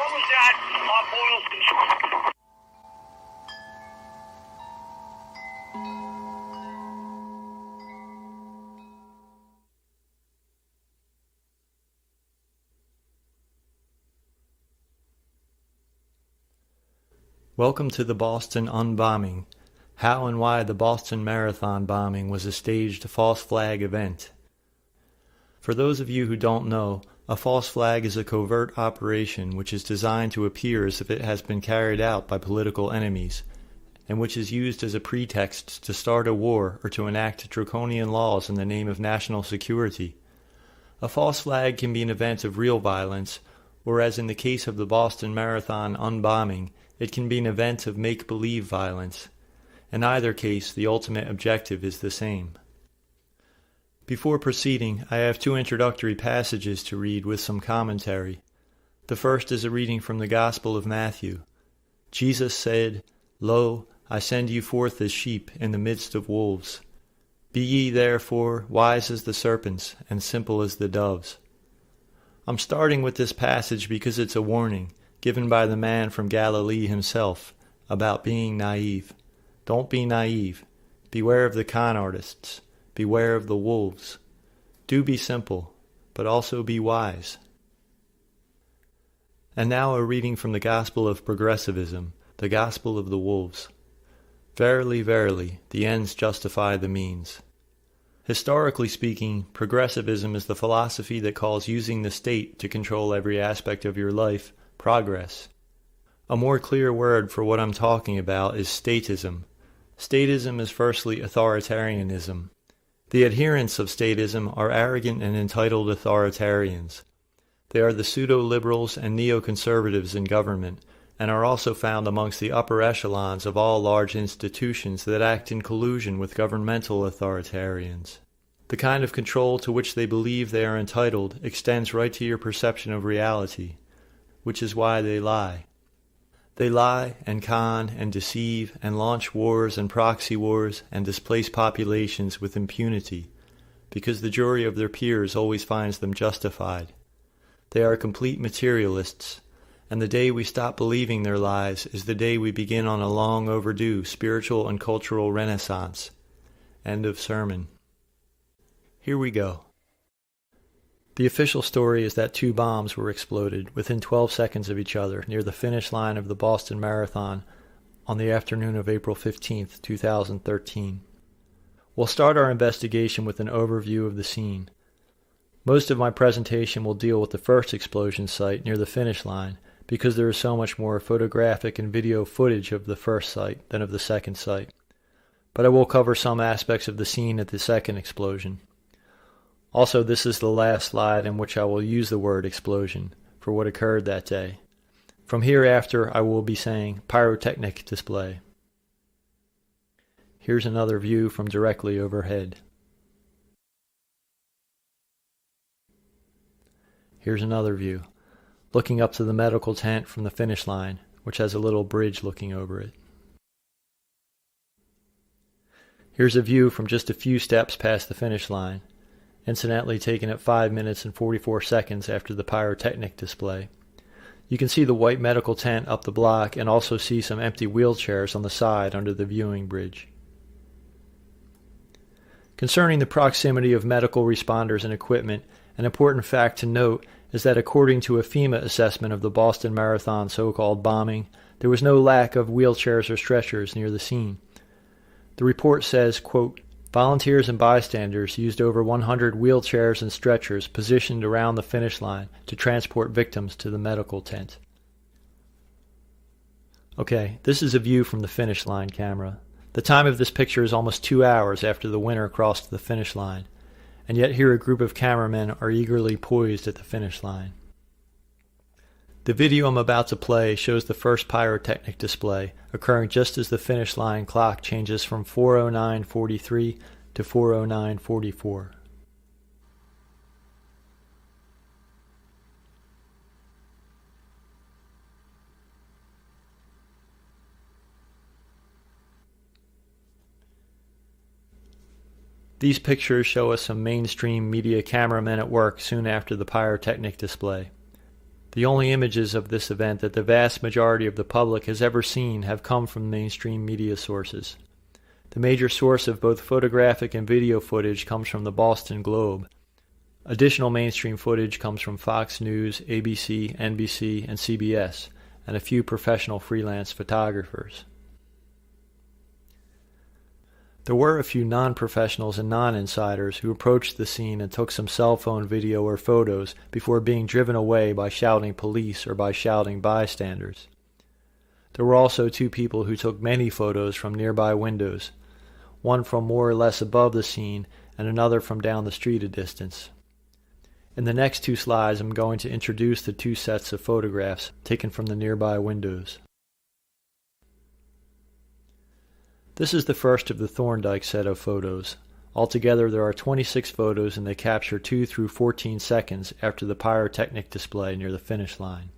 What was that on Boylston Street? Welcome to the Boston Unbombing. How and why the Boston Marathon bombing was a staged false flag event. For those of you who don't know, a false flag is a covert operation which is designed to appear as if it has been carried out by political enemies, and which is used as a pretext to start a war or to enact draconian laws in the name of national security. A false flag can be an event of real violence, or as in the case of the Boston Marathon unbombing, it can be an event of make-believe violence. In either case, the ultimate objective is the same. Before proceeding, I have two introductory passages to read with some commentary. The first is a reading from the Gospel of Matthew. Jesus said, "Lo, I send you forth as sheep in the midst of wolves. Be ye therefore wise as the serpents and simple as the doves." I'm starting with this passage because it's a warning given by the man from Galilee himself about being naive. Don't be naive. Beware of the con artists. Beware of the wolves. Do be simple, but also be wise. And now a reading from the Gospel of Progressivism, the Gospel of the Wolves. Verily, verily, the ends justify the means. Historically speaking, progressivism is the philosophy that calls using the state to control every aspect of your life progress. A more clear word for what I'm talking about is statism. Statism is firstly authoritarianism. The adherents of statism are arrogant and entitled authoritarians. They are the pseudo-liberals and neoconservatives in government, and are also found amongst the upper echelons of all large institutions that act in collusion with governmental authoritarians. The kind of control to which they believe they are entitled extends right to your perception of reality, which is why they lie. They lie and con and deceive and launch wars and proxy wars and displace populations with impunity, because the jury of their peers always finds them justified. They are complete materialists, and the day we stop believing their lies is the day we begin on a long overdue spiritual and cultural renaissance. End of sermon. Here we go. The official story is that two bombs were exploded within 12 seconds of each other near the finish line of the Boston Marathon on the afternoon of April 15, 2013. We'll start our investigation with an overview of the scene. Most of my presentation will deal with the first explosion site near the finish line because there is so much more photographic and video footage of the first site than of the second site. But I will cover some aspects of the scene at the second explosion. Also, this is the last slide in which I will use the word explosion for what occurred that day. From hereafter, I will be saying pyrotechnic display. Here's another view from directly overhead. Here's another view, looking up to the medical tent from the finish line, which has a little bridge looking over it. Here's a view from just a few steps past the finish line, incidentally taken at 5 minutes and 44 seconds after the pyrotechnic display. You can see the white medical tent up the block and also see some empty wheelchairs on the side under the viewing bridge. Concerning the proximity of medical responders and equipment, an important fact to note is that according to a FEMA assessment of the Boston Marathon so-called bombing, there was no lack of wheelchairs or stretchers near the scene. The report says, quote, volunteers and bystanders used over 100 wheelchairs and stretchers positioned around the finish line to transport victims to the medical tent. Okay, this is a view from the finish line camera. The time of this picture is almost 2 hours after the winner crossed the finish line, and yet here a group of cameramen are eagerly poised at the finish line. The video I'm about to play shows the first pyrotechnic display, occurring just as the finish line clock changes from 4:09:43 to 4:09:44. These pictures show us some mainstream media cameramen at work soon after the pyrotechnic display. The only images of this event that the vast majority of the public has ever seen have come from mainstream media sources. The major source of both photographic and video footage comes from the Boston Globe. Additional mainstream footage comes from Fox News, ABC, NBC, and CBS, and a few professional freelance photographers. There were a few non-professionals and non-insiders who approached the scene and took some cell phone video or photos before being driven away by shouting police or by shouting bystanders. There were also 2 people who took many photos from nearby windows, one from more or less above the scene and another from down the street a distance. In the next 2 slides, I'm going to introduce the 2 sets of photographs taken from the nearby windows. This is the first of the Thorndike set of photos. Altogether, there are 26 photos, and they capture 2 through 14 seconds after the pyrotechnic display near the finish line.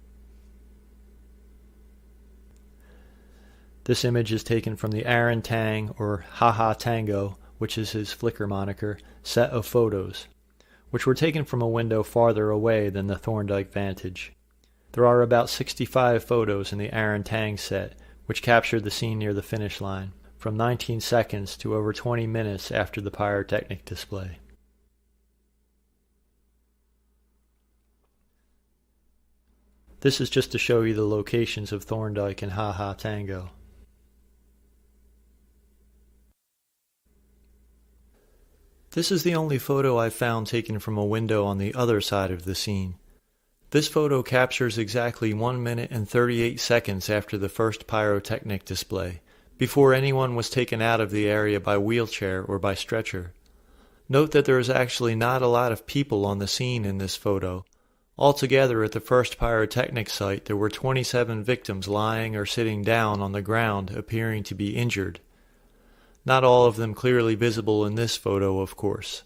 This image is taken from the Aaron Tang, or Haha Tango, which is his Flickr moniker, set of photos, which were taken from a window farther away than the Thorndike vantage. There are about 65 photos in the Aaron Tang set, which captured the scene near the finish line, from 19 seconds to over 20 minutes after the pyrotechnic display. This is just to show you the locations of Thorndike and Haha Tango. This is the only photo I've found taken from a window on the other side of the scene. This photo captures exactly 1 minute and 38 seconds after the first pyrotechnic display, before anyone was taken out of the area by wheelchair or by stretcher. Note that there is actually not a lot of people on the scene in this photo. Altogether, at the first pyrotechnic site, there were 27 victims lying or sitting down on the ground, appearing to be injured. Not all of them clearly visible in this photo, of course.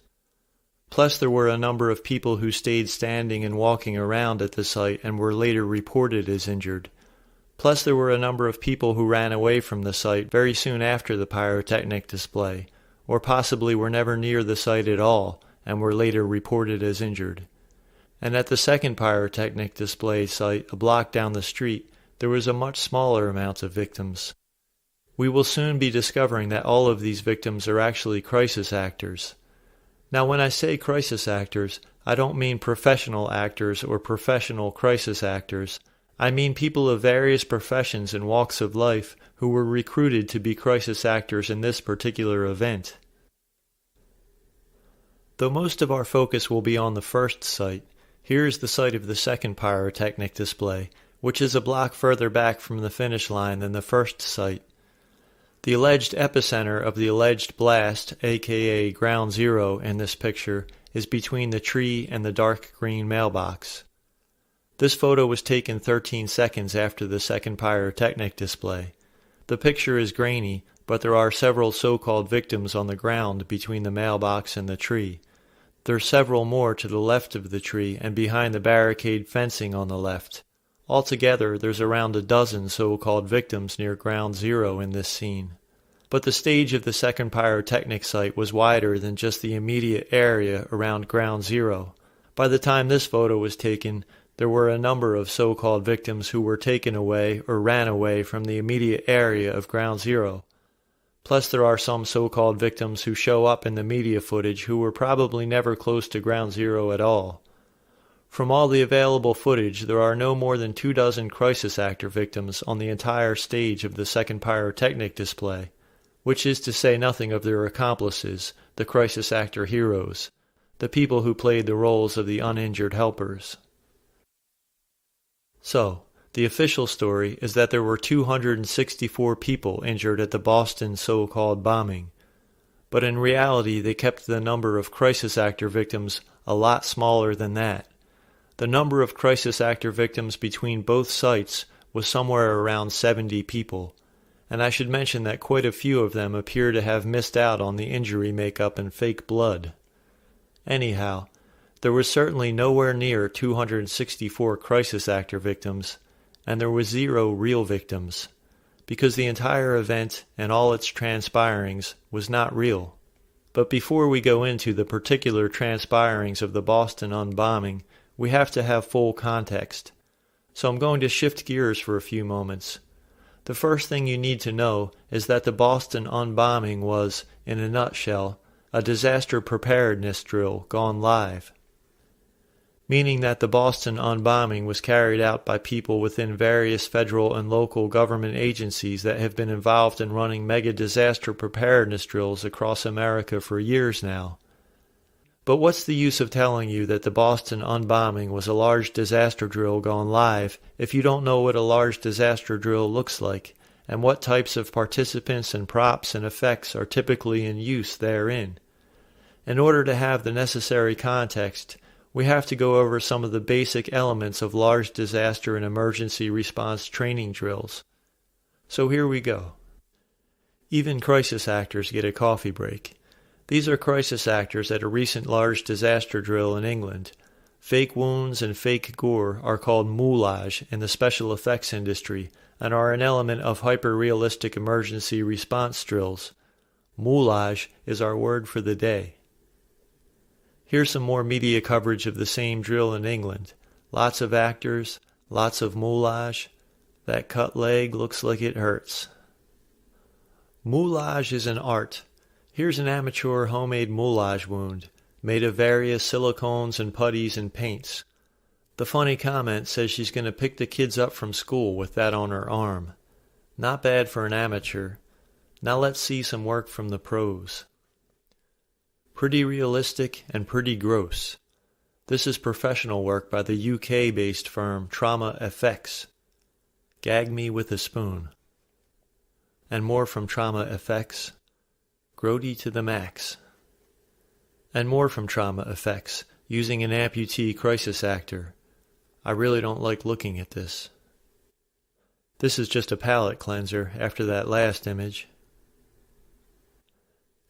Plus, there were a number of people who stayed standing and walking around at the site and were later reported as injured. Plus, there were a number of people who ran away from the site very soon after the pyrotechnic display, or possibly were never near the site at all and were later reported as injured. And at the second pyrotechnic display site, a block down the street, there was a much smaller amount of victims. We will soon be discovering that all of these victims are actually crisis actors. Now, when I say crisis actors, I don't mean professional actors or professional crisis actors. I mean people of various professions and walks of life who were recruited to be crisis actors in this particular event. Though most of our focus will be on the first site, here is the site of the second pyrotechnic display, which is a block further back from the finish line than the first site. The alleged epicenter of the alleged blast, aka Ground Zero, in this picture is between the tree and the dark green mailbox. This photo was taken 13 seconds after the second pyrotechnic display. The picture is grainy, but there are several so-called victims on the ground between the mailbox and the tree. There are several more to the left of the tree and behind the barricade fencing on the left. Altogether, there's around a dozen so-called victims near Ground Zero in this scene. But the stage of the second pyrotechnic site was wider than just the immediate area around Ground Zero. By the time this photo was taken, there were a number of so-called victims who were taken away or ran away from the immediate area of Ground Zero. Plus, there are some so-called victims who show up in the media footage who were probably never close to Ground Zero at all. From all the available footage, there are no more than 24 crisis actor victims on the entire stage of the second pyrotechnic display, which is to say nothing of their accomplices, the crisis actor heroes, the people who played the roles of the uninjured helpers. So, the official story is that there were 264 people injured at the Boston so-called bombing, but in reality they kept the number of crisis actor victims a lot smaller than that. The number of crisis actor victims between both sites was somewhere around 70 people, and I should mention that quite a few of them appear to have missed out on the injury makeup and fake blood. Anyhow, there was certainly nowhere near 264 crisis actor victims, and there was 0 real victims, because the entire event and all its transpirings was not real. But before we go into the particular transpirings of the Boston Unbombing, we have to have full context. so I'm going to shift gears for a few moments. The first thing you need to know is that the Boston Unbombing was, in a nutshell, a disaster preparedness drill gone live. Meaning that the Boston Unbombing was carried out by people within various federal and local government agencies that have been involved in running mega disaster preparedness drills across America for years now. But what's the use of telling you that the Boston Unbombing was a large disaster drill gone live if you don't know what a large disaster drill looks like and what types of participants and props and effects are typically in use therein? In order to have the necessary context, we have to go over some of the basic elements of large disaster and emergency response training drills. So here we go. Even crisis actors get a coffee break. These are crisis actors at a recent large disaster drill in England. Fake wounds and fake gore are called moulage in the special effects industry and are an element of hyper-realistic emergency response drills. Moulage is our word for the day. Here's some more media coverage of the same drill in England. Lots of actors, lots of moulage. That cut leg looks like it hurts. Moulage is an art. Here's an amateur homemade moulage wound, made of various silicones and putties and paints. The funny comment says she's going to pick the kids up from school with that on her arm. Not bad for an amateur. Now let's see some work from the pros. Pretty realistic and pretty gross. This is professional work by the UK-based firm Trauma Effects. Gag me with a spoon. And more from Trauma Effects. Grody to the max. And more from Trauma Effects, using an amputee crisis actor. I really don't like looking at this. This is just a palate cleanser after that last image.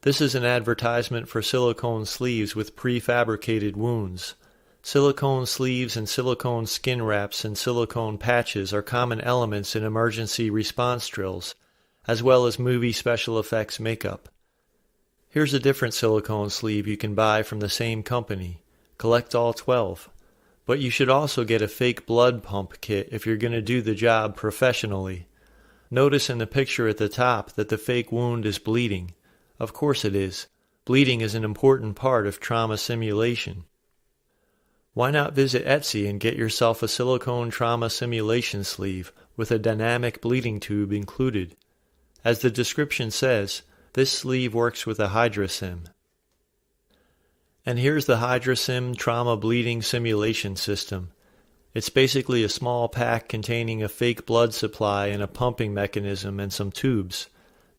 This is an advertisement for silicone sleeves with prefabricated wounds. Silicone sleeves and silicone skin wraps and silicone patches are common elements in emergency response drills, as well as movie special effects makeup. Here's a different silicone sleeve you can buy from the same company. Collect all 12. But you should also get a fake blood pump kit if you're going to do the job professionally. Notice in the picture at the top that the fake wound is bleeding. Of course it is. Bleeding is an important part of trauma simulation. Why not visit Etsy and get yourself a silicone trauma simulation sleeve with a dynamic bleeding tube included? As the description says, this sleeve works with a HydraSim. And here's the HydraSim trauma bleeding simulation system. It's basically a small pack containing a fake blood supply and a pumping mechanism and some tubes.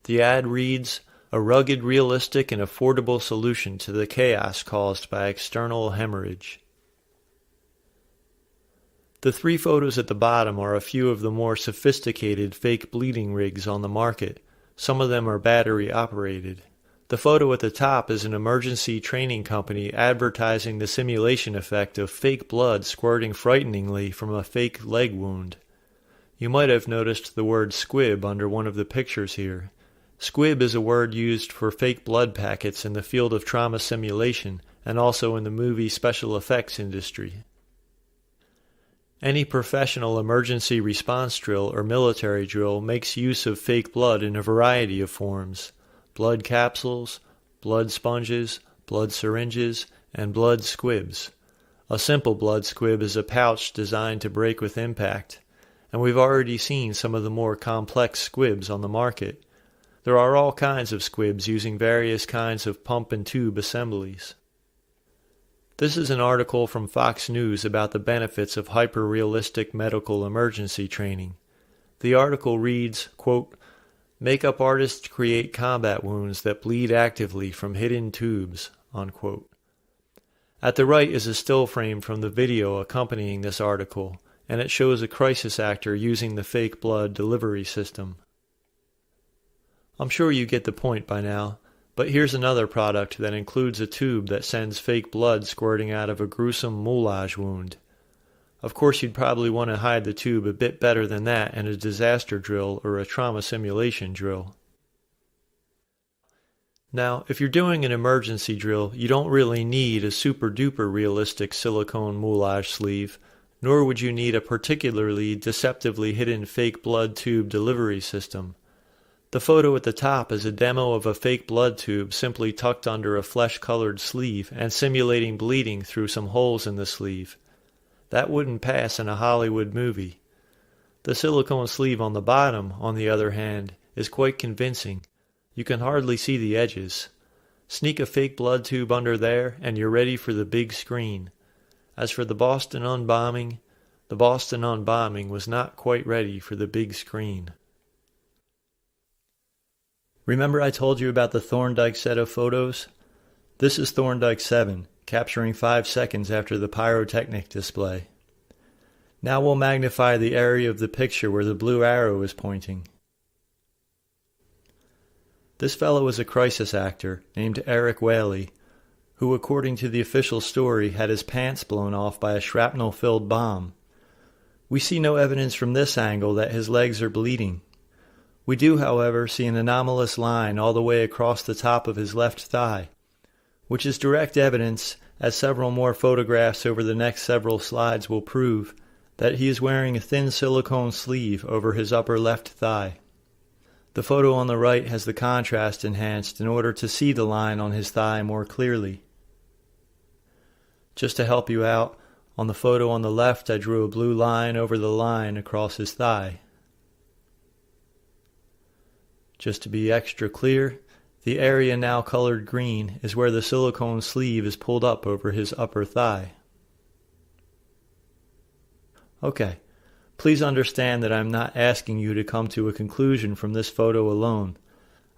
The ad reads, "A rugged, realistic, and affordable solution to the chaos caused by external hemorrhage." The 3 photos at the bottom are a few of the more sophisticated fake bleeding rigs on the market. Some of them are battery operated. The photo at the top is an emergency training company advertising the simulation effect of fake blood squirting frighteningly from a fake leg wound. You might have noticed the word squib under one of the pictures here. Squib is a word used for fake blood packets in the field of trauma simulation and also in the movie special effects industry. Any professional emergency response drill or military drill makes use of fake blood in a variety of forms: blood capsules, blood sponges, blood syringes, and blood squibs. A simple blood squib is a pouch designed to break with impact, and we've already seen some of the more complex squibs on the market. There are all kinds of squibs using various kinds of pump and tube assemblies. This is an article from Fox News about the benefits of hyper-realistic medical emergency training. The article reads, quote, "Makeup artists create combat wounds that bleed actively from hidden tubes," unquote. At the right is a still frame from the video accompanying this article, and it shows a crisis actor using the fake blood delivery system. I'm sure you get the point by now. But here's another product that includes a tube that sends fake blood squirting out of a gruesome moulage wound. Of course, you'd probably want to hide the tube a bit better than that in a disaster drill or a trauma simulation drill. Now, if you're doing an emergency drill, you don't really need a super-duper realistic silicone moulage sleeve. nor would you need a particularly deceptively hidden fake blood tube delivery system. The photo at the top is a demo of a fake blood tube simply tucked under a flesh-colored sleeve and simulating bleeding through some holes in the sleeve. That wouldn't pass in a Hollywood movie. The silicone sleeve on the bottom, on the other hand, is quite convincing. You can hardly see the edges. Sneak a fake blood tube under there, and you're ready for the big screen. As for the Boston Unbombing was not quite ready for the big screen. Remember I told you about the Thorndike set of photos? This is Thorndike 7, capturing 5 seconds after the pyrotechnic display. Now we'll magnify the area of the picture where the blue arrow is pointing. This fellow is a crisis actor named Eric Whaley, who according to the official story had his pants blown off by a shrapnel-filled bomb. We see no evidence from this angle that his legs are bleeding. We do, however, see an anomalous line all the way across the top of his left thigh, which is direct evidence, as several more photographs over the next several slides will prove, that he is wearing a thin silicone sleeve over his upper left thigh. The photo on the right has the contrast enhanced in order to see the line on his thigh more clearly. Just to help you out, on the photo on the left I drew a blue line over the line across his thigh. Just to be extra clear, the area now colored green is where the silicone sleeve is pulled up over his upper thigh. Okay, please understand that I'm not asking you to come to a conclusion from this photo alone.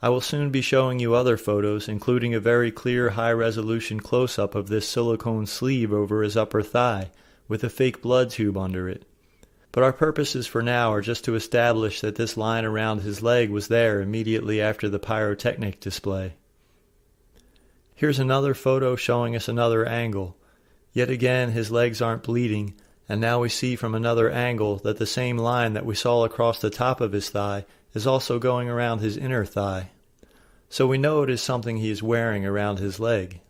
I will soon be showing you other photos, including a very clear high-resolution close-up of this silicone sleeve over his upper thigh, with a fake blood tube under it. But our purposes for now are just to establish that this line around his leg was there immediately after the pyrotechnic display. Here's another photo showing us another angle. Yet again his legs aren't bleeding, and now we see from another angle that the same line that we saw across the top of his thigh is also going around his inner thigh. So we know it is something he is wearing around his leg.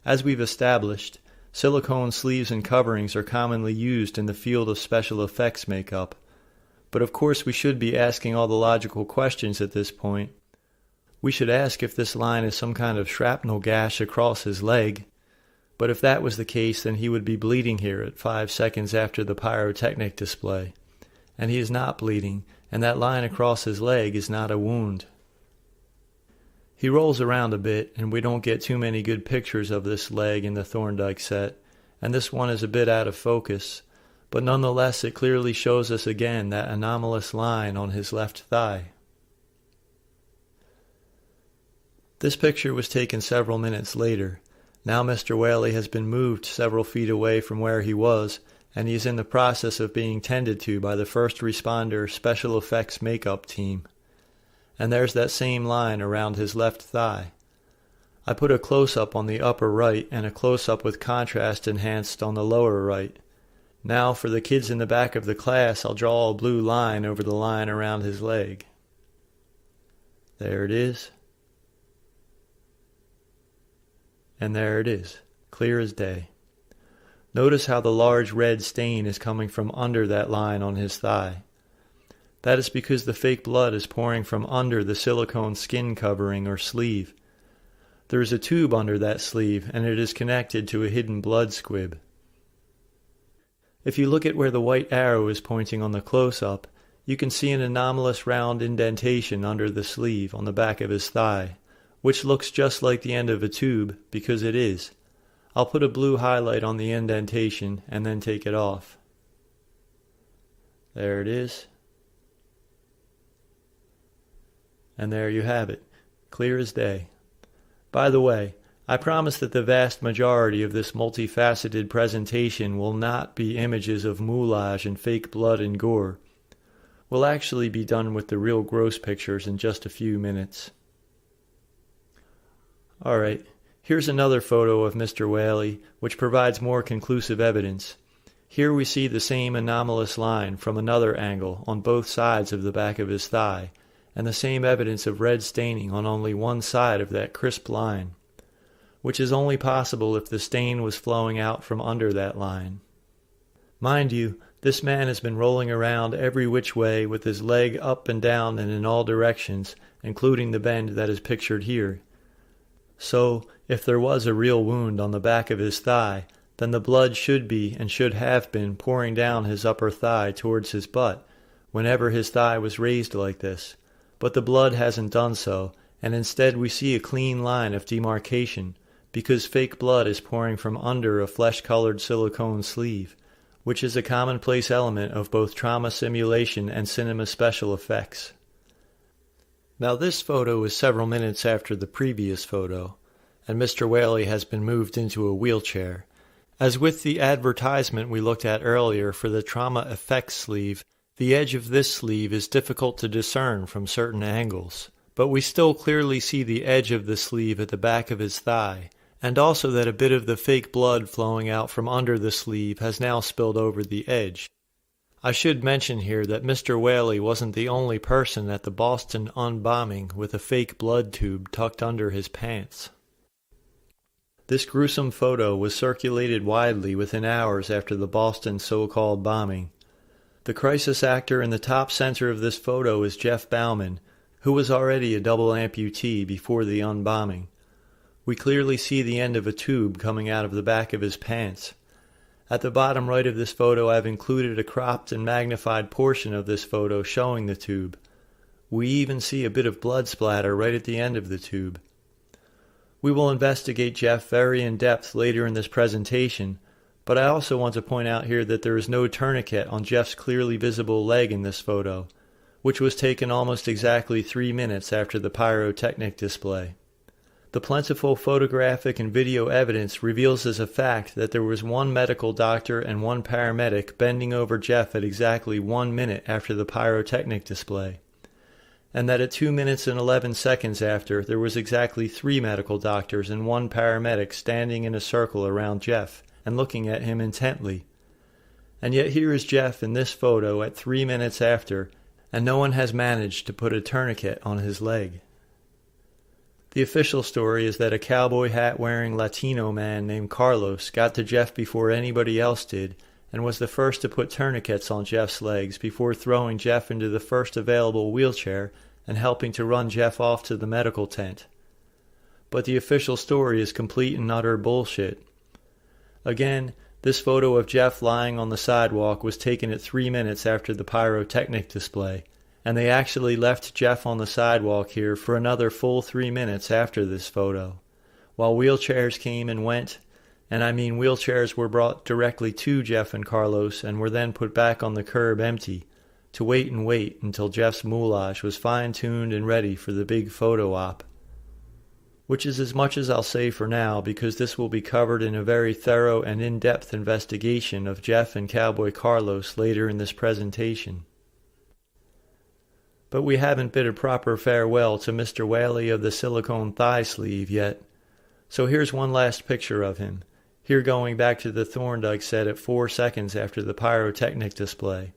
As we've established, silicone sleeves and coverings are commonly used in the field of special effects makeup. But of course we should be asking all the logical questions at this point. We should ask if this line is some kind of shrapnel gash across his leg. But if that was the case, then he would be bleeding here at 5 seconds after the pyrotechnic display. And he is not bleeding, and that line across his leg is not a wound. He rolls around a bit, and we don't get too many good pictures of this leg in the Thorndike set, and this one is a bit out of focus, but nonetheless it clearly shows us again that anomalous line on his left thigh. This picture was taken several minutes later. Now Mr. Whaley has been moved several feet away from where he was, and he is in the process of being tended to by the first responder special effects makeup team. And there's that same line around his left thigh. I put a close-up on the upper right and a close-up with contrast enhanced on the lower right. Now for the kids in the back of the class, I'll draw a blue line over the line around his leg. There it is. And there it is, clear as day. Notice how the large red stain is coming from under that line on his thigh. That is because the fake blood is pouring from under the silicone skin covering or sleeve. There is a tube under that sleeve, and it is connected to a hidden blood squib. If you look at where the white arrow is pointing on the close-up, you can see an anomalous round indentation under the sleeve on the back of his thigh, which looks just like the end of a tube, because it is. I'll put a blue highlight on the indentation and then take it off. There it is. And there you have it, clear as day. By the way, I promise that the vast majority of this multifaceted presentation will not be images of moulage and fake blood and gore. We'll actually be done with the real gross pictures in just a few minutes. Alright, here's another photo of Mr. Whaley, which provides more conclusive evidence. Here we see the same anomalous line from another angle on both sides of the back of his thigh, and the same evidence of red staining on only one side of that crisp line, which is only possible if the stain was flowing out from under that line. Mind you, this man has been rolling around every which way with his leg up and down and in all directions, including the bend that is pictured here. So, if there was a real wound on the back of his thigh, then the blood should be and should have been pouring down his upper thigh towards his butt whenever his thigh was raised like this. But the blood hasn't done so, and instead we see a clean line of demarcation, because fake blood is pouring from under a flesh-colored silicone sleeve, which is a commonplace element of both trauma simulation and cinema special effects. Now this photo is several minutes after the previous photo, and Mr. Whaley has been moved into a wheelchair. As with the advertisement we looked at earlier for the trauma effects sleeve, the edge of this sleeve is difficult to discern from certain angles, but we still clearly see the edge of the sleeve at the back of his thigh, and also that a bit of the fake blood flowing out from under the sleeve has now spilled over the edge. I should mention here that Mr. Whaley wasn't the only person at the Boston Unbombing with a fake blood tube tucked under his pants. This gruesome photo was circulated widely within hours after the Boston so-called bombing. The crisis actor in the top center of this photo is Jeff Bauman, who was already a double amputee before the unbombing. We clearly see the end of a tube coming out of the back of his pants. At the bottom right of this photo I've included a cropped and magnified portion of this photo showing the tube. We even see a bit of blood splatter right at the end of the tube. We will investigate Jeff very in depth later in this presentation, but I also want to point out here that there is no tourniquet on Jeff's clearly visible leg in this photo, which was taken almost exactly 3 minutes after the pyrotechnic display. The plentiful photographic and video evidence reveals as a fact that there was one medical doctor and one paramedic bending over Jeff at exactly 1 minute after the pyrotechnic display, and that at 2 minutes and 11 seconds after, there was exactly 3 medical doctors and 1 paramedic standing in a circle around Jeff and looking at him intently. And yet here is Jeff in this photo at 3 minutes after, and no one has managed to put a tourniquet on his leg. The official story is that a cowboy hat-wearing Latino man named Carlos got to Jeff before anybody else did and was the first to put tourniquets on Jeff's legs before throwing Jeff into the first available wheelchair and helping to run Jeff off to the medical tent. But the official story is complete and utter bullshit. Again, this photo of Jeff lying on the sidewalk was taken at 3 minutes after the pyrotechnic display, and they actually left Jeff on the sidewalk here for another full 3 minutes after this photo, while wheelchairs came and went, and I mean wheelchairs were brought directly to Jeff and Carlos and were then put back on the curb empty, to wait and wait until Jeff's moulage was fine-tuned and ready for the big photo op. Which is as much as I'll say for now, because this will be covered in a very thorough and in-depth investigation of Jeff and Cowboy Carlos later in this presentation. But we haven't bid a proper farewell to Mr. Whaley of the silicone thigh sleeve yet, so here's one last picture of him, here going back to the Thorndike set at 4 seconds after the pyrotechnic display.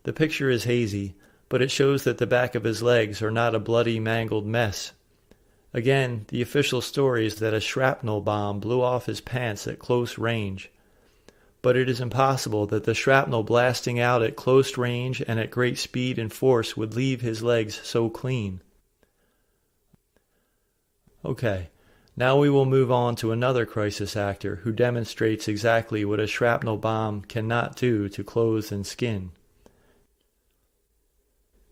The picture is hazy, but it shows that the back of his legs are not a bloody, mangled mess. Again, the official story is that a shrapnel bomb blew off his pants at close range. But it is impossible that the shrapnel blasting out at close range and at great speed and force would leave his legs so clean. Okay, now we will move on to another crisis actor who demonstrates exactly what a shrapnel bomb cannot do to clothes and skin.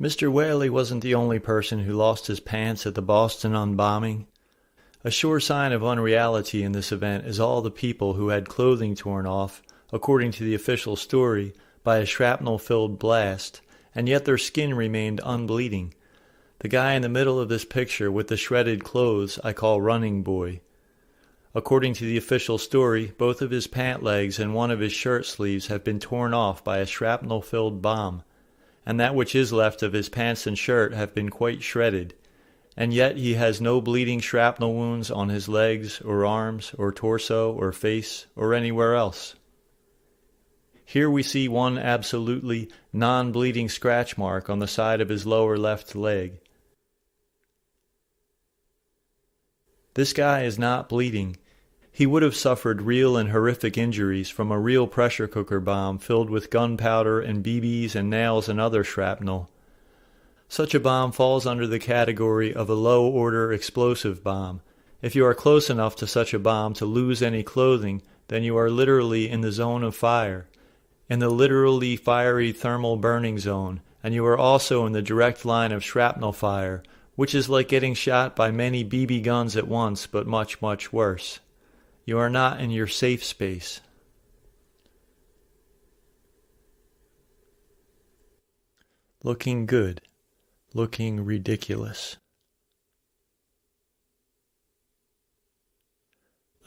Mr. Whaley wasn't the only person who lost his pants at the Boston Unbombing. A sure sign of unreality in this event is all the people who had clothing torn off, according to the official story, by a shrapnel-filled blast, and yet their skin remained unbleeding. The guy in the middle of this picture with the shredded clothes I call Running Boy. According to the official story, both of his pant legs and one of his shirt sleeves have been torn off by a shrapnel-filled bomb, and that which is left of his pants and shirt have been quite shredded, and yet he has no bleeding shrapnel wounds on his legs or arms or torso or face or anywhere else. Here we see one absolutely non-bleeding scratch mark on the side of his lower left leg. This guy is not bleeding. he would have suffered real and horrific injuries from a real pressure cooker bomb filled with gunpowder and BBs and nails and other shrapnel. Such a bomb falls under the category of a low-order explosive bomb. If you are close enough to such a bomb to lose any clothing, then you are literally in the zone of fire, in the literally fiery thermal burning zone, and you are also in the direct line of shrapnel fire, which is like getting shot by many BB guns at once, but much, much worse. You are not in your safe space. Looking good. Looking ridiculous.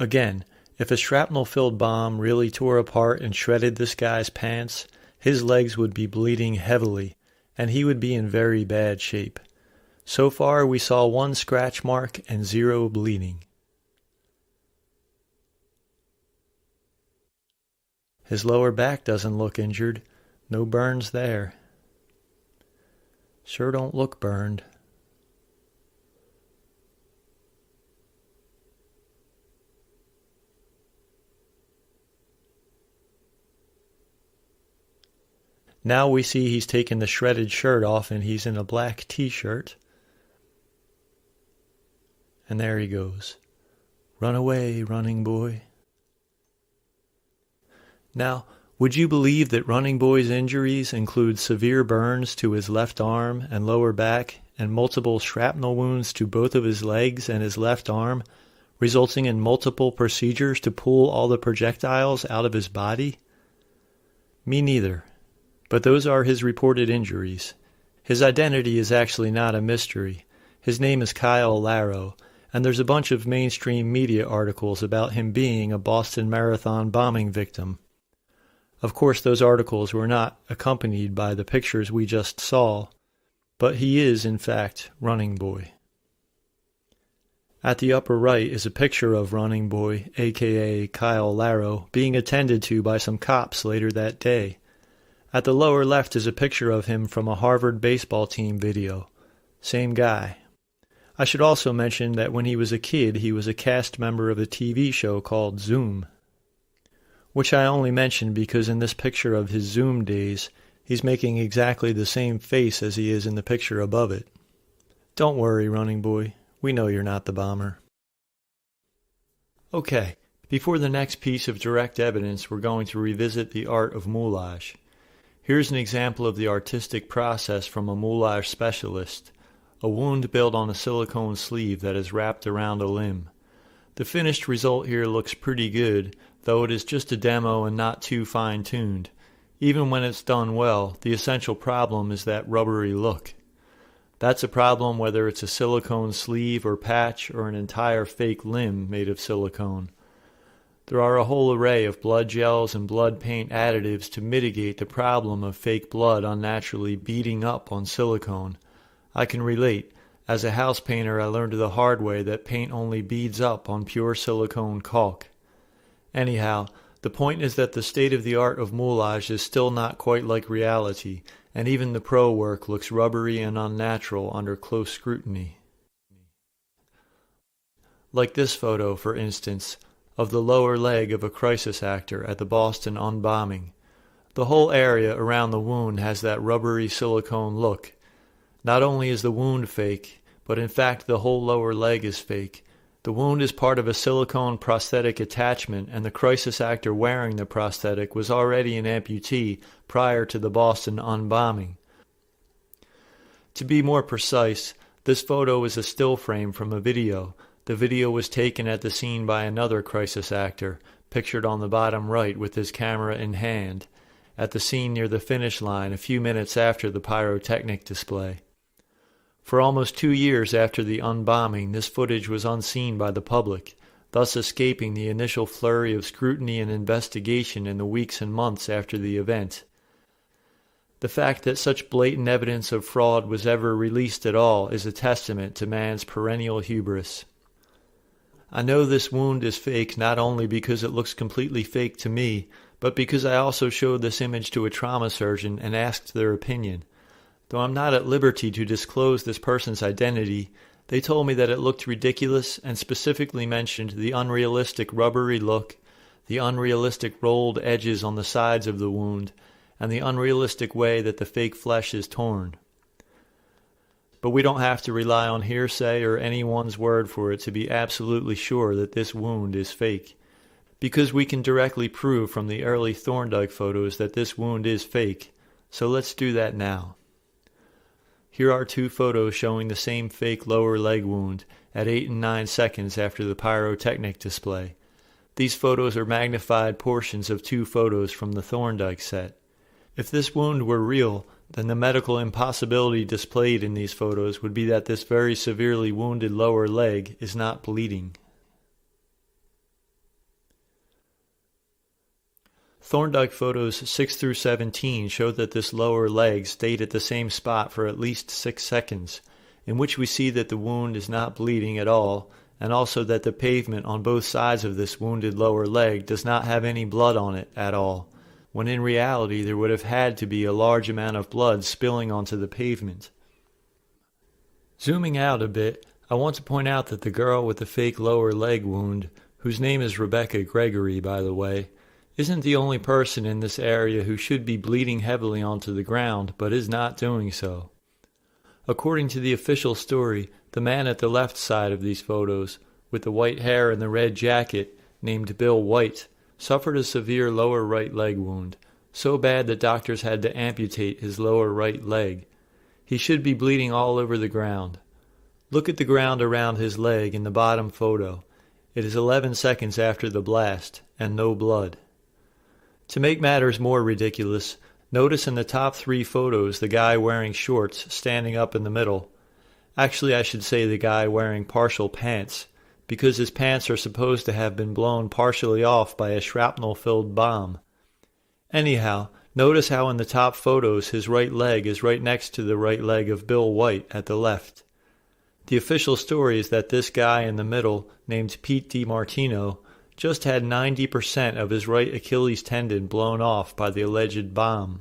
Again, if a shrapnel-filled bomb really tore apart and shredded this guy's pants, his legs would be bleeding heavily, and he would be in very bad shape. So far, we saw 1 scratch mark and 0 bleeding. His lower back doesn't look injured. No burns there. Sure don't look burned. Now we see he's taken the shredded shirt off and he's in a black t-shirt. And there he goes. Run away, running boy. Now, would you believe that Running Boy's injuries include severe burns to his left arm and lower back and multiple shrapnel wounds to both of his legs and his left arm, resulting in multiple procedures to pull all the projectiles out of his body? Me neither. But those are his reported injuries. His identity is actually not a mystery. His name is Kyle Larrow, and there's a bunch of mainstream media articles about him being a Boston Marathon bombing victim. Of course, those articles were not accompanied by the pictures we just saw, but he is, in fact, Running Boy. At the upper right is a picture of Running Boy, aka Kyle Larrow, being attended to by some cops later that day. At the lower left is a picture of him from a Harvard baseball team video. Same guy. I should also mention that when he was a kid, he was a cast member of a TV show called Zoom, which I only mention because in this picture of his Zoom days, he's making exactly the same face as he is in the picture above it. Don't worry, Running Boy. We know you're not the bomber. Okay, before the next piece of direct evidence, we're going to revisit the art of moulage. Here's an example of the artistic process from a moulage specialist, a wound built on a silicone sleeve that is wrapped around a limb. The finished result here looks pretty good, though it is just a demo and not too fine-tuned. Even when it's done well, the essential problem is that rubbery look. That's a problem whether it's a silicone sleeve or patch or an entire fake limb made of silicone. There are a whole array of blood gels and blood paint additives to mitigate the problem of fake blood unnaturally beading up on silicone. I can relate. As a house painter, I learned the hard way that paint only beads up on pure silicone caulk. Anyhow, the point is that the state of the art of moulage is still not quite like reality, and even the pro work looks rubbery and unnatural under close scrutiny. Like this photo, for instance, of the lower leg of a crisis actor at the Boston Unbombing. The whole area around the wound has that rubbery silicone look. Not only is the wound fake, but in fact the whole lower leg is fake. The wound is part of a silicone prosthetic attachment, and the crisis actor wearing the prosthetic was already an amputee prior to the Boston Unbombing. To be more precise, this photo is a still frame from a video. The video was taken at the scene by another crisis actor, pictured on the bottom right with his camera in hand, at the scene near the finish line a few minutes after the pyrotechnic display. For almost 2 years after the unbombing, this footage was unseen by the public, thus escaping the initial flurry of scrutiny and investigation in the weeks and months after the event. The fact that such blatant evidence of fraud was ever released at all is a testament to man's perennial hubris. I know this wound is fake not only because it looks completely fake to me, but because I also showed this image to a trauma surgeon and asked their opinion. Though I'm not at liberty to disclose this person's identity, They told me that it looked ridiculous and specifically mentioned the unrealistic rubbery look, the unrealistic rolled edges on the sides of the wound, and the unrealistic way that the fake flesh is torn. But we don't have to rely on hearsay or anyone's word for it to be absolutely sure that this wound is fake, because we can directly prove from the early Thorndike photos that this wound is fake, so let's do that now. Here are two photos showing the same fake lower leg wound at 8 and 9 seconds after the pyrotechnic display. These photos are magnified portions of two photos from the Thorndike set. If this wound were real, then the medical impossibility displayed in these photos would be that this very severely wounded lower leg is not bleeding. Thorndike photos 6 through 17 show that this lower leg stayed at the same spot for at least 6 seconds, in which we see that the wound is not bleeding at all, and also that the pavement on both sides of this wounded lower leg does not have any blood on it at all, when in reality there would have had to be a large amount of blood spilling onto the pavement. Zooming out a bit, I want to point out that the girl with the fake lower leg wound, whose name is Rebecca Gregory, by the way, isn't the only person in this area who should be bleeding heavily onto the ground, but is not doing so. According to the official story, the man at the left side of these photos, with the white hair and the red jacket, named Bill White, suffered a severe lower right leg wound, so bad that doctors had to amputate his lower right leg. He should be bleeding all over the ground. Look at the ground around his leg in the bottom photo. It is 11 seconds after the blast, and no blood. To make matters more ridiculous, notice in the top 3 photos the guy wearing shorts standing up in the middle. Actually, I should say the guy wearing partial pants, because his pants are supposed to have been blown partially off by a shrapnel-filled bomb. Anyhow, notice how in the top photos his right leg is right next to the right leg of Bill White at the left. The official story is that this guy in the middle, named Pete DiMartino, just had 90% of his right Achilles tendon blown off by the alleged bomb.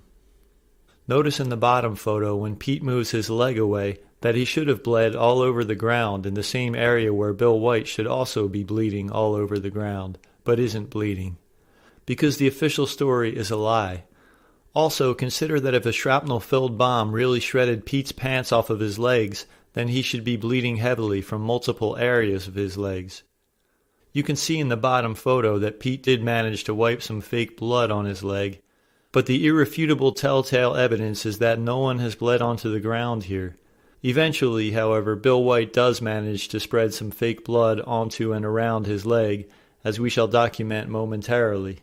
Notice in the bottom photo when Pete moves his leg away that he should have bled all over the ground in the same area where Bill White should also be bleeding all over the ground, but isn't bleeding. Because the official story is a lie. Also, consider that if a shrapnel-filled bomb really shredded Pete's pants off of his legs, then he should be bleeding heavily from multiple areas of his legs. You can see in the bottom photo that Pete did manage to wipe some fake blood on his leg, but the irrefutable telltale evidence is that no one has bled onto the ground here. Eventually, however, Bill White does manage to spread some fake blood onto and around his leg, as we shall document momentarily.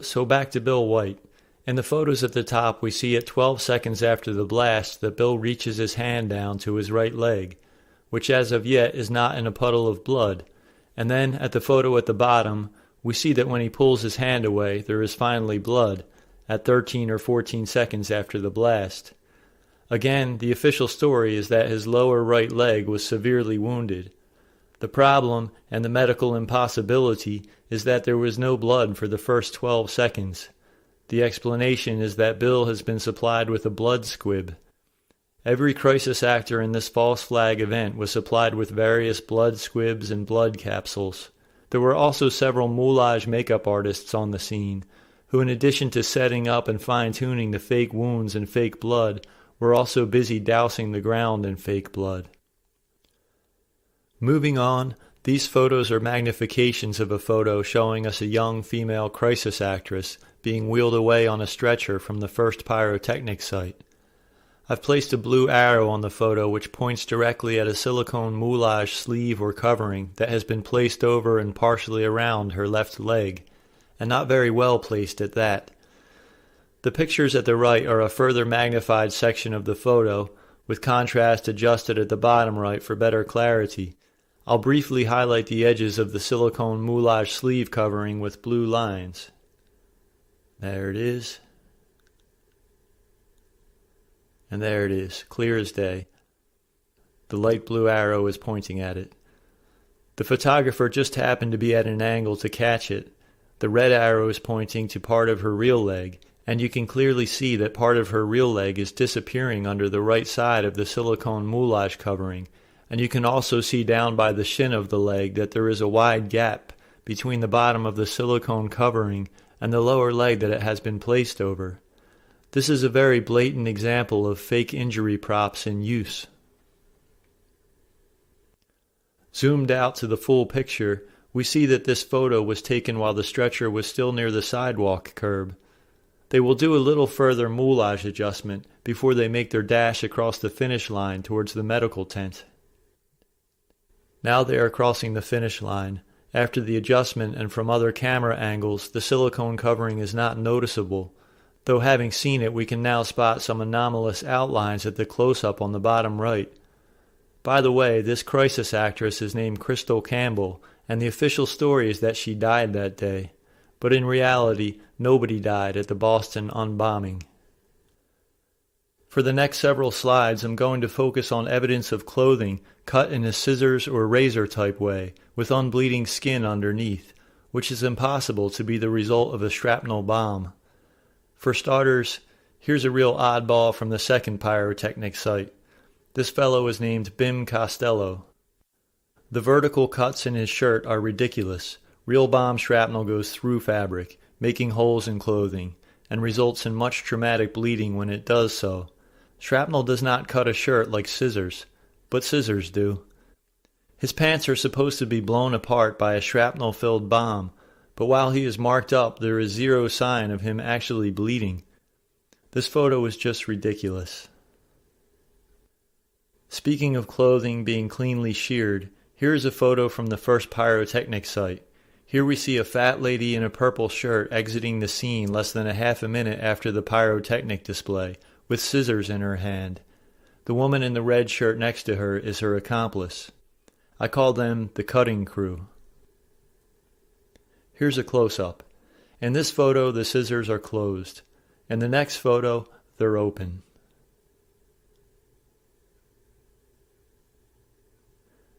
So back to Bill White. In the photos at the top, we see at 12 seconds after the blast that Bill reaches his hand down to his right leg, which as of yet is not in a puddle of blood, and then at the photo at the bottom, we see that when he pulls his hand away, there is finally blood, at 13 or 14 seconds after the blast. Again, the official story is that his lower right leg was severely wounded. The problem, and the medical impossibility, is that there was no blood for the first 12 seconds. The explanation is that Bill has been supplied with a blood squib. Every crisis actor in this false flag event was supplied with various blood squibs and blood capsules. There were also several moulage makeup artists on the scene, who in addition to setting up and fine-tuning the fake wounds and fake blood, were also busy dousing the ground in fake blood. Moving on, these photos are magnifications of a photo showing us a young female crisis actress being wheeled away on a stretcher from the first pyrotechnic site. I've placed a blue arrow on the photo which points directly at a silicone moulage sleeve or covering that has been placed over and partially around her left leg, and not very well placed at that. The pictures at the right are a further magnified section of the photo, with contrast adjusted at the bottom right for better clarity. I'll briefly highlight the edges of the silicone moulage sleeve covering with blue lines. There it is. And there it is, clear as day. The light blue arrow is pointing at it. The photographer just happened to be at an angle to catch it. The red arrow is pointing to part of her real leg, and you can clearly see that part of her real leg is disappearing under the right side of the silicone moulage covering, and you can also see down by the shin of the leg that there is a wide gap between the bottom of the silicone covering and the lower leg that it has been placed over. This is a very blatant example of fake injury props in use. Zoomed out to the full picture, we see that this photo was taken while the stretcher was still near the sidewalk curb. They will do a little further moulage adjustment before they make their dash across the finish line towards the medical tent. Now they are crossing the finish line. After the adjustment and from other camera angles, the silicone covering is not noticeable, though having seen it we can now spot some anomalous outlines at the close-up on the bottom right. By the way, this crisis actress is named Crystal Campbell, and the official story is that she died that day. But in reality, nobody died at the Boston Unbombing. For the next several slides, I'm going to focus on evidence of clothing cut in a scissors or razor type way, with unbleeding skin underneath, which is impossible to be the result of a shrapnel bomb. For starters, here's a real oddball from the second pyrotechnic site. This fellow is named Bim Costello. The vertical cuts in his shirt are ridiculous. Real bomb shrapnel goes through fabric, making holes in clothing, and results in much traumatic bleeding when it does so. Shrapnel does not cut a shirt like scissors, but scissors do. His pants are supposed to be blown apart by a shrapnel-filled bomb, but while he is marked up, there is zero sign of him actually bleeding. This photo is just ridiculous. Speaking of clothing being cleanly sheared, here is a photo from the first pyrotechnic site. Here we see a fat lady in a purple shirt exiting the scene less than a half a minute after the pyrotechnic display, with scissors in her hand. The woman in the red shirt next to her is her accomplice. I call them the cutting crew. Here's a close-up. In this photo, the scissors are closed. In the next photo, they're open.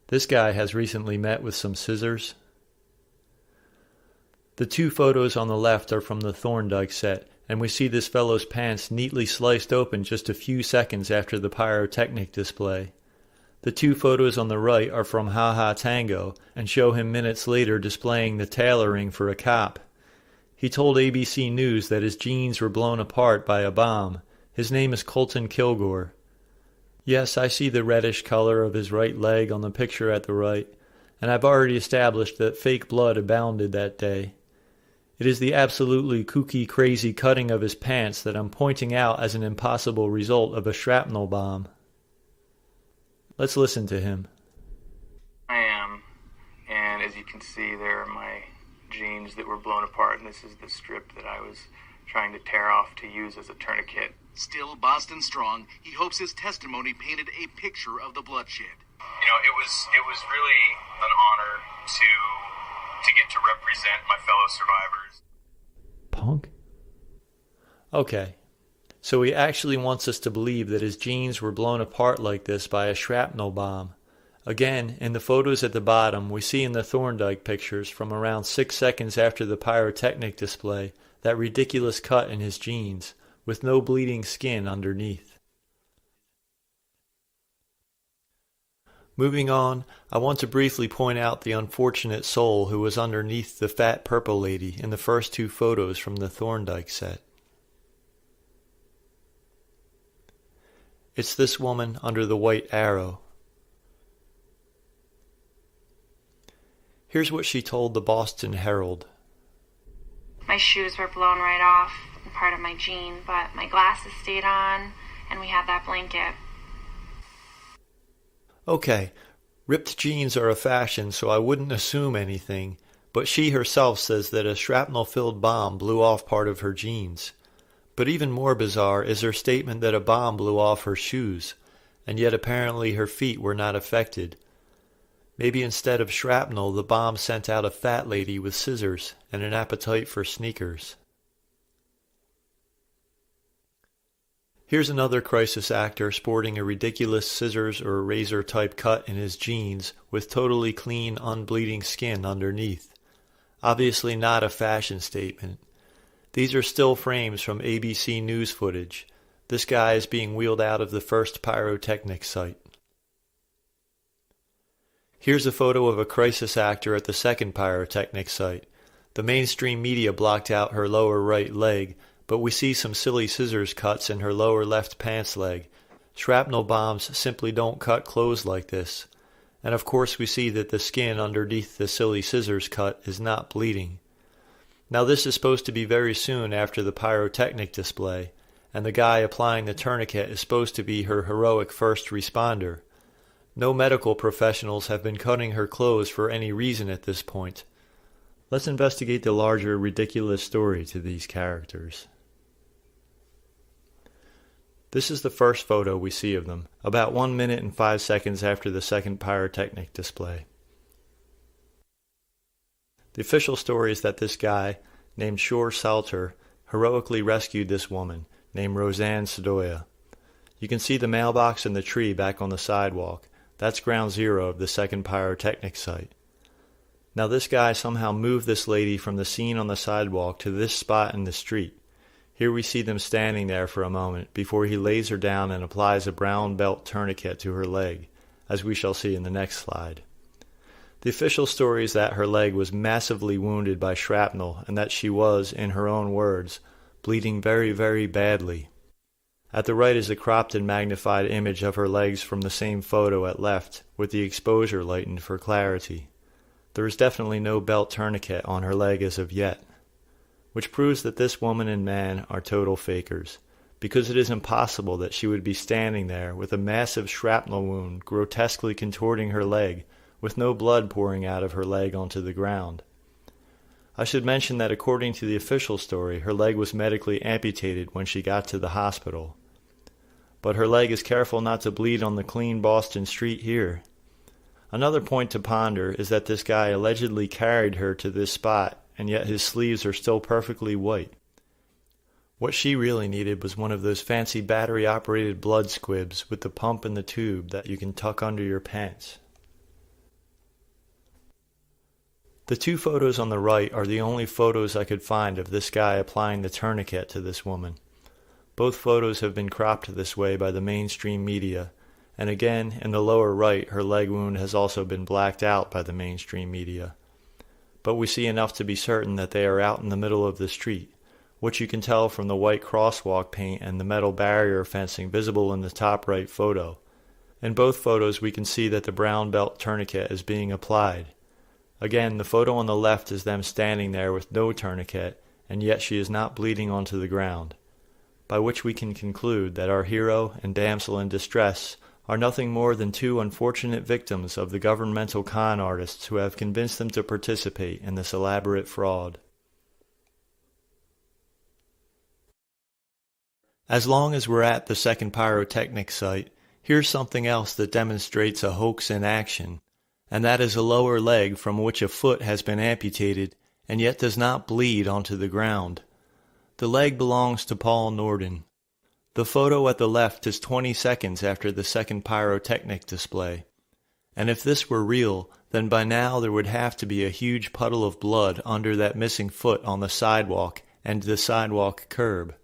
This guy has recently met with some scissors. The two photos on the left are from the Thorndike set, and we see this fellow's pants neatly sliced open just a few seconds after the pyrotechnic display. The two photos on the right are from Ha Ha Tango and show him minutes later displaying the tailoring for a cop. He told ABC News that his jeans were blown apart by a bomb. His name is Colton Kilgore. Yes, I see the reddish color of his right leg on the picture at the right, and I've already established that fake blood abounded that day. It is the absolutely kooky, crazy cutting of his pants that I'm pointing out as an impossible result of a shrapnel bomb. Let's listen to him. I am, and as you can see, there are my jeans that were blown apart, and this is the strip that I was trying to tear off to use as a tourniquet. Still Boston strong, he hopes his testimony painted a picture of the bloodshed. You know, it was really an honor to get to represent my fellow survivors. Punk? Okay, so he actually wants us to believe that his jeans were blown apart like this by a shrapnel bomb. Again, in the photos at the bottom, we see in the Thorndike pictures from around 6 seconds after the pyrotechnic display that ridiculous cut in his jeans, with no bleeding skin underneath. Moving on, I want to briefly point out the unfortunate soul who was underneath the fat purple lady in the first two photos from the Thorndike set. It's this woman under the white arrow. Here's what she told the Boston Herald. My shoes were blown right off, and part of my jean, but my glasses stayed on, and we had that blanket. Okay, ripped jeans are a fashion, so I wouldn't assume anything, but she herself says that a shrapnel-filled bomb blew off part of her jeans. But even more bizarre is her statement that a bomb blew off her shoes, and yet apparently her feet were not affected. Maybe instead of shrapnel, the bomb sent out a fat lady with scissors and an appetite for sneakers. Here's another crisis actor sporting a ridiculous scissors or razor type cut in his jeans with totally clean, unbleeding skin underneath. Obviously not a fashion statement. These are still frames from ABC News footage. This guy is being wheeled out of the first pyrotechnic site. Here's a photo of a crisis actor at the second pyrotechnic site. The mainstream media blocked out her lower right leg, but we see some silly scissors cuts in her lower left pants leg. Shrapnel bombs simply don't cut clothes like this. And of course we see that the skin underneath the silly scissors cut is not bleeding. Now this is supposed to be very soon after the pyrotechnic display, and the guy applying the tourniquet is supposed to be her heroic first responder. No medical professionals have been cutting her clothes for any reason at this point. Let's investigate the larger, ridiculous story to these characters. This is the first photo we see of them, about 1 minute and 5 seconds after the second pyrotechnic display. The official story is that this guy, named Shore Salter, heroically rescued this woman, named Roseanne Sedoya. You can see the mailbox and the tree back on the sidewalk. That's ground zero of the second pyrotechnic site. Now this guy somehow moved this lady from the scene on the sidewalk to this spot in the street. Here we see them standing there for a moment before he lays her down and applies a brown belt tourniquet to her leg, as we shall see in the next slide. The official story is that her leg was massively wounded by shrapnel and that she was, in her own words, bleeding very, very badly. At the right is a cropped and magnified image of her legs from the same photo at left, with the exposure lightened for clarity. There is definitely no belt tourniquet on her leg as of yet, which proves that this woman and man are total fakers, because it is impossible that she would be standing there with a massive shrapnel wound grotesquely contorting her leg, with no blood pouring out of her leg onto the ground. I should mention that according to the official story, her leg was medically amputated when she got to the hospital. But her leg is careful not to bleed on the clean Boston street here. Another point to ponder is that this guy allegedly carried her to this spot, and yet his sleeves are still perfectly white. What she really needed was one of those fancy battery-operated blood squibs with the pump and the tube that you can tuck under your pants. The two photos on the right are the only photos I could find of this guy applying the tourniquet to this woman. Both photos have been cropped this way by the mainstream media, and again, in the lower right, her leg wound has also been blacked out by the mainstream media. But we see enough to be certain that they are out in the middle of the street, which you can tell from the white crosswalk paint and the metal barrier fencing visible in the top right photo. In both photos we can see that the brown belt tourniquet is being applied. Again, the photo on the left is them standing there with no tourniquet, and yet she is not bleeding onto the ground, by which we can conclude that our hero and damsel in distress are nothing more than two unfortunate victims of the governmental con artists who have convinced them to participate in this elaborate fraud. As long as we're at the second pyrotechnic site, here's something else that demonstrates a hoax in action, and that is a lower leg from which a foot has been amputated and yet does not bleed onto the ground. The leg belongs to Paul Norden. The photo at the left is 20 seconds after the second pyrotechnic display, and if this were real, then by now there would have to be a huge puddle of blood under that missing foot on the sidewalk and the sidewalk curb.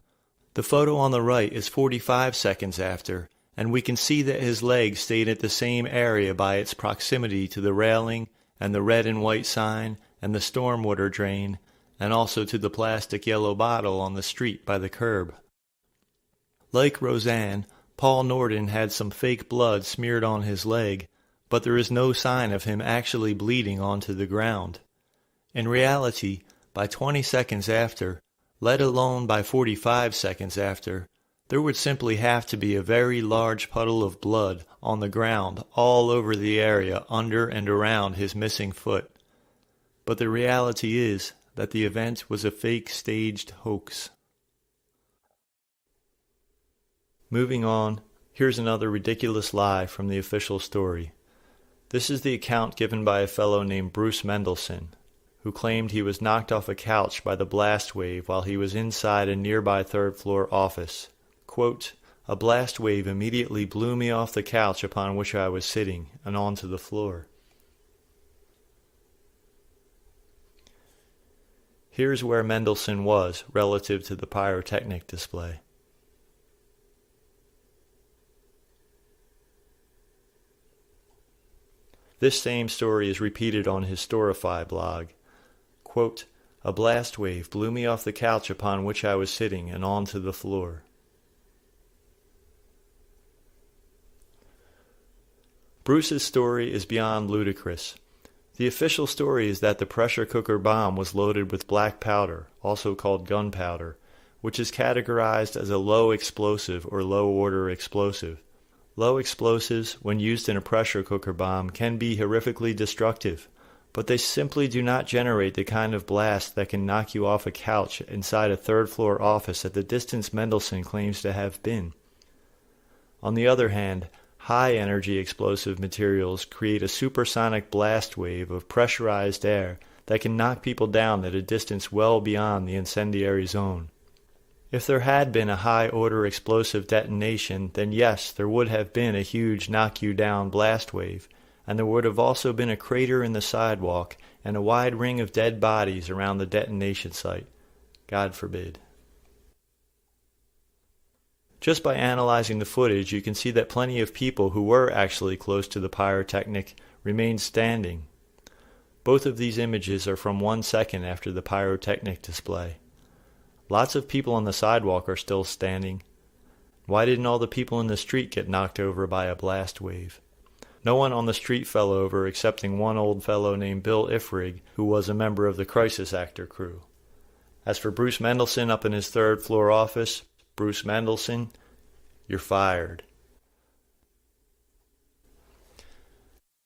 The photo on the right is 45 seconds after, and we can see that his leg stayed at the same area by its proximity to the railing and the red and white sign and the stormwater drain, and also to the plastic yellow bottle on the street by the curb. Like Roseanne, Paul Norden had some fake blood smeared on his leg, but there is no sign of him actually bleeding onto the ground. In reality, by 20 seconds after, let alone by 45 seconds after, there would simply have to be a very large puddle of blood on the ground all over the area under and around his missing foot. But the reality is that the event was a fake staged hoax. Moving on, here's another ridiculous lie from the official story. This is the account given by a fellow named Bruce Mendelson, who claimed he was knocked off a couch by the blast wave while he was inside a nearby third-floor office. Quote, "A blast wave immediately blew me off the couch upon which I was sitting and onto the floor." Here's where Mendelsohn was relative to the pyrotechnic display. This same story is repeated on his Storify blog. Quote, "A blast wave blew me off the couch upon which I was sitting and onto the floor." Bruce's story is beyond ludicrous. The official story is that the pressure cooker bomb was loaded with black powder, also called gunpowder, which is categorized as a low explosive or low-order explosive. Low explosives, when used in a pressure cooker bomb, can be horrifically destructive, but they simply do not generate the kind of blast that can knock you off a couch inside a third-floor office at the distance Mendelsohn claims to have been. On the other hand, high-energy explosive materials create a supersonic blast wave of pressurized air that can knock people down at a distance well beyond the incendiary zone. If there had been a high-order explosive detonation, then yes, there would have been a huge knock-you-down blast wave, and there would have also been a crater in the sidewalk and a wide ring of dead bodies around the detonation site. God forbid. Just by analyzing the footage, you can see that plenty of people who were actually close to the pyrotechnic remained standing. Both of these images are from 1 second after the pyrotechnic display. Lots of people on the sidewalk are still standing. Why didn't all the people in the street get knocked over by a blast wave? No one on the street fell over excepting one old fellow named Bill Ifrig, who was a member of the crisis actor crew. As for Bruce Mendelsohn up in his third-floor office, Bruce Mendelsohn, you're fired.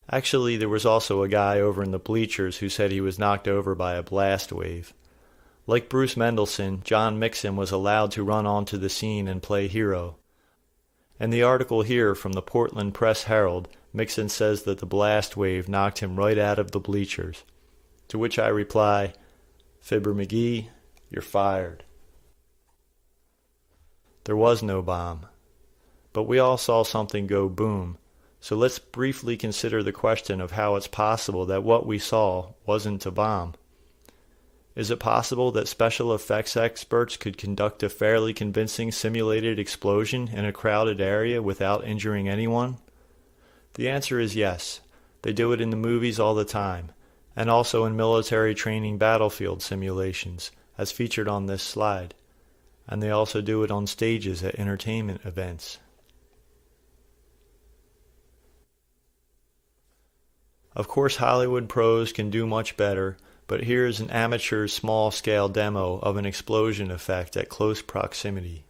Actually, there was also a guy over in the bleachers who said he was knocked over by a blast wave. Like Bruce Mendelsohn, John Mixon was allowed to run onto the scene and play hero. In the article here from the Portland Press-Herald, Mixon says that the blast wave knocked him right out of the bleachers. To which I reply, Fibber McGee, you're fired. There was no bomb. But we all saw something go boom, so let's briefly consider the question of how it's possible that what we saw wasn't a bomb. Is it possible that special effects experts could conduct a fairly convincing simulated explosion in a crowded area without injuring anyone? The answer is yes. They do it in the movies all the time, and also in military training battlefield simulations, as featured on this slide. And they also do it on stages at entertainment events. Of course, Hollywood pros can do much better, but here's an amateur small-scale demo of an explosion effect at close proximity.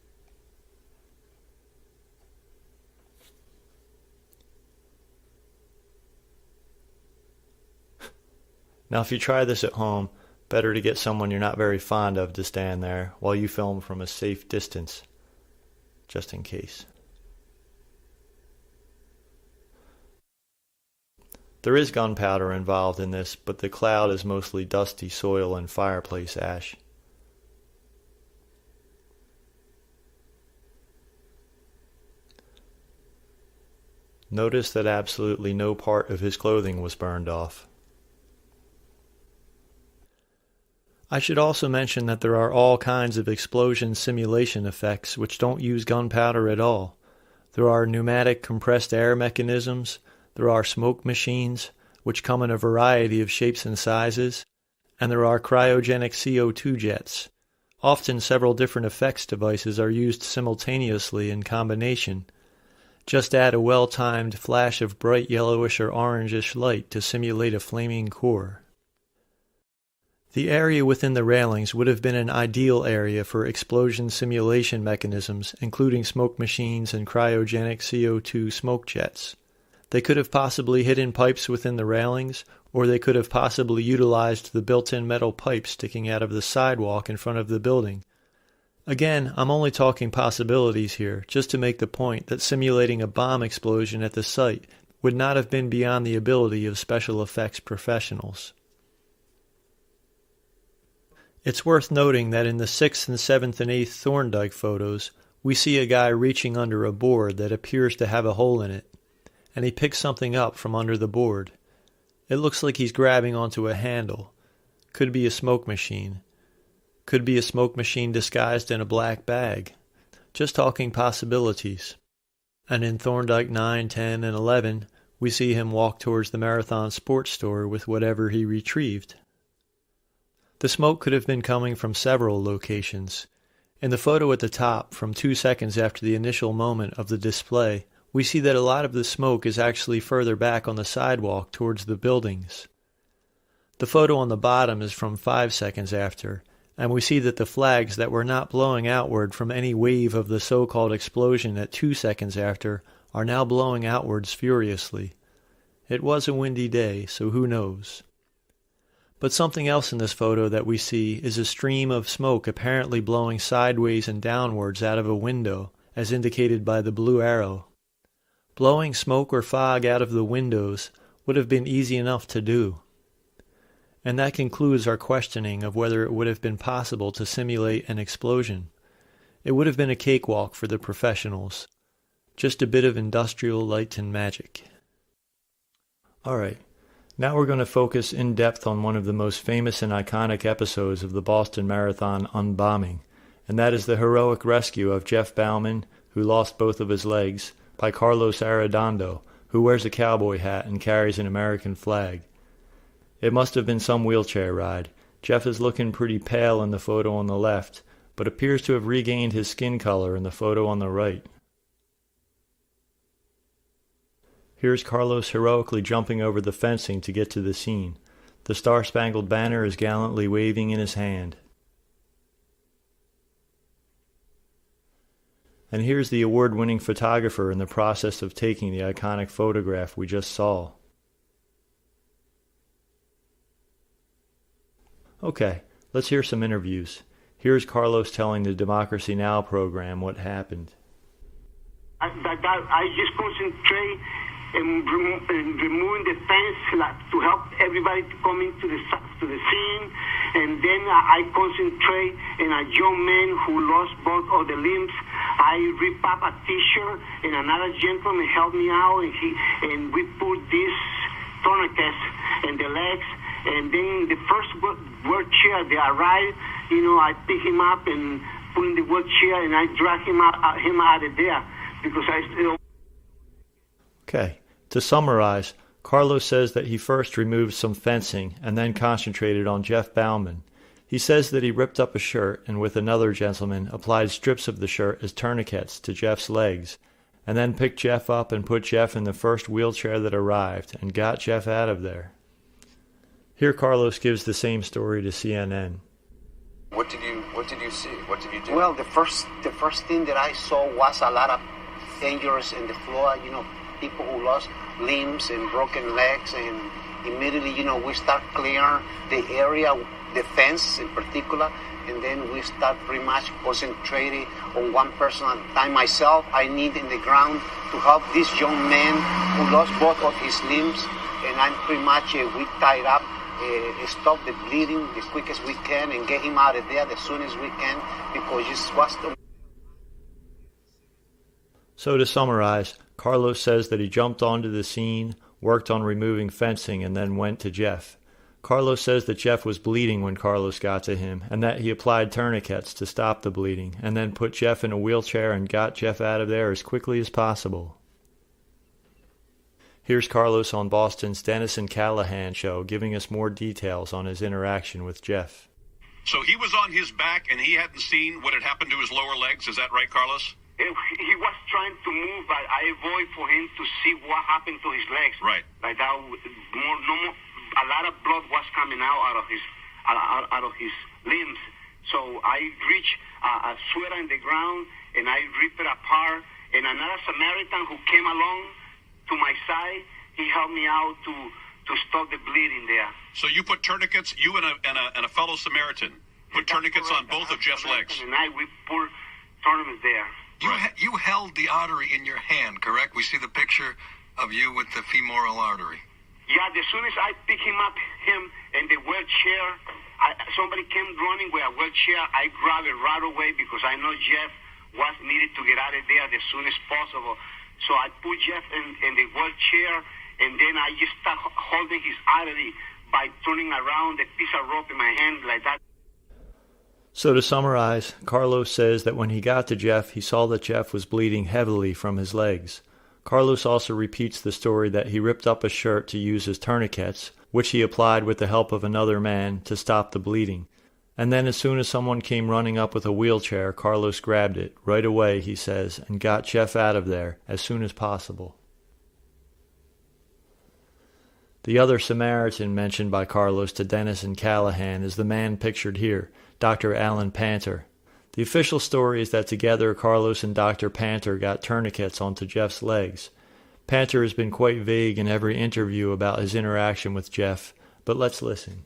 Now, if you try this at home, better to get someone you're not very fond of to stand there while you film from a safe distance, just in case. There is gunpowder involved in this, but the cloud is mostly dusty soil and fireplace ash. Notice that absolutely no part of his clothing was burned off. I should also mention that there are all kinds of explosion simulation effects which don't use gunpowder at all. There are pneumatic compressed air mechanisms. There are smoke machines, which come in a variety of shapes and sizes, and there are cryogenic CO2 jets. Often several different effects devices are used simultaneously in combination. Just add a well-timed flash of bright yellowish or orangish light to simulate a flaming core. The area within the railings would have been an ideal area for explosion simulation mechanisms, including smoke machines and cryogenic CO2 smoke jets. They could have possibly hidden pipes within the railings, or they could have possibly utilized the built-in metal pipes sticking out of the sidewalk in front of the building. Again, I'm only talking possibilities here, just to make the point that simulating a bomb explosion at the site would not have been beyond the ability of special effects professionals. It's worth noting that in the 6th and 7th and 8th Thorndike photos, we see a guy reaching under a board that appears to have a hole in it, and he picks something up from under the board. It looks like he's grabbing onto a handle. Could be a smoke machine. Could be a smoke machine disguised in a black bag. Just talking possibilities. And in Thorndike 9, 10, and 11, we see him walk towards the Marathon Sports Store with whatever he retrieved. The smoke could have been coming from several locations. In the photo at the top, from 2 seconds after the initial moment of the display, we see that a lot of the smoke is actually further back on the sidewalk towards the buildings. The photo on the bottom is from 5 seconds after, and we see that the flags that were not blowing outward from any wave of the so-called explosion at 2 seconds after are now blowing outwards furiously. It was a windy day, so who knows? But something else in this photo that we see is a stream of smoke apparently blowing sideways and downwards out of a window, as indicated by the blue arrow. Blowing smoke or fog out of the windows would have been easy enough to do. And that concludes our questioning of whether it would have been possible to simulate an explosion. It would have been a cakewalk for the professionals. Just a bit of industrial light and magic. Alright, now we're going to focus in depth on one of the most famous and iconic episodes of the Boston Marathon Unbombing, and that is the heroic rescue of Jeff Bauman, who lost both of his legs, by Carlos Arredondo, who wears a cowboy hat and carries an American flag. It must have been some wheelchair ride. Jeff is looking pretty pale in the photo on the left, but appears to have regained his skin color in the photo on the right. Here's Carlos heroically jumping over the fencing to get to the scene. The Star-Spangled Banner is gallantly waving in his hand. And here's the award-winning photographer in the process of taking the iconic photograph we just saw. Okay, let's hear some interviews. Here's Carlos telling the Democracy Now! Program what happened. I just concentrate and removing the fence to help everybody to come into the scene, and then I concentrate on a young man who lost both of the limbs. I rip up a t-shirt, and another gentleman helped me out, and we put these tourniquets in the legs, and then the first wheelchair they arrived, I pick him up and put in the wheelchair, and I drag him out of there because I still. Okay. To summarize, Carlos says that he first removed some fencing and then concentrated on Jeff Bauman. He says that he ripped up a shirt and with another gentleman applied strips of the shirt as tourniquets to Jeff's legs, and then picked Jeff up and put Jeff in the first wheelchair that arrived and got Jeff out of there. Here Carlos gives the same story to CNN. What did you see? What did you do? Well, the first thing that I saw was a lot of injuries in the floor, people who lost limbs and broken legs, and immediately, we start clearing the area, the fence in particular, and then we start pretty much concentrating on one person at a time. Myself, I need in the ground to help this young man who lost both of his limbs, and I'm pretty much, we tied up, stop the bleeding the quickest we can and get him out of there as soon as we can, because this was the... So to summarize, Carlos says that he jumped onto the scene, worked on removing fencing, and then went to Jeff. Carlos says that Jeff was bleeding when Carlos got to him, and that he applied tourniquets to stop the bleeding, and then put Jeff in a wheelchair and got Jeff out of there as quickly as possible. Here's Carlos on Boston's Dennis and Callahan show giving us more details on his interaction with Jeff. So he was on his back and he hadn't seen what had happened to his lower legs, is that right, Carlos? He was trying to move, but I avoid for him to see what happened to his legs. Right. Like that, a lot of blood was coming out of his limbs. So I reach a sweater in the ground and I rip it apart. And another Samaritan who came along to my side, he helped me out to stop the bleeding there. So you put tourniquets, you and a fellow Samaritan put tourniquets on both of Jeff's legs. And we put tourniquets there. You held the artery in your hand, correct? We see the picture of you with the femoral artery. Yeah, as soon as I pick him in the wheelchair, somebody came running with a wheelchair. I grabbed it right away because I know Jeff was needed to get out of there as soon as possible. So I put Jeff in the wheelchair, and then I just start holding his artery by turning around the piece of rope in my hand like that. So to summarize, Carlos says that when he got to Jeff, he saw that Jeff was bleeding heavily from his legs. Carlos also repeats the story that he ripped up a shirt to use as tourniquets, which he applied with the help of another man to stop the bleeding. And then as soon as someone came running up with a wheelchair, Carlos grabbed it, right away, he says, and got Jeff out of there as soon as possible. The other Samaritan mentioned by Carlos to Dennis and Callahan is the man pictured here, Dr. Alan Panter. The official story is that together Carlos and Dr. Panter got tourniquets onto Jeff's legs. Panter has been quite vague in every interview about his interaction with Jeff, but let's listen.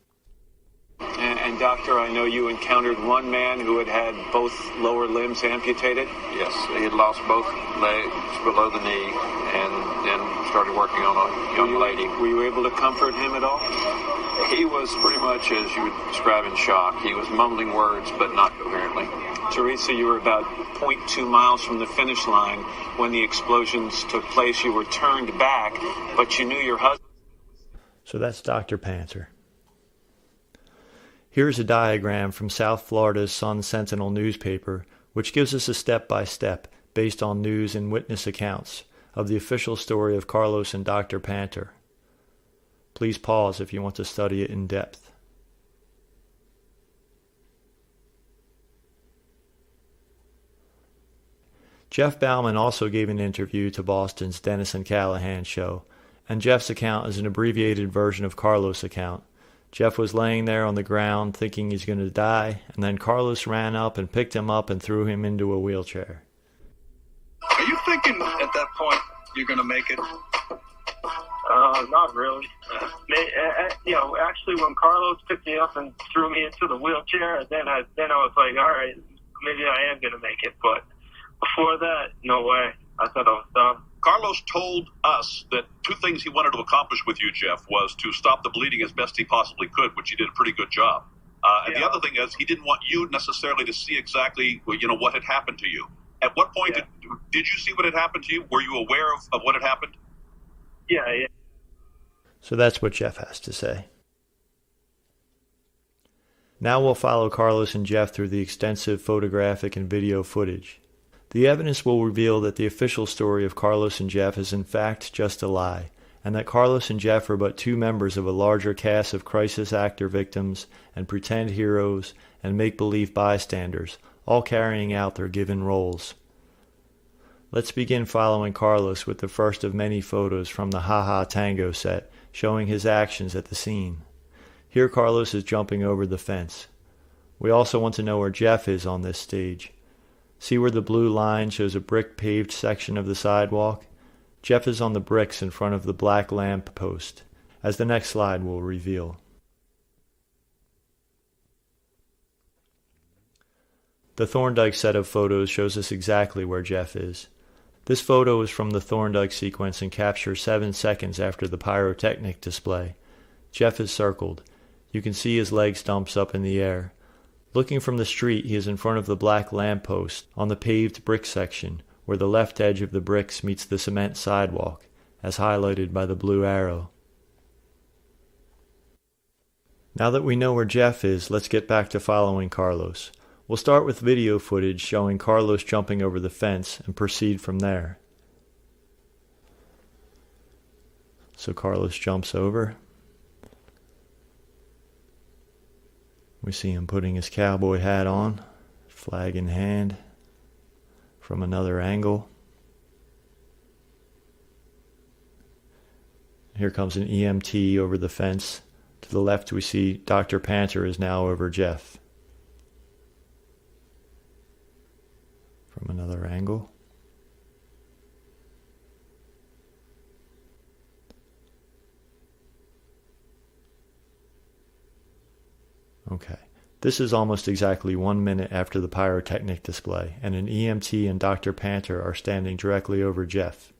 And doctor, I know you encountered one man who had both lower limbs amputated? Yes, he had lost both legs below the knee and then started working on a young lady. Were you able to comfort him at all? He was pretty much, as you would describe, in shock. He was mumbling words, but not coherently. Teresa, you were about 0.2 miles from the finish line when the explosions took place. You were turned back, but you knew your husband... So that's Dr. Panter. Here's a diagram from South Florida's Sun-Sentinel newspaper, which gives us a step-by-step, based on news and witness accounts, of the official story of Carlos and Dr. Panter. Please pause if you want to study it in depth. Jeff Bauman also gave an interview to Boston's Dennis and Callahan show, and Jeff's account is an abbreviated version of Carlos' account. Jeff was laying there on the ground thinking he's going to die, and then Carlos ran up and picked him up and threw him into a wheelchair. Are you thinking at that point you're going to make it? Not really. Actually, when Carlos picked me up and threw me into the wheelchair, then I was like, all right, maybe I am going to make it. But before that, no way. I thought I was done. Carlos told us that two things he wanted to accomplish with you, Jeff, was to stop the bleeding as best he possibly could, which he did a pretty good job. And the other thing is he didn't want you necessarily to see exactly, what had happened to you. At what point did you see what had happened to you? Were you aware of what had happened? Yeah. So that's what Jeff has to say. Now we'll follow Carlos and Jeff through the extensive photographic and video footage. The evidence will reveal that the official story of Carlos and Jeff is in fact just a lie, and that Carlos and Jeff are but two members of a larger cast of crisis actor victims and pretend heroes and make-believe bystanders, all carrying out their given roles. Let's begin following Carlos with the first of many photos from the Ha Ha Tango set, showing his actions at the scene. Here Carlos is jumping over the fence. We also want to know where Jeff is on this stage. See where the blue line shows a brick-paved section of the sidewalk? Jeff is on the bricks in front of the black lamp post, as the next slide will reveal. The Thorndike set of photos shows us exactly where Jeff is. This photo is from the Thorndike sequence and captures 7 seconds after the pyrotechnic display. Jeff is circled. You can see his leg stumps up in the air. Looking from the street, he is in front of the black lamppost on the paved brick section, where the left edge of the bricks meets the cement sidewalk, as highlighted by the blue arrow. Now that we know where Jeff is, let's get back to following Carlos. We'll start with video footage showing Carlos jumping over the fence and proceed from there. So Carlos jumps over. We see him putting his cowboy hat on, flag in hand, from another angle. Here comes an EMT over the fence. To the left we see Dr. Panter is now over Jeff. From another angle. Okay. This is almost exactly 1 minute after the pyrotechnic display, and an EMT and Dr. Panter are standing directly over Jeff.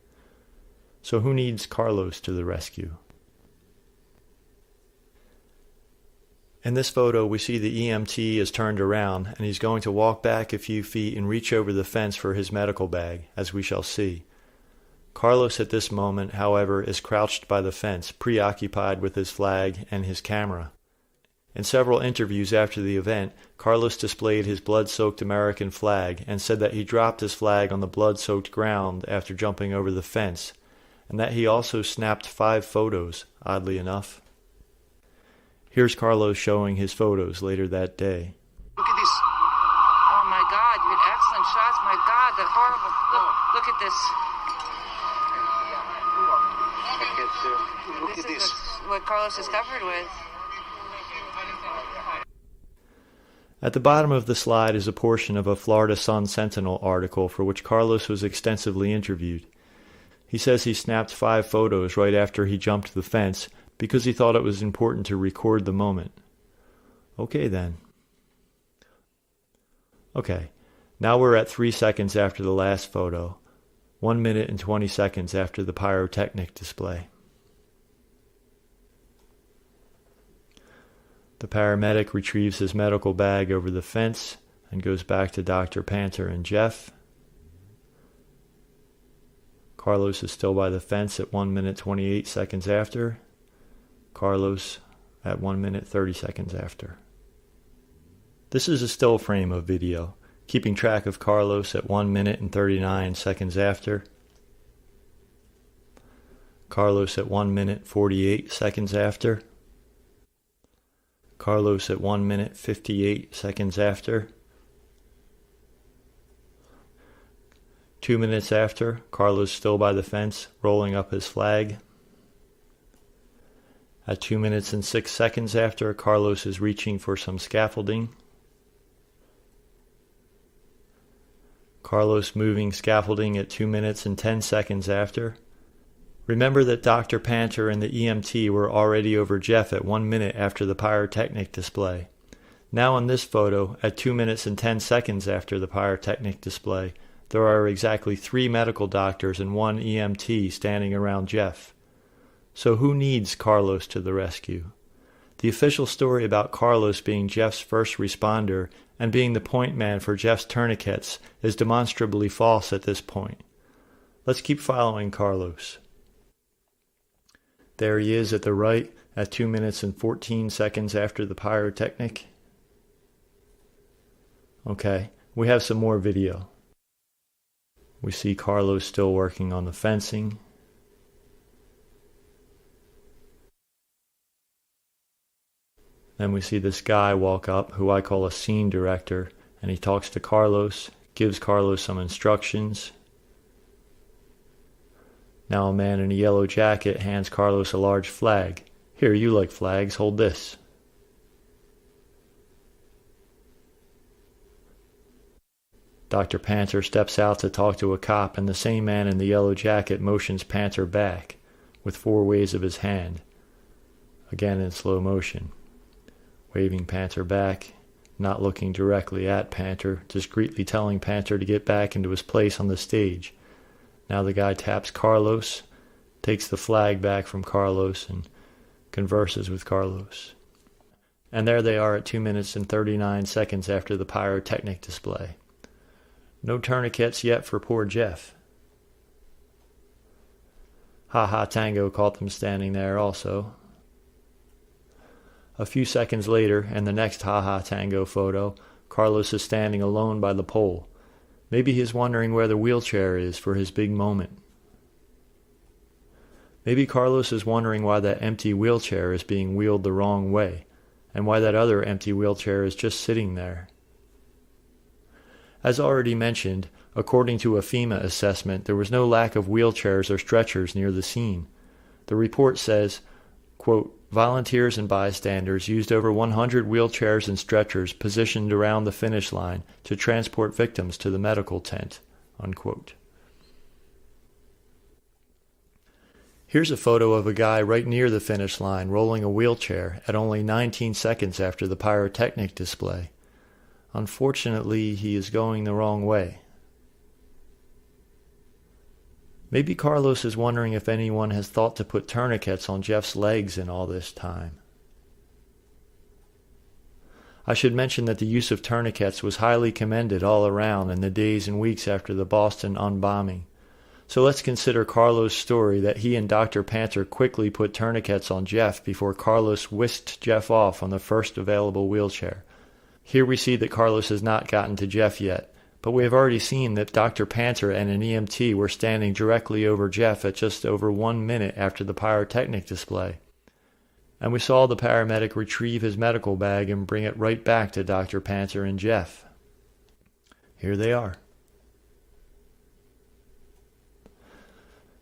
So who needs Carlos to the rescue? In this photo, we see the EMT is turned around, and he's going to walk back a few feet and reach over the fence for his medical bag, as we shall see. Carlos at this moment, however, is crouched by the fence, preoccupied with his flag and his camera. In several interviews after the event, Carlos displayed his blood-soaked American flag and said that he dropped his flag on the blood-soaked ground after jumping over the fence, and that he also snapped 5 photos, oddly enough. Here's Carlos showing his photos later that day. Look at this. Oh my God, you had excellent shots. My God, that horrible. Look at this. Look at this. What Carlos is covered with. At the bottom of the slide is a portion of a Florida Sun-Sentinel article for which Carlos was extensively interviewed. He says he snapped 5 photos right after he jumped the fence because he thought it was important to record the moment. Okay then. Okay, now we're at 3 seconds after the last photo, 1 minute and 20 seconds after the pyrotechnic display. The paramedic retrieves his medical bag over the fence and goes back to Dr. Panter and Jeff. Carlos is still by the fence at 1 minute 28 seconds after. Carlos at 1 minute 30 seconds after. This is a still frame of video, keeping track of Carlos at 1 minute and 39 seconds after. Carlos at 1 minute 48 seconds after. Carlos at 1 minute 58 seconds after. 2 minutes after, Carlos still by the fence, rolling up his flag. At 2 minutes and 6 seconds after, Carlos is reaching for some scaffolding. Carlos moving scaffolding at 2 minutes and 10 seconds after. Remember that Dr. Panter and the EMT were already over Jeff at 1 minute after the pyrotechnic display. Now in this photo, at 2 minutes and 10 seconds after the pyrotechnic display, there are exactly 3 medical doctors and 1 EMT standing around Jeff. So who needs Carlos to the rescue? The official story about Carlos being Jeff's first responder and being the point man for Jeff's tourniquets is demonstrably false at this point. Let's keep following Carlos. There he is at the right at 2 minutes and 14 seconds after the pyrotechnic. Okay, we have some more video. We see Carlos still working on the fencing. Then we see this guy walk up, who I call a scene director, and he talks to Carlos, gives Carlos some instructions. Now a man in a yellow jacket hands Carlos a large flag. Here, you like flags, hold this. Dr. Panter steps out to talk to a cop, and the same man in the yellow jacket motions Panter back, with 4 waves of his hand, again in slow motion. Waving Panter back, not looking directly at Panter, discreetly telling Panter to get back into his place on the stage. Now the guy taps Carlos, takes the flag back from Carlos, and converses with Carlos. And there they are at 2 minutes and 39 seconds after the pyrotechnic display. No tourniquets yet for poor Jeff. Ha Ha Tango caught them standing there also. A few seconds later, in the next Ha Ha Tango photo, Carlos is standing alone by the pole. Maybe he's wondering where the wheelchair is for his big moment. Maybe Carlos is wondering why that empty wheelchair is being wheeled the wrong way, and why that other empty wheelchair is just sitting there. As already mentioned, according to a FEMA assessment, there was no lack of wheelchairs or stretchers near the scene. The report says, quote, volunteers and bystanders used over 100 wheelchairs and stretchers positioned around the finish line to transport victims to the medical tent, unquote. Here's a photo of a guy right near the finish line rolling a wheelchair at only 19 seconds after the pyrotechnic display. Unfortunately, he is going the wrong way. Maybe Carlos is wondering if anyone has thought to put tourniquets on Jeff's legs in all this time. I should mention that the use of tourniquets was highly commended all around in the days and weeks after the Boston Unbombing. So let's consider Carlos' story that he and Dr. Panther quickly put tourniquets on Jeff before Carlos whisked Jeff off on the first available wheelchair. Here we see that Carlos has not gotten to Jeff yet, but we have already seen that Dr. Panther and an EMT were standing directly over Jeff at just over 1 minute after the pyrotechnic display. And we saw the paramedic retrieve his medical bag and bring it right back to Dr. Panther and Jeff. Here they are.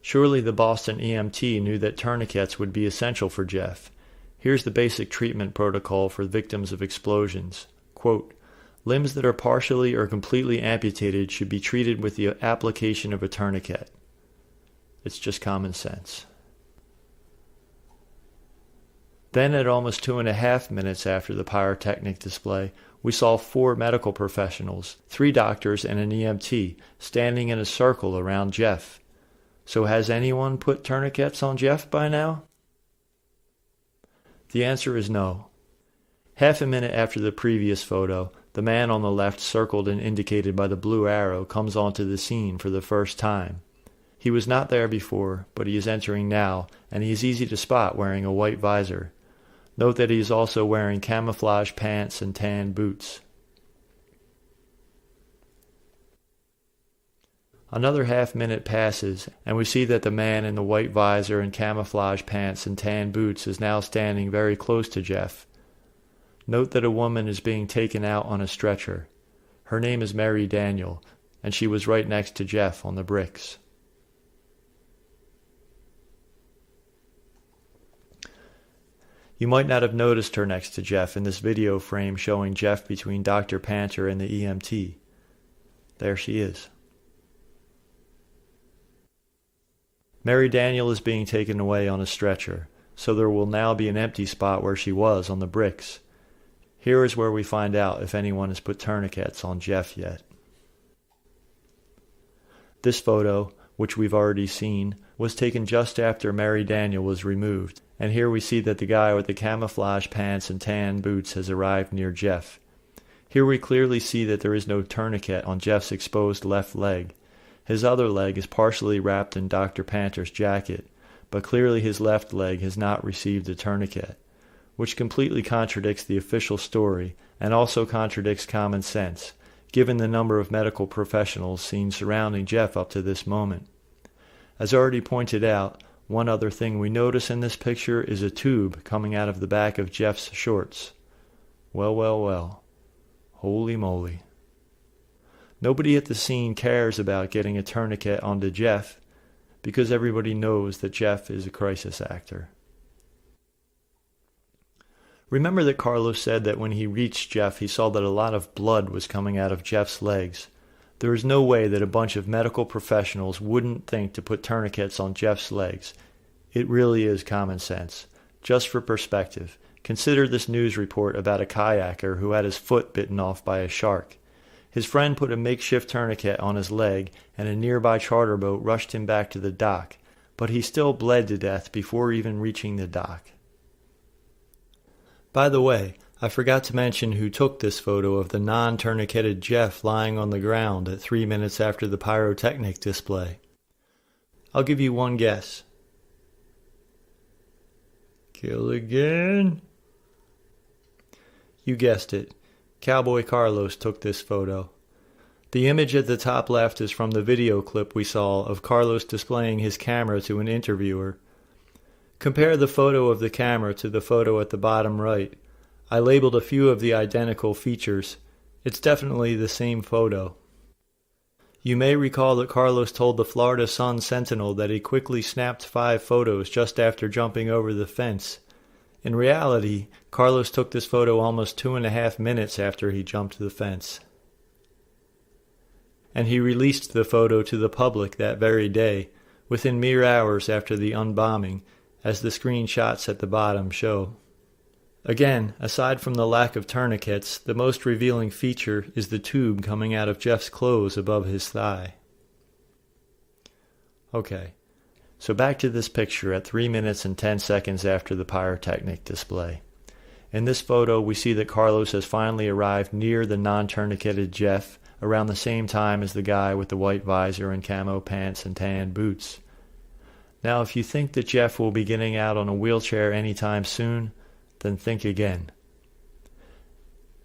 Surely the Boston EMT knew that tourniquets would be essential for Jeff. Here's the basic treatment protocol for victims of explosions. Quote, limbs that are partially or completely amputated should be treated with the application of a tourniquet. It's just common sense. Then at almost 2.5 minutes after the pyrotechnic display, we saw 4 medical professionals, 3 doctors and an EMT, standing in a circle around Jeff. So has anyone put tourniquets on Jeff by now? The answer is no. Half a minute after the previous photo, the man on the left, circled and indicated by the blue arrow, comes onto the scene for the first time. He was not there before, but he is entering now, and he is easy to spot wearing a white visor. Note that he is also wearing camouflage pants and tan boots. Another half-minute passes, and we see that the man in the white visor and camouflage pants and tan boots is now standing very close to Jeff. Note that a woman is being taken out on a stretcher. Her name is Mary Daniel, and she was right next to Jeff on the bricks. You might not have noticed her next to Jeff in this video frame showing Jeff between Dr. Panther and the EMT. There she is. Mary Daniel is being taken away on a stretcher, so there will now be an empty spot where she was on the bricks. Here is where we find out if anyone has put tourniquets on Jeff yet. This photo, which we've already seen, was taken just after Mary Daniel was removed, and here we see that the guy with the camouflage pants and tan boots has arrived near Jeff. Here we clearly see that there is no tourniquet on Jeff's exposed left leg. His other leg is partially wrapped in Dr. Panther's jacket, but clearly his left leg has not received a tourniquet, which completely contradicts the official story and also contradicts common sense, given the number of medical professionals seen surrounding Jeff up to this moment. As already pointed out, one other thing we notice in this picture is a tube coming out of the back of Jeff's shorts. Well, well, well. Holy moly. Nobody at the scene cares about getting a tourniquet onto Jeff because everybody knows that Jeff is a crisis actor. Remember that Carlos said that when he reached Jeff he saw that a lot of blood was coming out of Jeff's legs. There is no way that a bunch of medical professionals wouldn't think to put tourniquets on Jeff's legs. It really is common sense. Just for perspective, consider this news report about a kayaker who had his foot bitten off by a shark. His friend put a makeshift tourniquet on his leg, and a nearby charter boat rushed him back to the dock, but he still bled to death before even reaching the dock. By the way, I forgot to mention who took this photo of the non-tourniqueted Jeff lying on the ground at 3 minutes after the pyrotechnic display. I'll give you one guess. Kill again? You guessed it. Cowboy Carlos took this photo. The image at the top left is from the video clip we saw of Carlos displaying his camera to an interviewer. Compare the photo of the camera to the photo at the bottom right. I labeled a few of the identical features. It's definitely the same photo. You may recall that Carlos told the Florida Sun-Sentinel that he quickly snapped 5 photos just after jumping over the fence. In reality, Carlos took this photo almost 2.5 minutes after he jumped the fence. And he released the photo to the public that very day, within mere hours after the unbombing, as the screenshots at the bottom show. Again, aside from the lack of tourniquets, the most revealing feature is the tube coming out of Jeff's clothes above his thigh. Okay. So back to this picture at 3 minutes and 10 seconds after the pyrotechnic display. In this photo, we see that Carlos has finally arrived near the non-tourniqueted Jeff, around the same time as the guy with the white visor and camo pants and tan boots. Now, if you think that Jeff will be getting out on a wheelchair anytime soon, then think again.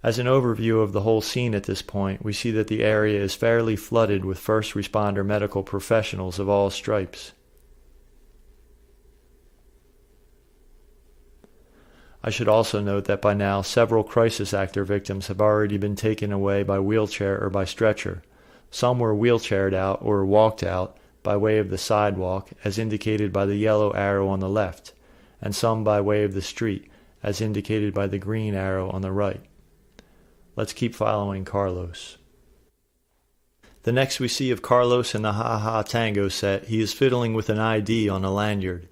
As an overview of the whole scene at this point, we see that the area is fairly flooded with first responder medical professionals of all stripes. I should also note that by now several crisis actor victims have already been taken away by wheelchair or by stretcher. Some were wheelchaired out or walked out by way of the sidewalk, as indicated by the yellow arrow on the left, and some by way of the street, as indicated by the green arrow on the right. Let's keep following Carlos. The next we see of Carlos in the Ha Ha Tango set, he is fiddling with an ID on a lanyard.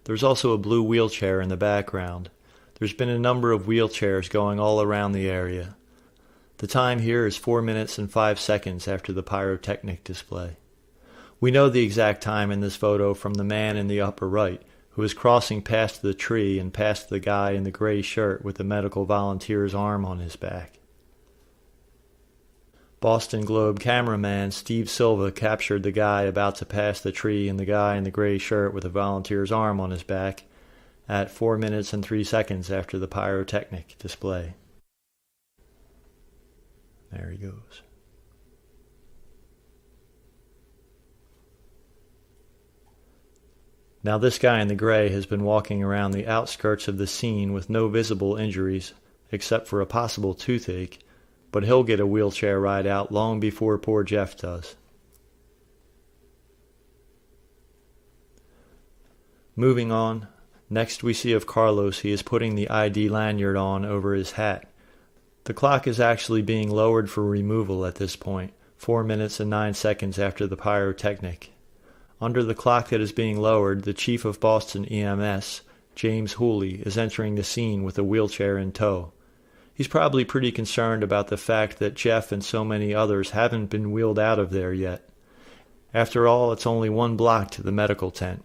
There's also a blue wheelchair in the background. There's been a number of wheelchairs going all around the area. The time here is 4 minutes and 5 seconds after the pyrotechnic display. We know the exact time in this photo from the man in the upper right, who is crossing past the tree and past the guy in the gray shirt with the medical volunteer's arm on his back. Boston Globe cameraman Steve Silva captured the guy about to pass the tree and the guy in the gray shirt with the volunteer's arm on his back at 4 minutes and 3 seconds after the pyrotechnic display. There he goes. Now this guy in the gray has been walking around the outskirts of the scene with no visible injuries except for a possible toothache, but he'll get a wheelchair ride out long before poor Jeff does. Moving on, next we see of Carlos, he is putting the ID lanyard on over his hat. The clock is actually being lowered for removal at this point, 4 minutes and 9 seconds after the pyrotechnic. Under the clock that is being lowered, the chief of Boston EMS, James Hooley, is entering the scene with a wheelchair in tow. He's probably pretty concerned about the fact that Jeff and so many others haven't been wheeled out of there yet. After all, it's only 1 block to the medical tent.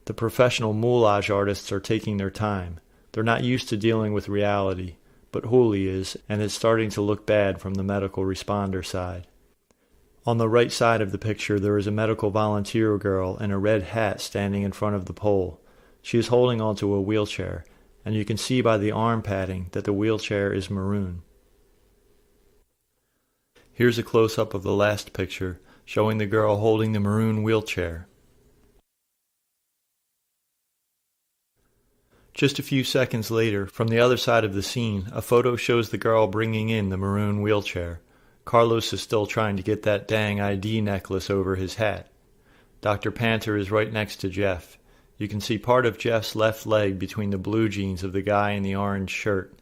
The professional moulage artists are taking their time. They're not used to dealing with reality, but Hooley is, and it's starting to look bad from the medical responder side. On the right side of the picture, there is a medical volunteer girl in a red hat standing in front of the pole. She is holding onto a wheelchair, and you can see by the arm padding that the wheelchair is maroon. Here's a close-up of the last picture, showing the girl holding the maroon wheelchair. Just a few seconds later, from the other side of the scene, a photo shows the girl bringing in the maroon wheelchair. Carlos is still trying to get that dang ID necklace over his hat. Dr. Panther is right next to Jeff. You can see part of Jeff's left leg between the blue jeans of the guy in the orange shirt.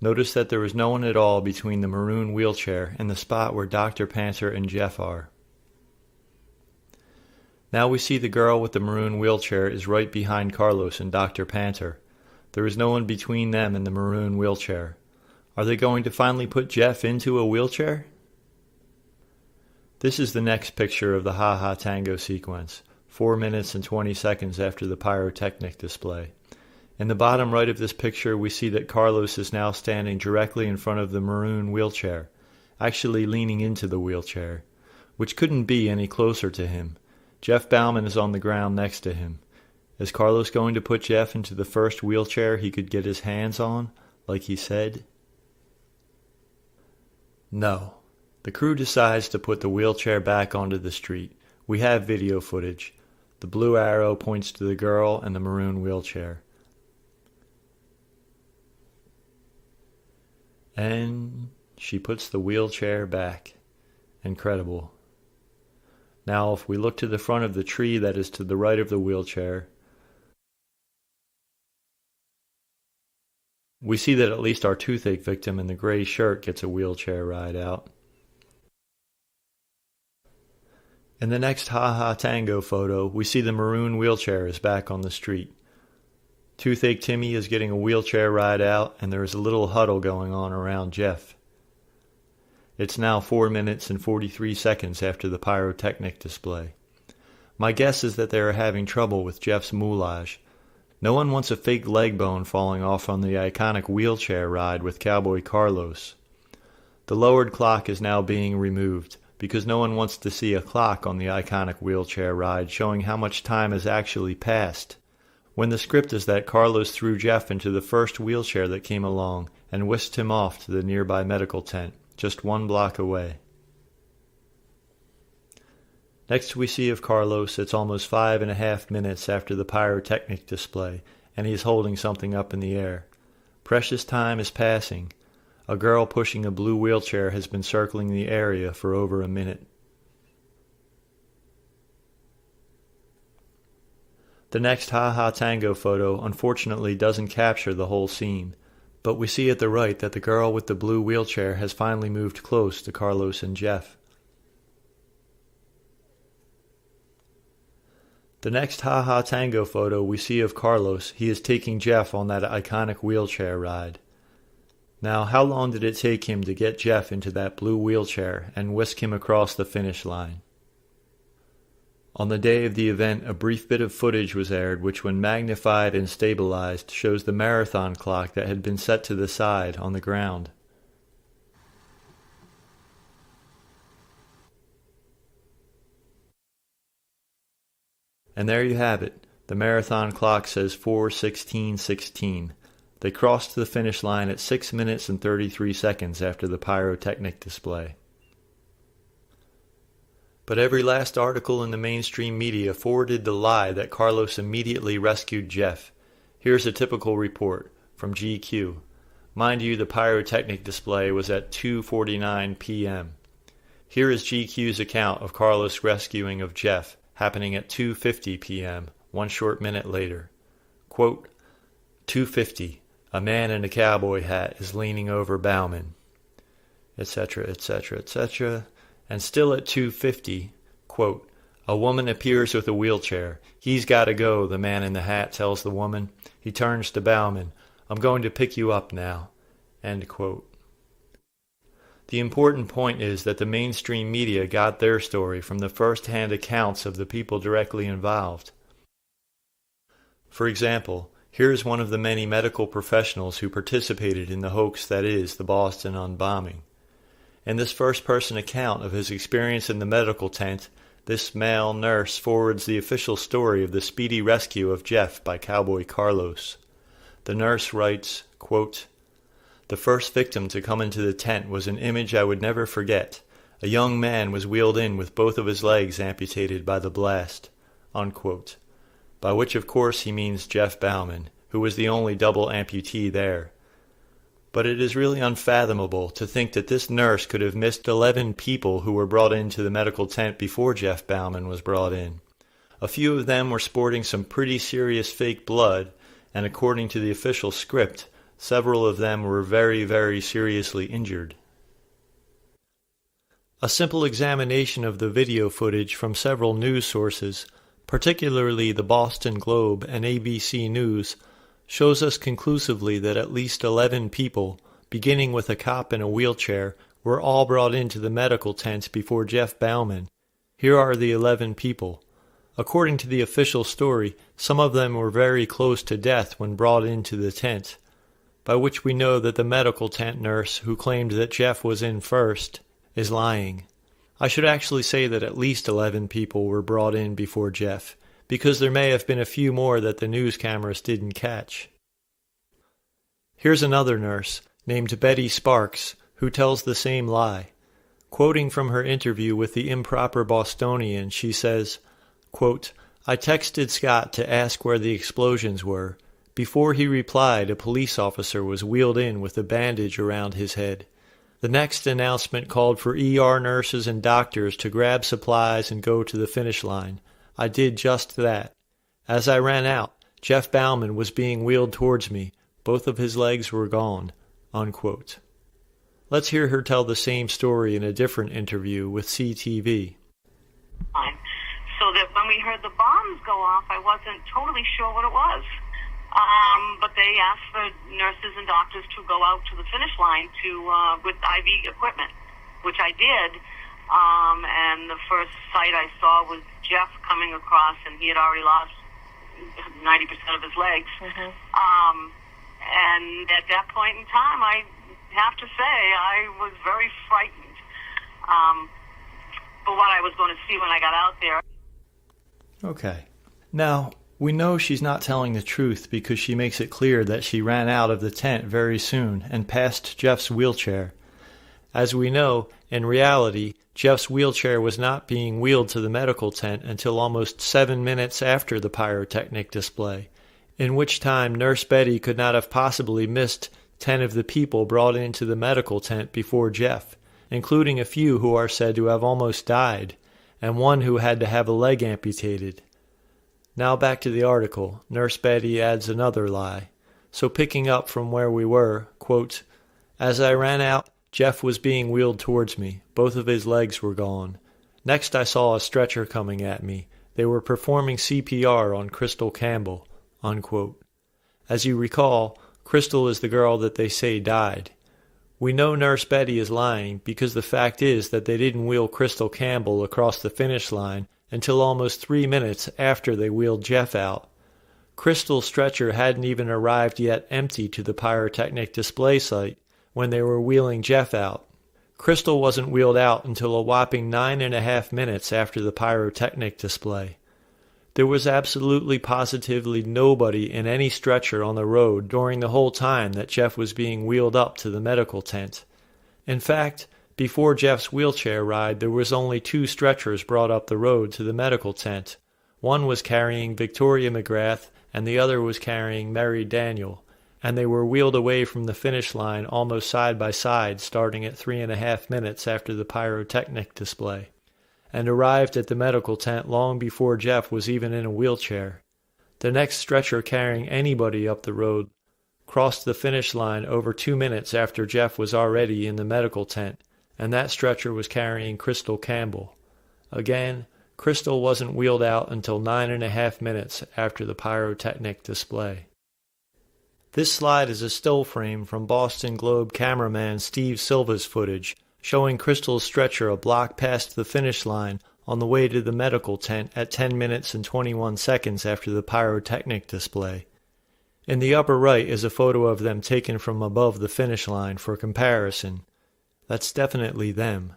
Notice that there is no one at all between the maroon wheelchair and the spot where Dr. Panther and Jeff are. Now we see the girl with the maroon wheelchair is right behind Carlos and Dr. Panther. There is no one between them and the maroon wheelchair. Are they going to finally put Jeff into a wheelchair? This is the next picture of the Ha Ha Tango sequence, 4 minutes and 20 seconds after the pyrotechnic display. In the bottom right of this picture, we see that Carlos is now standing directly in front of the maroon wheelchair, actually leaning into the wheelchair, which couldn't be any closer to him. Jeff Bauman is on the ground next to him. Is Carlos going to put Jeff into the first wheelchair he could get his hands on, like he said? No. The crew decides to put the wheelchair back onto the street. We have video footage. The blue arrow points to the girl and the maroon wheelchair. And she puts the wheelchair back. Incredible. Now, if we look to the front of the tree that is to the right of the wheelchair, we see that at least our toothache victim in the gray shirt gets a wheelchair ride out. In the next Ha Ha Tango photo, we see the maroon wheelchair is back on the street. Toothache Timmy is getting a wheelchair ride out, and there is a little huddle going on around Jeff. It's now 4 minutes and 43 seconds after the pyrotechnic display. My guess is that they are having trouble with Jeff's moulage. No one wants a fake leg bone falling off on the iconic wheelchair ride with Cowboy Carlos. The lowered clock is now being removed, because no one wants to see a clock on the iconic wheelchair ride showing how much time has actually passed, when the script is that Carlos threw Jeff into the first wheelchair that came along and whisked him off to the nearby medical tent, just 1 block away. Next we see of Carlos, it's almost 5.5 minutes after the pyrotechnic display, and he is holding something up in the air. Precious time is passing. A girl pushing a blue wheelchair has been circling the area for over a minute. The next Ha Ha Tango photo unfortunately doesn't capture the whole scene, but we see at the right that the girl with the blue wheelchair has finally moved close to Carlos and Jeff. The next Ha Ha Tango photo we see of Carlos, he is taking Jeff on that iconic wheelchair ride. Now, how long did it take him to get Jeff into that blue wheelchair and whisk him across the finish line? On the day of the event, a brief bit of footage was aired which, when magnified and stabilized, shows the marathon clock that had been set to the side on the ground. And there you have it. The marathon clock says 4:16:16. They crossed the finish line at 6 minutes and 33 seconds after the pyrotechnic display. But every last article in the mainstream media forwarded the lie that Carlos immediately rescued Jeff. Here's a typical report from GQ. Mind you, the pyrotechnic display was at 2:49 p.m. Here is GQ's account of Carlos' rescuing of Jeff, happening at 2:50 p.m., 1 short minute later. Quote, 2:50, a man in a cowboy hat is leaning over Bauman, etc., etc., etc., and still at 2:50, quote, a woman appears with a wheelchair. He's got to go, the man in the hat tells the woman. He turns to Bauman. I'm going to pick you up now. End quote. The important point is that the mainstream media got their story from the first-hand accounts of the people directly involved. For example, here's one of the many medical professionals who participated in the hoax that is the Boston Unbombing. In this first-person account of his experience in the medical tent, this male nurse forwards the official story of the speedy rescue of Jeff by Cowboy Carlos. The nurse writes, quote, the first victim to come into the tent was an image I would never forget. A young man was wheeled in with both of his legs amputated by the blast, unquote. By which of course he means Jeff Bauman, who was the only double amputee there. But it is really unfathomable to think that this nurse could have missed 11 people who were brought into the medical tent before Jeff Bauman was brought in. A few of them were sporting some pretty serious fake blood, and according to the official script, several of them were very, very seriously injured. A simple examination of the video footage from several news sources, particularly the Boston Globe and ABC News, shows us conclusively that at least 11 people, beginning with a cop in a wheelchair, were all brought into the medical tent before Jeff Bauman. Here are the 11 people. According to the official story, some of them were very close to death when brought into the tent, by which we know that the medical tent nurse who claimed that Jeff was in first is lying. I should actually say that at least 11 people were brought in before Jeff, because there may have been a few more that the news cameras didn't catch. Here's another nurse, named Betty Sparks, who tells the same lie. Quoting from her interview with the Improper Bostonian, she says, quote, I texted Scott to ask where the explosions were. Before he replied, a police officer was wheeled in with a bandage around his head. The next announcement called for ER nurses and doctors to grab supplies and go to the finish line. I did just that. As I ran out, Jeff Bauman was being wheeled towards me. Both of his legs were gone. Unquote. Let's hear her tell the same story in a different interview with CTV. So that when we heard the bombs go off, I wasn't totally sure what it was. But they asked for nurses and doctors to go out to the finish line with IV equipment, which I did. And the first sight I saw was Jeff coming across, and he had already lost 90% of his legs. Mm-hmm. And at that point in time, I have to say I was very frightened for what I was going to see when I got out there. Okay. Now, we know she's not telling the truth because she makes it clear that she ran out of the tent very soon and passed Jeff's wheelchair. As we know, in reality, Jeff's wheelchair was not being wheeled to the medical tent until almost 7 minutes after the pyrotechnic display, in which time Nurse Betty could not have possibly missed 10 of the people brought into the medical tent before Jeff, including a few who are said to have almost died, and one who had to have a leg amputated. Now back to the article. Nurse Betty adds another lie. So picking up from where we were, quote, "As I ran out, Jeff was being wheeled towards me. Both of his legs were gone. Next I saw a stretcher coming at me. They were performing CPR on Crystal Campbell," unquote. As you recall, Crystal is the girl that they say died. We know Nurse Betty is lying because the fact is that they didn't wheel Crystal Campbell across the finish line until almost 3 minutes after they wheeled Jeff out. Crystal's stretcher hadn't even arrived yet empty to the pyrotechnic display site when they were wheeling Jeff out. Crystal wasn't wheeled out until a whopping 9.5 minutes after the pyrotechnic display. There was absolutely positively nobody in any stretcher on the road during the whole time that Jeff was being wheeled up to the medical tent. In fact, before Jeff's wheelchair ride, there was only 2 stretchers brought up the road to the medical tent. One was carrying Victoria McGrath, and the other was carrying Mary Daniel, and they were wheeled away from the finish line almost side by side, starting at 3.5 minutes after the pyrotechnic display, and arrived at the medical tent long before Jeff was even in a wheelchair. The next stretcher carrying anybody up the road crossed the finish line over 2 minutes after Jeff was already in the medical tent, and that stretcher was carrying Crystal Campbell. Again, Crystal wasn't wheeled out until 9.5 minutes after the pyrotechnic display. This slide is a still frame from Boston Globe cameraman Steve Silva's footage, showing Crystal's stretcher a block past the finish line on the way to the medical tent at 10 minutes and 21 seconds after the pyrotechnic display. In the upper right is a photo of them taken from above the finish line for comparison. That's definitely them.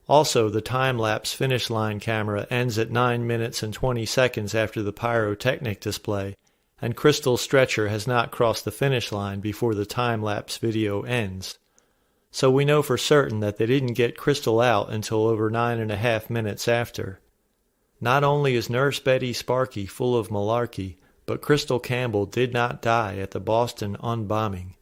Also, the time-lapse finish line camera ends at 9 minutes and 20 seconds after the pyrotechnic display, and Crystal's stretcher has not crossed the finish line before the time-lapse video ends. So we know for certain that they didn't get Crystal out until over 9.5 minutes after. Not only is Nurse Betty Sparky full of malarkey, but Crystal Campbell did not die at the Boston Unbombing.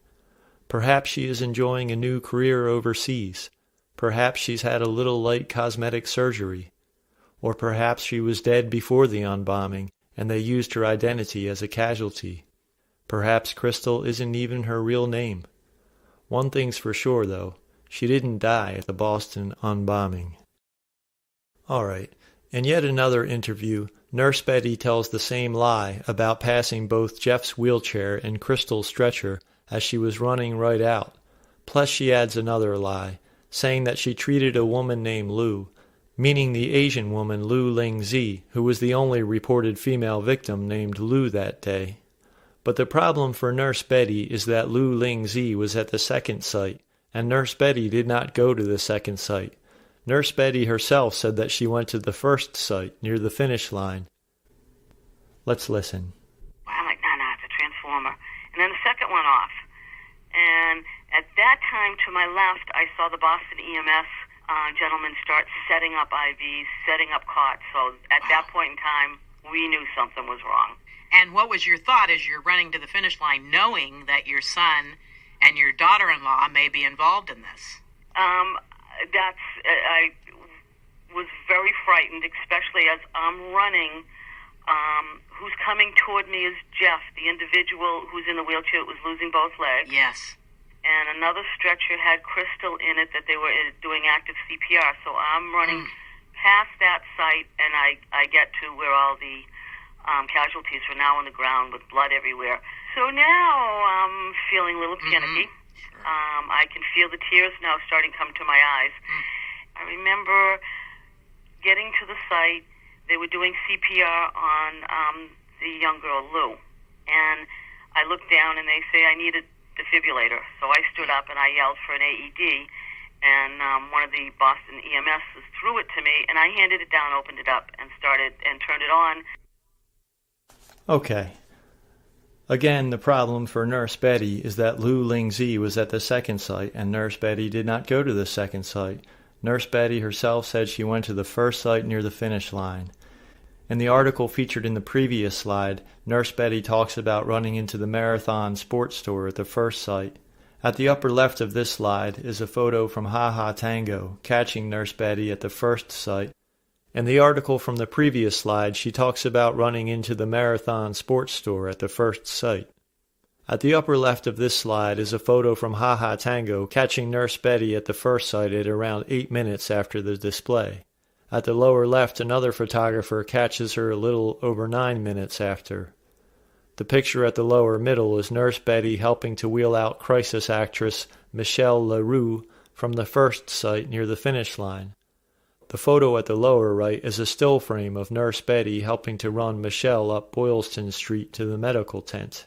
Perhaps she is enjoying a new career overseas. Perhaps she's had a little light cosmetic surgery. Or perhaps she was dead before the unbombing, and they used her identity as a casualty. Perhaps Crystal isn't even her real name. One thing's for sure, though. She didn't die at the Boston Unbombing. All right. In yet another interview, Nurse Betty tells the same lie about passing both Jeff's wheelchair and Crystal's stretcher as she was running right out. Plus she adds another lie, saying that she treated a woman named Lou, meaning the Asian woman Lu Ling-zi, who was the only reported female victim named Lou that day. But the problem for Nurse Betty is that Lu Ling-zi was at the second site, and Nurse Betty did not go to the second site. Nurse Betty herself said that she went to the first site, near the finish line. Let's listen. I'm like, no, it's a transformer. And then the second one off. And at that time, to my left, I saw the Boston EMS gentleman start setting up IVs, setting up cots. So at that point in time, we knew something was wrong. And what was your thought as you're running to the finish line, knowing that your son and your daughter-in-law may be involved in this? I was very frightened, especially as I'm running. Who's coming toward me is Jeff, the individual who's in the wheelchair that was losing both legs. Yes. And another stretcher had Crystal in it that they were doing active CPR. So I'm running past that site, and I get to where all the casualties are now on the ground with blood everywhere. So now I'm feeling a little panicky. I can feel the tears now starting to come to my eyes. I remember getting to the site. They were doing CPR on the young girl, Lou. And I looked down, and they say, I need a defibrillator. So I stood up and I yelled for an AED, and one of the Boston EMS threw it to me, and I handed it down, opened it up, and turned it on. Okay. Again, the problem for Nurse Betty is that Lu Lingzi was at the second site, and Nurse Betty did not go to the second site. Nurse Betty herself said she went to the first site near the finish line. In the article featured in the previous slide, Nurse Betty talks about running into the Marathon sports store at the first site. At the upper left of this slide is a photo from Ha Ha Tango catching Nurse Betty at the first site. In the article from the previous slide, she talks about running into the Marathon sports store at the first site. At the upper left of this slide is a photo from Ha Ha Tango catching Nurse Betty at the first site at around 8 minutes after the display. At the lower left, another photographer catches her a little over 9 minutes after. The picture at the lower middle is Nurse Betty helping to wheel out crisis actress Michelle LaRue from the first site near the finish line. The photo at the lower right is a still frame of Nurse Betty helping to run Michelle up Boylston Street to the medical tent.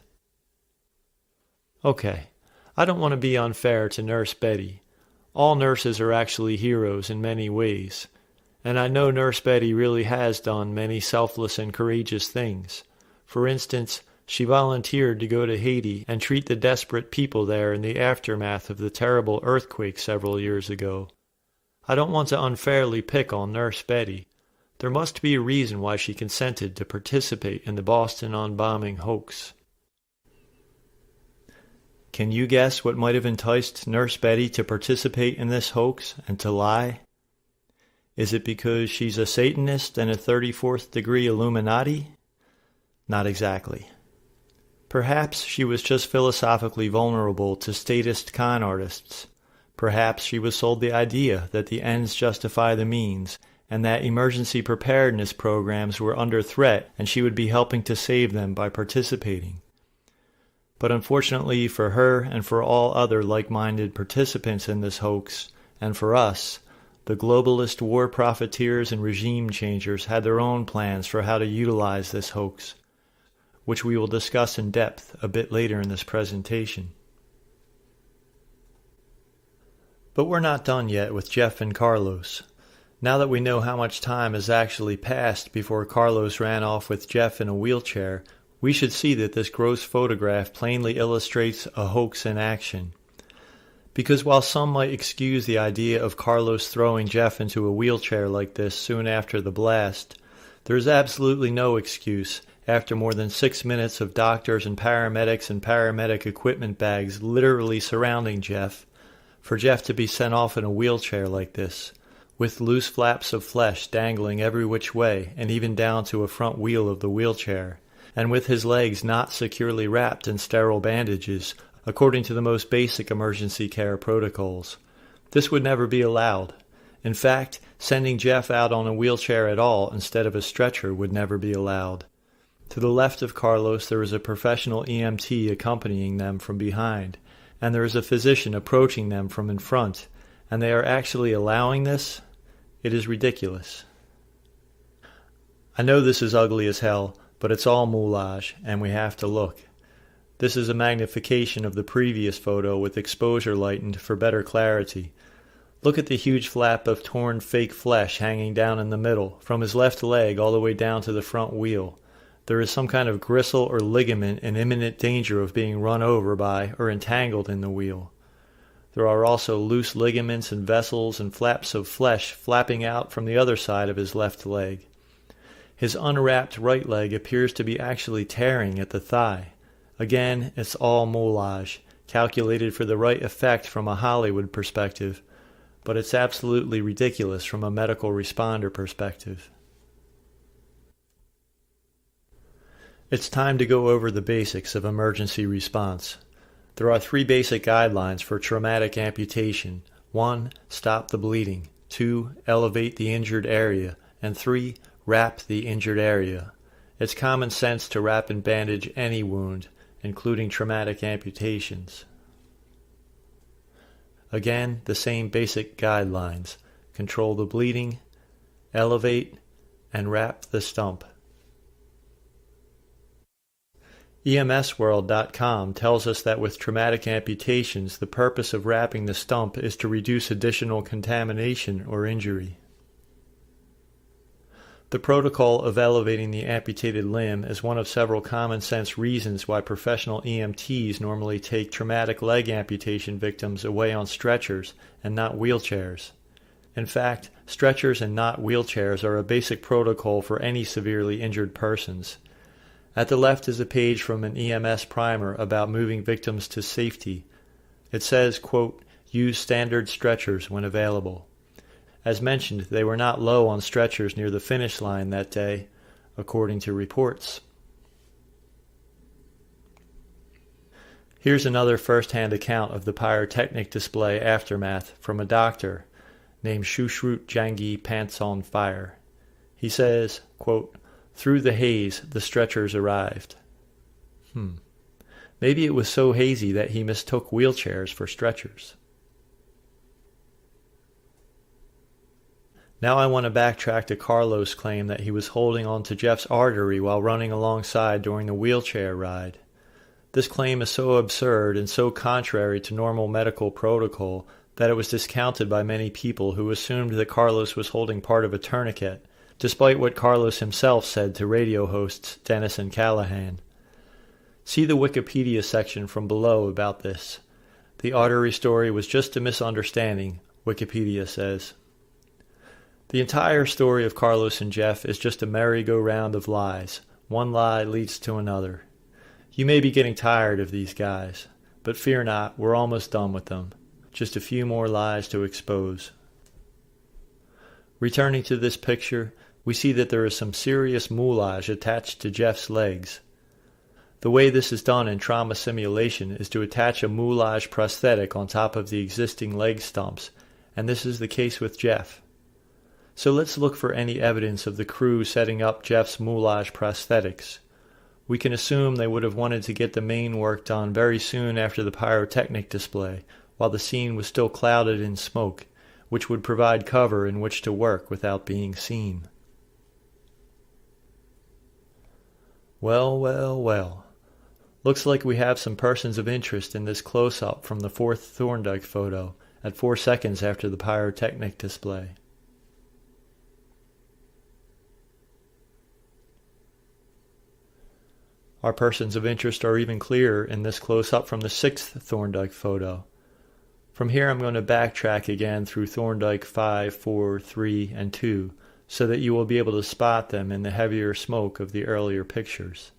Okay, I don't want to be unfair to Nurse Betty. All nurses are actually heroes in many ways, and I know Nurse Betty really has done many selfless and courageous things. For instance, she volunteered to go to Haiti and treat the desperate people there in the aftermath of the terrible earthquake several years ago. I don't want to unfairly pick on Nurse Betty. There must be a reason why she consented to participate in the Boston Unbombing hoax. Can you guess what might have enticed Nurse Betty to participate in this hoax and to lie? Is it because she's a Satanist and a 34th degree Illuminati? Not exactly. Perhaps she was just philosophically vulnerable to statist con artists. Perhaps she was sold the idea that the ends justify the means, and that emergency preparedness programs were under threat and she would be helping to save them by participating. But unfortunately for her and for all other like-minded participants in this hoax, and for us, the globalist war profiteers and regime changers had their own plans for how to utilize this hoax, which we will discuss in depth a bit later in this presentation. But we're not done yet with Jeff and Carlos. Now that we know how much time has actually passed before Carlos ran off with Jeff in a wheelchair, we should see that this gross photograph plainly illustrates a hoax in action. Because while some might excuse the idea of Carlos throwing Jeff into a wheelchair like this soon after the blast, there is absolutely no excuse after more than 6 minutes of doctors and paramedic equipment bags literally surrounding Jeff, for Jeff to be sent off in a wheelchair like this, with loose flaps of flesh dangling every which way and even down to a front wheel of the wheelchair, and with his legs not securely wrapped in sterile bandages, according to the most basic emergency care protocols. This would never be allowed. In fact, sending Jeff out on a wheelchair at all instead of a stretcher would never be allowed. To the left of Carlos there is a professional EMT accompanying them from behind, and there is a physician approaching them from in front, and they are actually allowing this? It is ridiculous. I know this is ugly as hell, but it's all moulage, and we have to look. This is a magnification of the previous photo with exposure lightened for better clarity. Look at the huge flap of torn fake flesh hanging down in the middle, from his left leg all the way down to the front wheel. There is some kind of gristle or ligament in imminent danger of being run over by or entangled in the wheel. There are also loose ligaments and vessels and flaps of flesh flapping out from the other side of his left leg. His unwrapped right leg appears to be actually tearing at the thigh. Again, it's all moulage, calculated for the right effect from a Hollywood perspective, but it's absolutely ridiculous from a medical responder perspective. It's time to go over the basics of emergency response. There are 3 basic guidelines for traumatic amputation. 1. Stop the bleeding. 2. Elevate the injured area. And 3. Wrap the injured area. It's common sense to wrap and bandage any wound, including traumatic amputations. Again, the same basic guidelines. Control the bleeding, elevate, and wrap the stump. EMSworld.com tells us that with traumatic amputations, the purpose of wrapping the stump is to reduce additional contamination or injury. The protocol of elevating the amputated limb is one of several common-sense reasons why professional EMTs normally take traumatic leg amputation victims away on stretchers and not wheelchairs. In fact, stretchers and not wheelchairs are a basic protocol for any severely injured persons. At the left is a page from an EMS primer about moving victims to safety. It says, quote, "Use standard stretchers when available." As mentioned, they were not low on stretchers near the finish line that day, according to reports. Here's another first-hand account of the pyrotechnic display aftermath from a doctor named Shushrut Jangi Pants on Fire. He says, quote, "Through the haze, the stretchers arrived." Maybe it was so hazy that he mistook wheelchairs for stretchers. Now I want to backtrack to Carlos' claim that he was holding on to Jeff's artery while running alongside during the wheelchair ride. This claim is so absurd and so contrary to normal medical protocol that it was discounted by many people who assumed that Carlos was holding part of a tourniquet, despite what Carlos himself said to radio hosts Dennis and Callahan. See the Wikipedia section from below about this. The artery story was just a misunderstanding, Wikipedia says. The entire story of Carlos and Jeff is just a merry-go-round of lies. One lie leads to another. You may be getting tired of these guys, but fear not, we're almost done with them. Just a few more lies to expose. Returning to this picture, we see that there is some serious moulage attached to Jeff's legs. The way this is done in trauma simulation is to attach a moulage prosthetic on top of the existing leg stumps, and this is the case with Jeff. So let's look for any evidence of the crew setting up Jeff's moulage prosthetics. We can assume they would have wanted to get the main work done very soon after the pyrotechnic display, while the scene was still clouded in smoke, which would provide cover in which to work without being seen. Well, well, well. Looks like we have some persons of interest in this close-up from the fourth Thorndike photo at 4 seconds after the pyrotechnic display. Our persons of interest are even clearer in this close-up from the sixth Thorndike photo. From here I'm going to backtrack again through Thorndike 5, 4, 3, and 2, so that you will be able to spot them in the heavier smoke of the earlier pictures.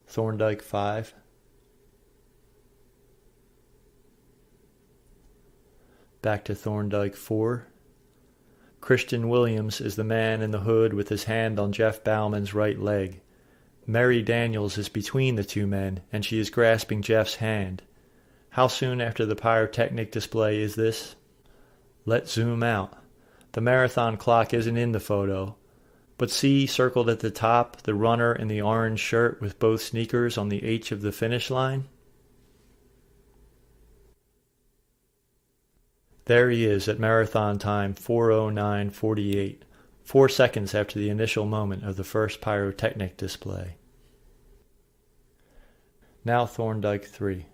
Thorndike 5. Back to Thorndike 4. Christian Williams is the man in the hood with his hand on Jeff Bauman's right leg. Mary Daniels is between the two men, and she is grasping Jeff's hand. How soon after the pyrotechnic display is this? Let's zoom out. The marathon clock isn't in the photo, but see, circled at the top, the runner in the orange shirt with both sneakers on the H of the finish line? There he is at marathon time 4:09:48, 4 seconds after the initial moment of the first pyrotechnic display. Now Thorndike 3.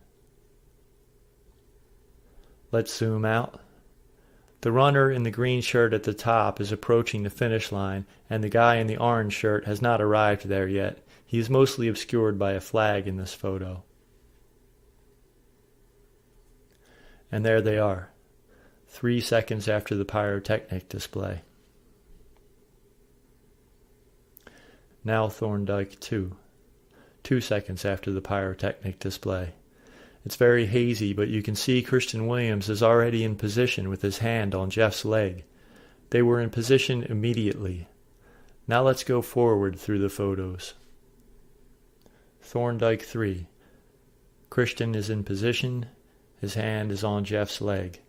Let's zoom out. The runner in the green shirt at the top is approaching the finish line, and the guy in the orange shirt has not arrived there yet. He is mostly obscured by a flag in this photo. And there they are, 3 seconds after the pyrotechnic display. Now Thorndike 2, 2 seconds after the pyrotechnic display. It's very hazy, but you can see Christian Williams is already in position with his hand on Jeff's leg. They were in position immediately. Now let's go forward through the photos. Thorndike 3. Christian is in position. His hand is on Jeff's leg.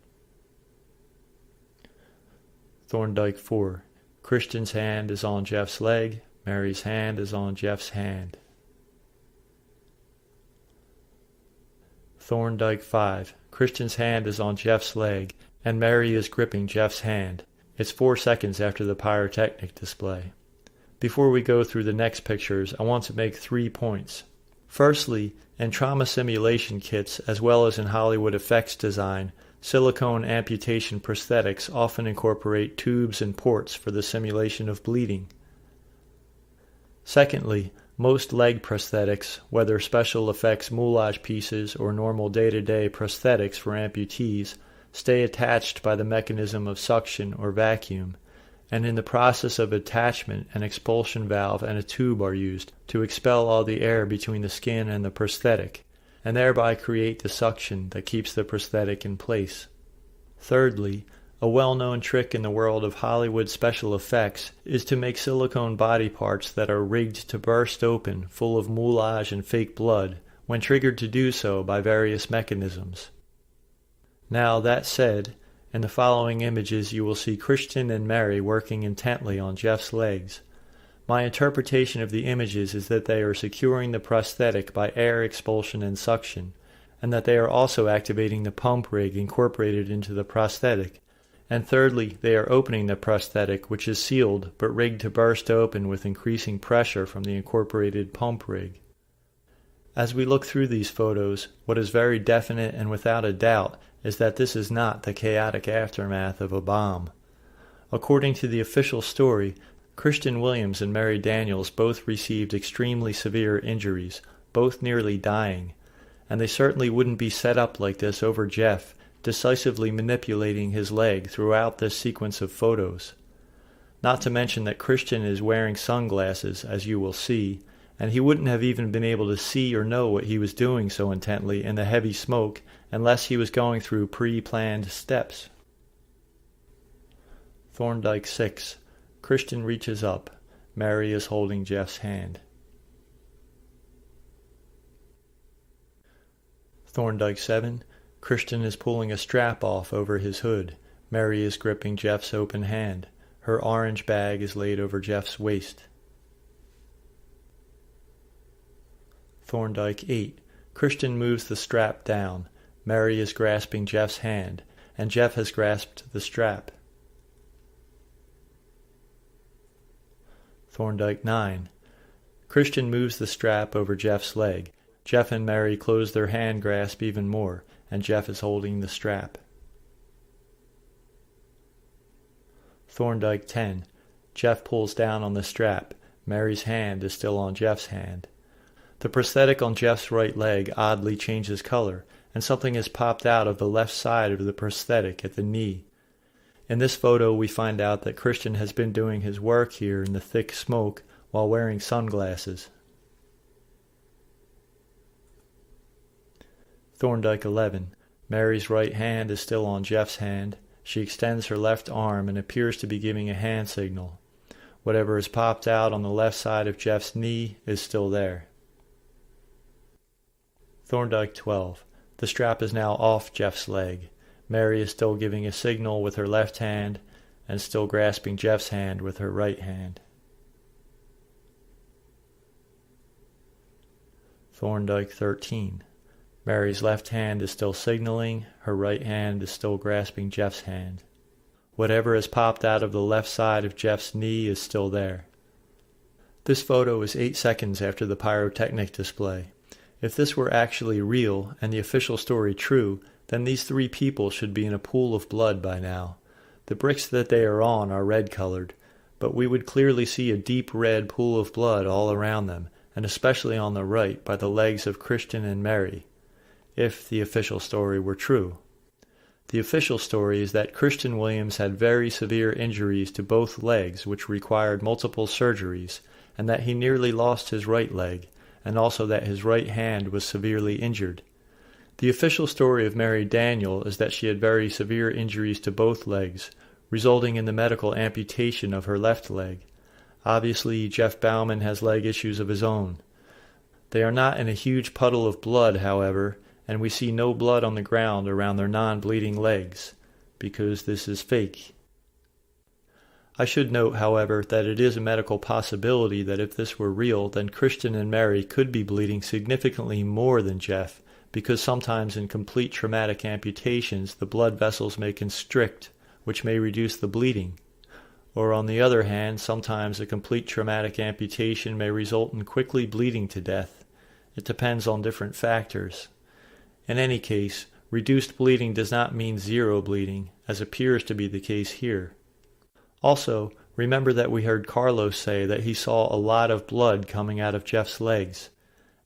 Thorndike 4. Christian's hand is on Jeff's leg. Mary's hand is on Jeff's hand. Thorndike 5. Christian's hand is on Jeff's leg, and Mary is gripping Jeff's hand. It's 4 seconds after the pyrotechnic display. Before we go through the next pictures, I want to make 3 points. Firstly, in trauma simulation kits, as well as in Hollywood effects design, silicone amputation prosthetics often incorporate tubes and ports for the simulation of bleeding. Secondly, most leg prosthetics, whether special effects moulage pieces or normal day-to-day prosthetics for amputees, stay attached by the mechanism of suction or vacuum, and in the process of attachment an expulsion valve and a tube are used to expel all the air between the skin and the prosthetic, and thereby create the suction that keeps the prosthetic in place. Thirdly, a well-known trick in the world of Hollywood special effects is to make silicone body parts that are rigged to burst open, full of moulage and fake blood, when triggered to do so by various mechanisms. Now, that said, in the following images you will see Christian and Mary working intently on Jeff's legs. My interpretation of the images is that they are securing the prosthetic by air expulsion and suction, and that they are also activating the pump rig incorporated into the prosthetic. And thirdly, they are opening the prosthetic, which is sealed but rigged to burst open with increasing pressure from the incorporated pump rig. As we look through these photos, what is very definite and without a doubt is that this is not the chaotic aftermath of a bomb. According to the official story, Christian Williams and Mary Daniels both received extremely severe injuries, both nearly dying, and they certainly wouldn't be set up like this over Jeff, decisively manipulating his leg throughout this sequence of photos. Not to mention that Christian is wearing sunglasses, as you will see, and he wouldn't have even been able to see or know what he was doing so intently in the heavy smoke unless he was going through pre-planned steps. Thorndike 6. Christian reaches up. Mary is holding Jeff's hand. Thorndike 7. Christian is pulling a strap off over his hood. Mary is gripping Jeff's open hand. Her orange bag is laid over Jeff's waist. Thorndike 8. Christian moves the strap down. Mary is grasping Jeff's hand, and Jeff has grasped the strap. Thorndike 9. Christian moves the strap over Jeff's leg. Jeff and Mary close their hand grasp even more, and Jeff is holding the strap. Thorndike 10. Jeff pulls down on the strap. Mary's hand is still on Jeff's hand. The prosthetic on Jeff's right leg oddly changes color, and something has popped out of the left side of the prosthetic at the knee. In this photo we find out that Christian has been doing his work here in the thick smoke while wearing sunglasses. Thorndike 11. Mary's right hand is still on Jeff's hand. She extends her left arm and appears to be giving a hand signal. Whatever has popped out on the left side of Jeff's knee is still there. Thorndike 12. The strap is now off Jeff's leg. Mary is still giving a signal with her left hand and still grasping Jeff's hand with her right hand. Thorndike 13. Mary's left hand is still signaling, her right hand is still grasping Jeff's hand. Whatever has popped out of the left side of Jeff's knee is still there. This photo is 8 seconds after the pyrotechnic display. If this were actually real, and the official story true, then these 3 people should be in a pool of blood by now. The bricks that they are on are red-colored, but we would clearly see a deep red pool of blood all around them, and especially on the right by the legs of Christian and Mary, if the official story were true. The official story is that Christian Williams had very severe injuries to both legs which required multiple surgeries, and that he nearly lost his right leg, and also that his right hand was severely injured. The official story of Mary Daniel is that she had very severe injuries to both legs, resulting in the medical amputation of her left leg. Obviously, Jeff Bauman has leg issues of his own. They are not in a huge puddle of blood, however, and we see no blood on the ground around their non-bleeding legs, because this is fake. I should note, however, that it is a medical possibility that if this were real, then Christian and Mary could be bleeding significantly more than Jeff, because sometimes in complete traumatic amputations the blood vessels may constrict, which may reduce the bleeding. Or on the other hand, sometimes a complete traumatic amputation may result in quickly bleeding to death. It depends on different factors. In any case, reduced bleeding does not mean zero bleeding, as appears to be the case here. Also, remember that we heard Carlos say that he saw a lot of blood coming out of Jeff's legs.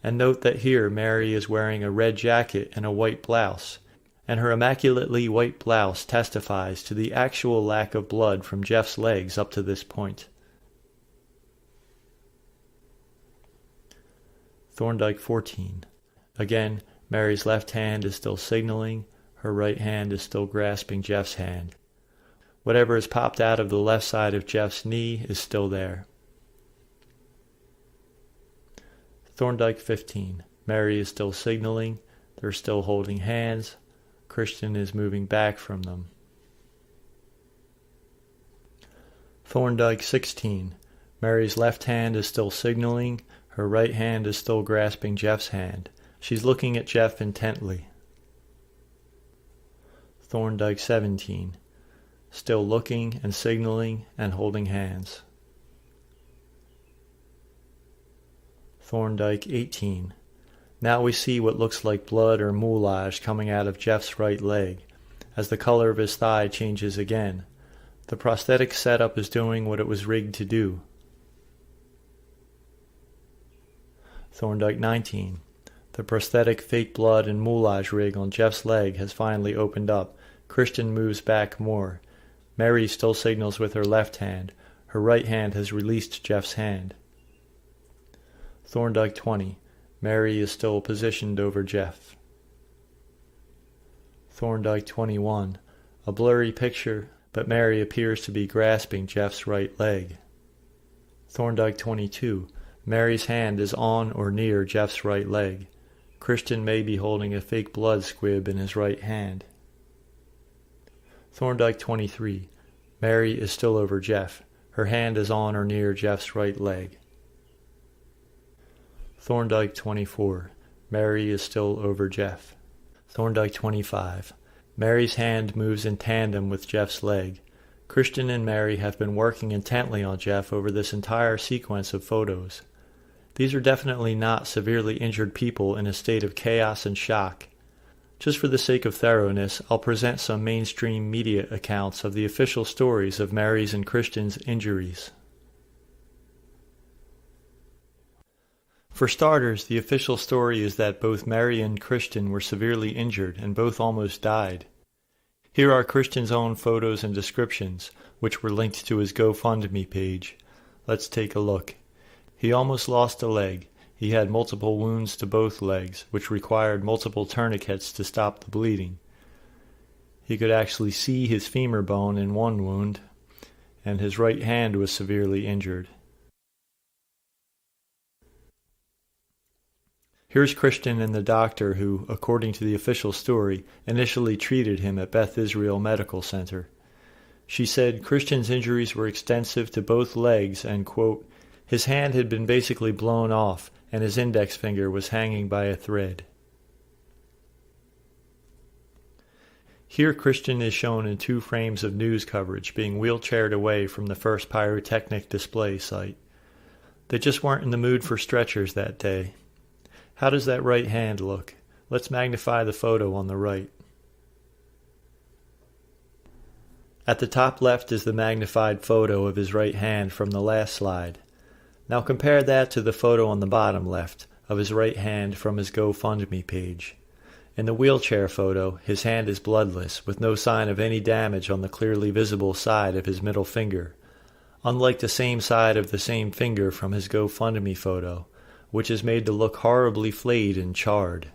And note that here Mary is wearing a red jacket and a white blouse, and her immaculately white blouse testifies to the actual lack of blood from Jeff's legs up to this point. Thorndike 14. Again, Mary's left hand is still signaling, her right hand is still grasping Jeff's hand. Whatever has popped out of the left side of Jeff's knee is still there. Thorndike 15. Mary is still signaling, they're still holding hands, Christian is moving back from them. Thorndike 16. Mary's left hand is still signaling, her right hand is still grasping Jeff's hand. She's looking at Jeff intently. Thorndike 17. Still looking and signaling and holding hands. Thorndike 18. Now we see what looks like blood or moulage coming out of Jeff's right leg, as the color of his thigh changes again. The prosthetic setup is doing what it was rigged to do. Thorndike 19. The prosthetic fake blood and moulage rig on Jeff's leg has finally opened up. Christian moves back more. Mary still signals with her left hand. Her right hand has released Jeff's hand. Thorndike 20. Mary is still positioned over Jeff. Thorndike 21. A blurry picture, but Mary appears to be grasping Jeff's right leg. Thorndike 22. Mary's hand is on or near Jeff's right leg. Christian may be holding a fake blood squib in his right hand. Thorndike 23. Mary is still over Jeff. Her hand is on or near Jeff's right leg. Thorndike 24. Mary is still over Jeff. Thorndike 25. Mary's hand moves in tandem with Jeff's leg. Christian and Mary have been working intently on Jeff over this entire sequence of photos. These are definitely not severely injured people in a state of chaos and shock. Just for the sake of thoroughness, I'll present some mainstream media accounts of the official stories of Mary's and Christian's injuries. For starters, the official story is that both Mary and Christian were severely injured and both almost died. Here are Christian's own photos and descriptions, which were linked to his GoFundMe page. Let's take a look. He almost lost a leg. He had multiple wounds to both legs, which required multiple tourniquets to stop the bleeding. He could actually see his femur bone in one wound, and his right hand was severely injured. Here's Christian and the doctor who, according to the official story, initially treated him at Beth Israel Medical Center. She said Christian's injuries were extensive to both legs and, quote, his hand had been basically blown off and his index finger was hanging by a thread. Here Christian is shown in 2 frames of news coverage being wheelchaired away from the first pyrotechnic display site. They just weren't in the mood for stretchers that day. How does that right hand look? Let's magnify the photo on the right. At the top left is the magnified photo of his right hand from the last slide. Now compare that to the photo on the bottom left of his right hand from his GoFundMe page. In the wheelchair photo, his hand is bloodless, with no sign of any damage on the clearly visible side of his middle finger, unlike the same side of the same finger from his GoFundMe photo, which is made to look horribly flayed and charred.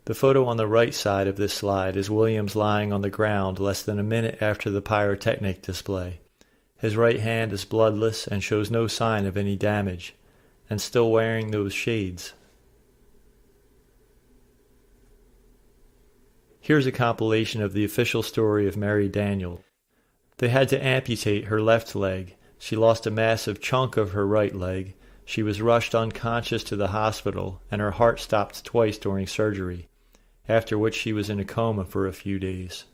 The photo on the right side of this slide is Williams lying on the ground less than a minute after the pyrotechnic display. His right hand is bloodless and shows no sign of any damage, and still wearing those shades. Here's a compilation of the official story of Mary Daniel. They had to amputate her left leg. She lost a massive chunk of her right leg. She was rushed unconscious to the hospital, and her heart stopped twice during surgery, after which she was in a coma for a few days.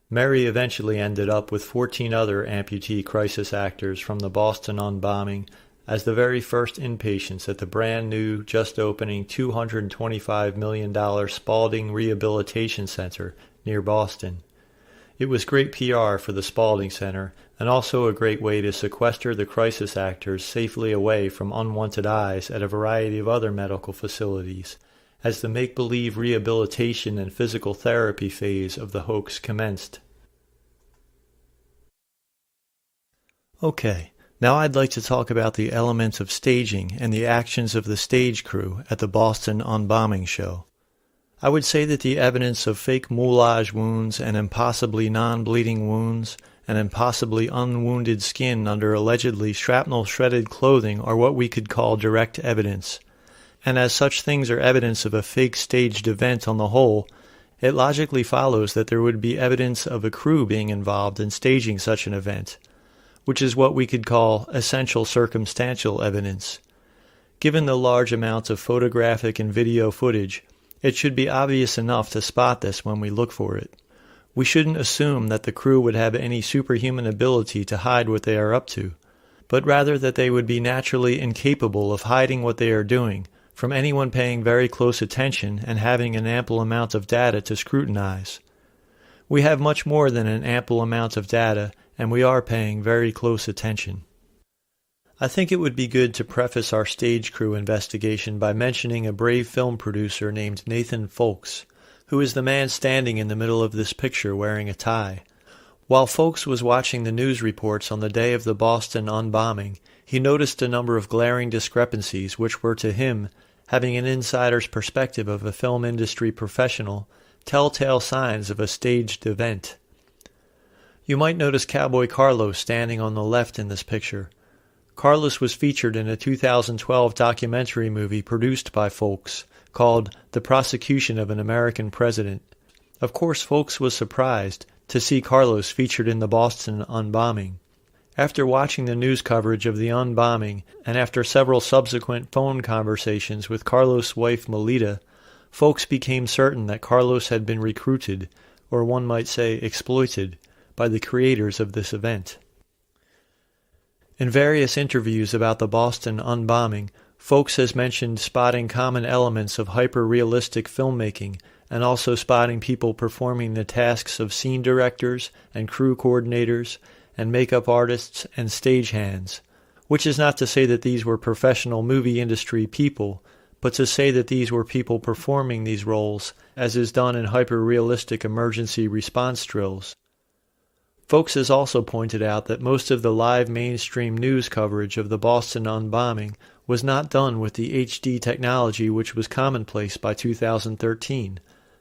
Mary eventually ended up with 14 other amputee crisis actors from the Boston Unbombing as the very first inpatients at the brand new, just opening $225 million Spaulding Rehabilitation Center near Boston. It was great PR for the Spaulding Center, and also a great way to sequester the crisis actors safely away from unwanted eyes at a variety of other medical facilities, as the make-believe rehabilitation and physical therapy phase of the hoax commenced. Okay, now I'd like to talk about the elements of staging and the actions of the stage crew at the Boston Unbombing show. I would say that the evidence of fake moulage wounds and impossibly non-bleeding wounds and impossibly unwounded skin under allegedly shrapnel-shredded clothing are what we could call direct evidence. And as such things are evidence of a fake staged event on the whole, it logically follows that there would be evidence of a crew being involved in staging such an event, which is what we could call essential circumstantial evidence. Given the large amounts of photographic and video footage, it should be obvious enough to spot this when we look for it. We shouldn't assume that the crew would have any superhuman ability to hide what they are up to, but rather that they would be naturally incapable of hiding what they are doing from anyone paying very close attention and having an ample amount of data to scrutinize. We have much more than an ample amount of data, and we are paying very close attention. I think it would be good to preface our stage crew investigation by mentioning a brave film producer named Nathan Folks, who is the man standing in the middle of this picture wearing a tie. While Folks was watching the news reports on the day of the Boston Unbombing, he noticed a number of glaring discrepancies which were to him, having an insider's perspective of a film industry professional, telltale signs of a staged event. You might notice Cowboy Carlos standing on the left in this picture. Carlos was featured in a 2012 documentary movie produced by Folks called The Prosecution of an American President. Of course, Folks was surprised to see Carlos featured in the Boston Unbombing. After watching the news coverage of the unbombing and after several subsequent phone conversations with Carlos' wife Melita, Folks became certain that Carlos had been recruited, or one might say exploited, by the creators of this event. In various interviews about the Boston Unbombing, Folks has mentioned spotting common elements of hyper-realistic filmmaking and also spotting people performing the tasks of scene directors and crew coordinators and makeup artists and stagehands, which is not to say that these were professional movie industry people, but to say that these were people performing these roles, as is done in hyper-realistic emergency response drills. Folks has also pointed out that most of the live mainstream news coverage of the Boston Unbombing was not done with the HD technology which was commonplace by 2013,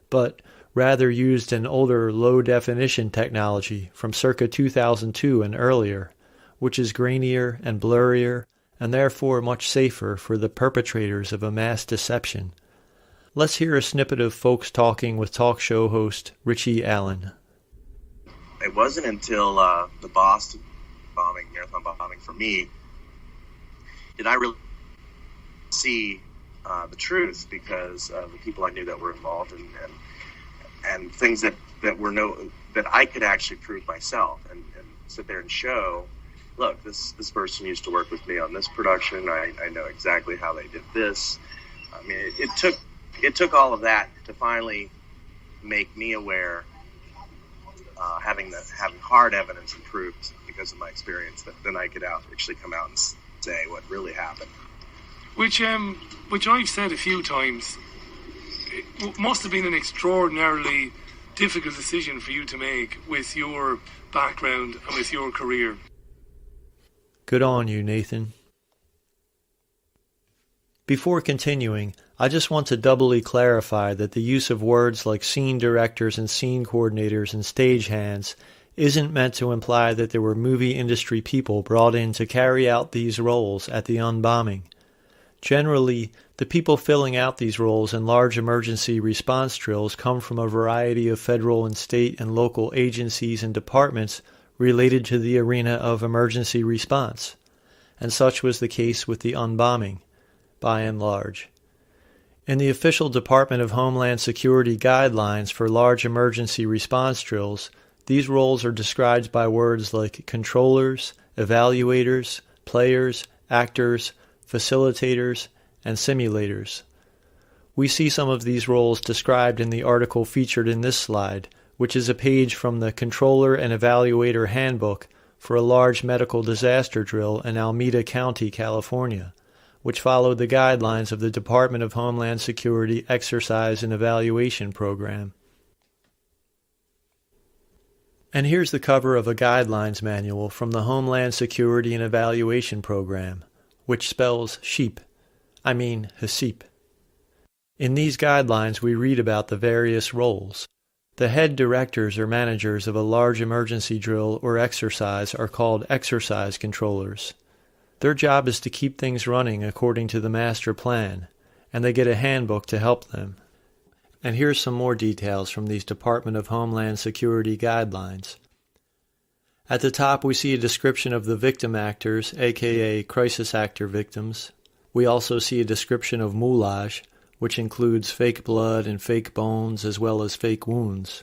but rather used an older low-definition technology from circa 2002 and earlier, which is grainier and blurrier and therefore much safer for the perpetrators of a mass deception. Let's hear a snippet of Folks talking with talk show host Richie Allen. It wasn't until the Boston marathon bombing for me, did I really see the truth, because of the people I knew that were involved and things that I could actually prove myself and sit there and show, look, this person used to work with me on this production. I know exactly how they did this. I mean, it took all of that to finally make me aware. Having hard evidence and proof because of my experience, that then I could actually come out and say what really happened. Which I've said a few times, it must have been an extraordinarily difficult decision for you to make with your background and with your career. Good on you, Nathan. Before continuing, I just want to doubly clarify that the use of words like scene directors and scene coordinators and stagehands isn't meant to imply that there were movie industry people brought in to carry out these roles at the unbombing. Generally, the people filling out these roles in large emergency response drills come from a variety of federal and state and local agencies and departments related to the arena of emergency response, and such was the case with the unbombing, by and large. In the official Department of Homeland Security guidelines for large emergency response drills, These roles are described by words like controllers, evaluators, players, actors, facilitators, and simulators. We see some of these roles described in the article featured in this slide, which is a page from the Controller and Evaluator Handbook for a large medical disaster drill in Alameda County, California, which followed the guidelines of the Department of Homeland Security Exercise and Evaluation Program. And here's the cover of a guidelines manual from the Homeland Security and Evaluation Program, which spells sheep. I mean HACEP. In these guidelines we read about the various roles. The head directors or managers of a large emergency drill or exercise are called exercise controllers. Their job is to keep things running according to the master plan, and they get a handbook to help them. And here's some more details from these Department of Homeland Security guidelines. At the top we see a description of the victim actors, aka crisis actor victims. We also see a description of moulage, which includes fake blood and fake bones as well as fake wounds.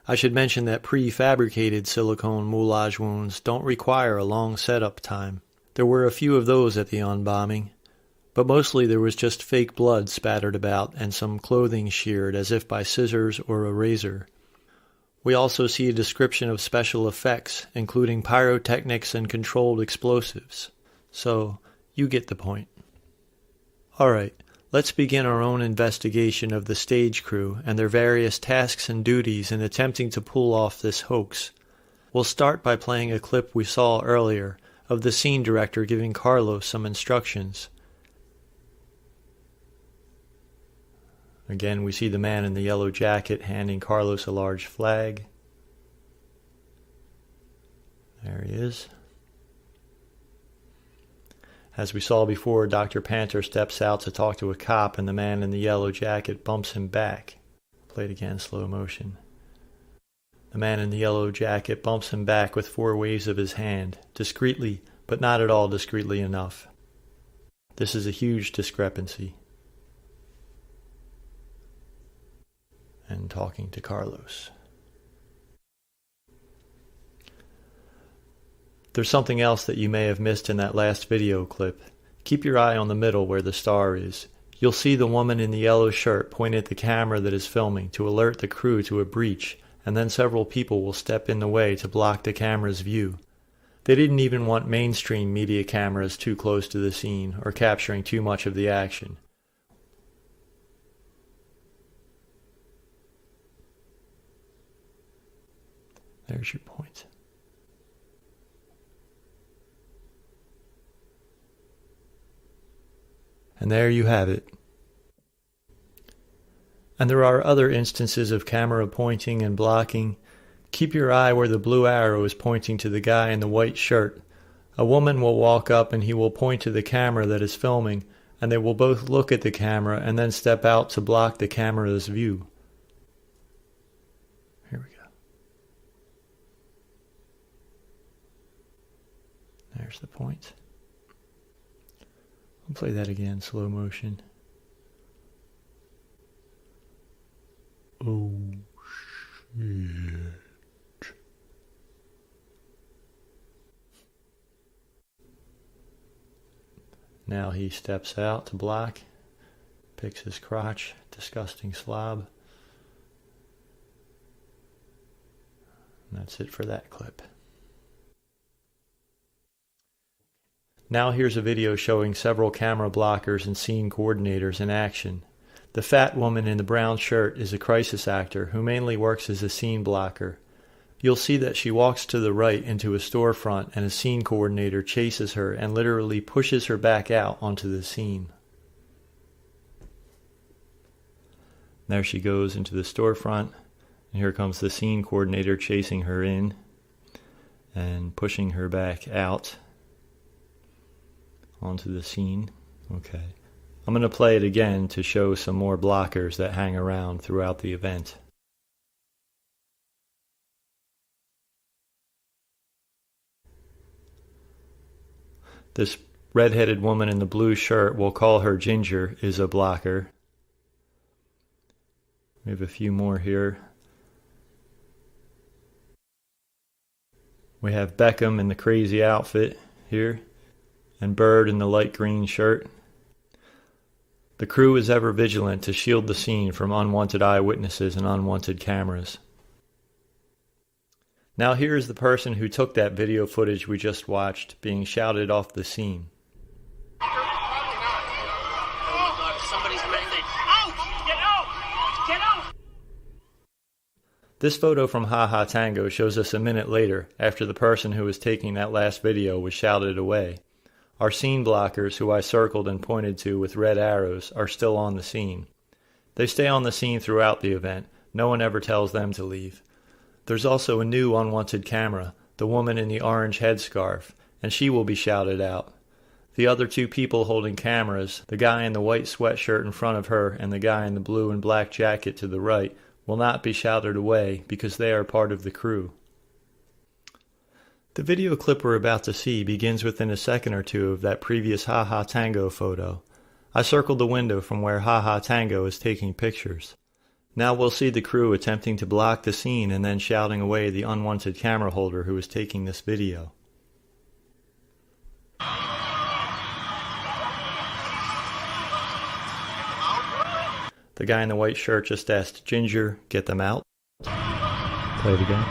I should mention that prefabricated silicone moulage wounds don't require a long setup time. There were a few of those at the unbombing, but mostly there was just fake blood spattered about and some clothing sheared as if by scissors or a razor. We also see a description of special effects, including pyrotechnics and controlled explosives. So, you get the point. Alright. Let's begin our own investigation of the stage crew and their various tasks and duties in attempting to pull off this hoax. We'll start by playing a clip we saw earlier of the scene director giving Carlos some instructions. Again, we see the man in the yellow jacket handing Carlos a large flag. There he is. As we saw before, Dr. Panther steps out to talk to a cop and the man in the yellow jacket bumps him back. Played again, slow motion. The man in the yellow jacket bumps him back with 4 waves of his hand, discreetly, but not at all discreetly enough. This is a huge discrepancy. And talking to Carlos. There's something else that you may have missed in that last video clip. Keep your eye on the middle where the star is. You'll see the woman in the yellow shirt point at the camera that is filming to alert the crew to a breach, and then several people will step in the way to block the camera's view. They didn't even want mainstream media cameras too close to the scene or capturing too much of the action. There's your point. And there you have it. And there are other instances of camera pointing and blocking. Keep your eye where the blue arrow is pointing to the guy in the white shirt. A woman will walk up and he will point to the camera that is filming, and they will both look at the camera and then step out to block the camera's view. Here we go. There's the point. I'll play that again, slow motion. Oh, shit. Now he steps out to block, picks his crotch, disgusting slob. And that's it for that clip. Now here's a video showing several camera blockers and scene coordinators in action. The fat woman in the brown shirt is a crisis actor who mainly works as a scene blocker. You'll see that she walks to the right into a storefront and a scene coordinator chases her and literally pushes her back out onto the scene. There she goes into the storefront, and here comes the scene coordinator chasing her in and pushing her back out onto the scene. Okay. I'm going to play it again to show some more blockers that hang around throughout the event. This red-headed woman in the blue shirt, we'll call her Ginger, is a blocker. We have a few more here. We have Beckham in the crazy outfit here, and Bird in the light green shirt. The crew is ever vigilant to shield the scene from unwanted eyewitnesses and unwanted cameras. Now here is the person who took that video footage we just watched being shouted off the scene. This photo from Ha Ha Tango shows us a minute later, after the person who was taking that last video was shouted away. Our scene blockers, who I circled and pointed to with red arrows, are still on the scene. They stay on the scene throughout the event. No one ever tells them to leave. There's also a new unwanted camera, the woman in the orange headscarf, and she will be shouted out. The other two people holding cameras, the guy in the white sweatshirt in front of her and the guy in the blue and black jacket to the right, will not be shouted away because they are part of the crew. The video clip we're about to see begins within a second or two of that previous Ha Ha Tango photo. I circled the window from where Ha Ha Tango is taking pictures. Now we'll see the crew attempting to block the scene and then shouting away the unwanted camera holder who is taking this video. The guy in the white shirt just asked Ginger, "Get them out." Play it again.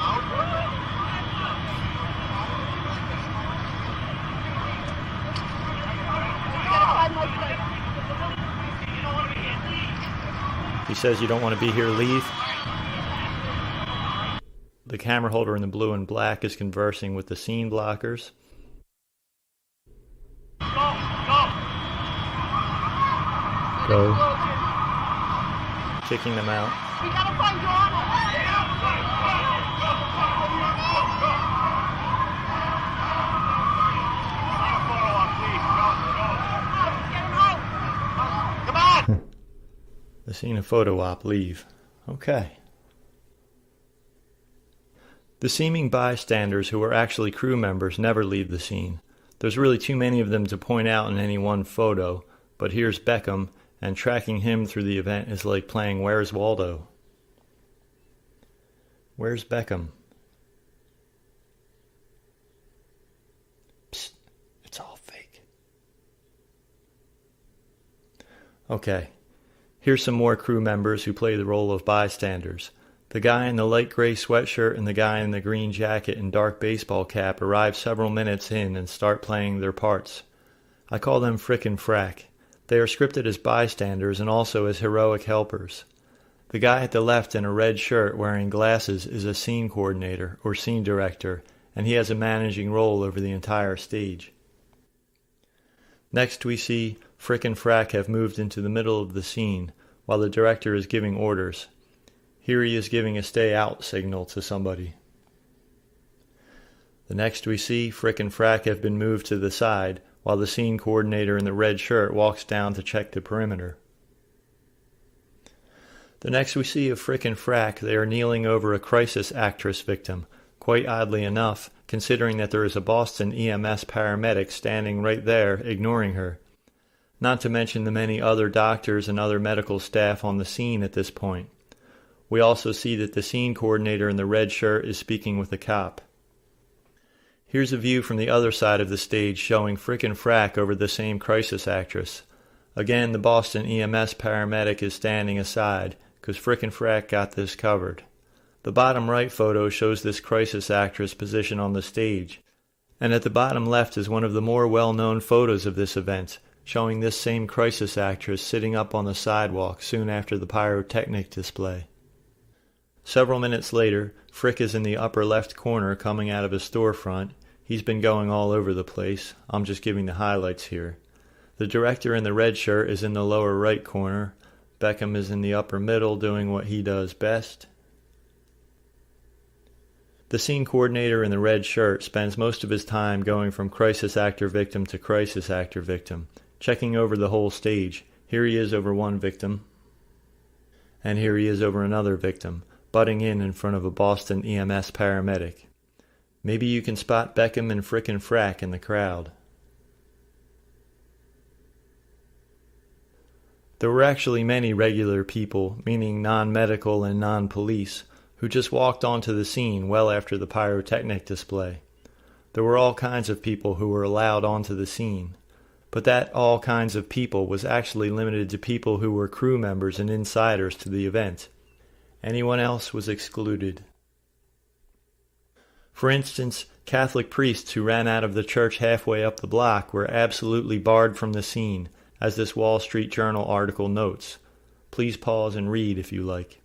He says, "You don't want to be here, leave." The camera holder in the blue and black is conversing with the scene blockers. Go. Kicking them out. We gotta find Joanna. Come on! The scene of photo op, leave. Okay. The seeming bystanders who are actually crew members never leave the scene. There's really too many of them to point out in any one photo, but here's Beckham, and tracking him through the event is like playing Where's Waldo? Where's Beckham? Psst, it's all fake. Okay, here's some more crew members who play the role of bystanders. The guy in the light gray sweatshirt and the guy in the green jacket and dark baseball cap arrive several minutes in and start playing their parts. I call them frickin' frack. They are scripted as bystanders and also as heroic helpers. The guy at the left in a red shirt wearing glasses is a scene coordinator or scene director, and he has a managing role over the entire stage. Next we see Frick and Frack have moved into the middle of the scene while the director is giving orders. Here he is giving a stay out signal to somebody. The next we see Frick and Frack have been moved to the side while the scene coordinator in the red shirt walks down to check the perimeter. The next we see of Frick and Frack, they are kneeling over a crisis actress victim, quite oddly enough, considering that there is a Boston EMS paramedic standing right there, ignoring her. Not to mention the many other doctors and other medical staff on the scene at this point. We also see that the scene coordinator in the red shirt is speaking with a cop. Here's a view from the other side of the stage showing Frick and Frack over the same crisis actress. Again, the Boston EMS paramedic is standing aside, because Frick and Frack got this covered. The bottom right photo shows this crisis actress positioned on the stage, and at the bottom left is one of the more well-known photos of this event, showing this same crisis actress sitting up on the sidewalk soon after the pyrotechnic display. Several minutes later, Frick is in the upper left corner coming out of his storefront. He's been going all over the place. I'm just giving the highlights here. The director in the red shirt is in the lower right corner. Beckham is in the upper middle doing what he does best. The scene coordinator in the red shirt spends most of his time going from crisis actor victim to crisis actor victim, checking over the whole stage. Here he is over one victim, and here he is over another victim, butting in front of a Boston EMS paramedic. Maybe you can spot Beckham and Frick and Frack in the crowd. There were actually many regular people, meaning non-medical and non-police, who just walked onto the scene well after the pyrotechnic display. There were all kinds of people who were allowed onto the scene, but that all kinds of people was actually limited to people who were crew members and insiders to the event. Anyone else was excluded. For instance, Catholic priests who ran out of the church halfway up the block were absolutely barred from the scene, as this Wall Street Journal article notes. Please pause and read if you like.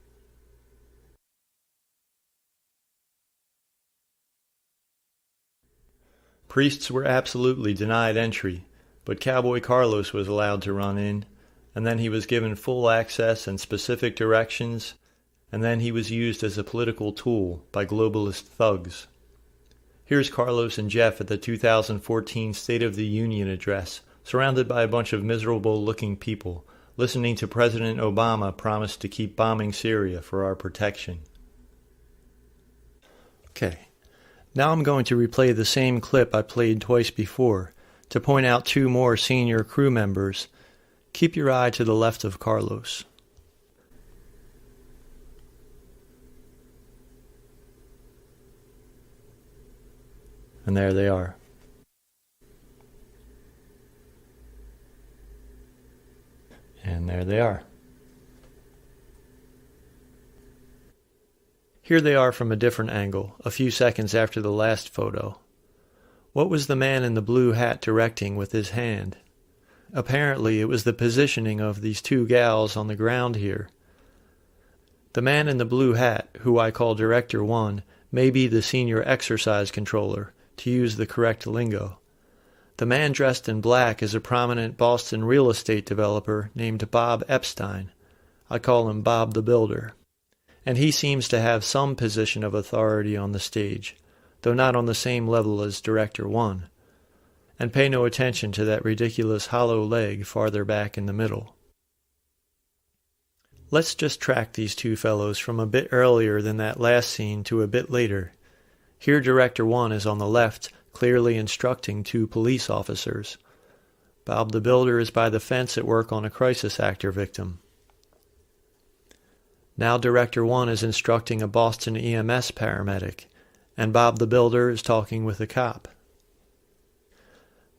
Priests were absolutely denied entry, but Cowboy Carlos was allowed to run in, and then he was given full access and specific directions, and then he was used as a political tool by globalist thugs. Here's Carlos and Jeff at the 2014 State of the Union address, surrounded by a bunch of miserable-looking people, listening to President Obama promise to keep bombing Syria for our protection. Okay. Now I'm going to replay the same clip I played twice before to point out two more senior crew members. Keep your eye to the left of Carlos. And there they are. And there they are. Here they are from a different angle, a few seconds after the last photo. What was the man in the blue hat directing with his hand? Apparently it was the positioning of these two gals on the ground here. The man in the blue hat, who I call Director 1, may be the senior exercise controller, to use the correct lingo. The man dressed in black is a prominent Boston real estate developer named Bob Epstein. I call him Bob the Builder. And he seems to have some position of authority on the stage, though not on the same level as Director 1. And pay no attention to that ridiculous hollow leg farther back in the middle. Let's just track these two fellows from a bit earlier than that last scene to a bit later. Here Director 1 is on the left, clearly instructing two police officers. Bob the Builder is by the fence at work on a crisis actor victim. Now Director 1 is instructing a Boston EMS paramedic, and Bob the Builder is talking with a cop.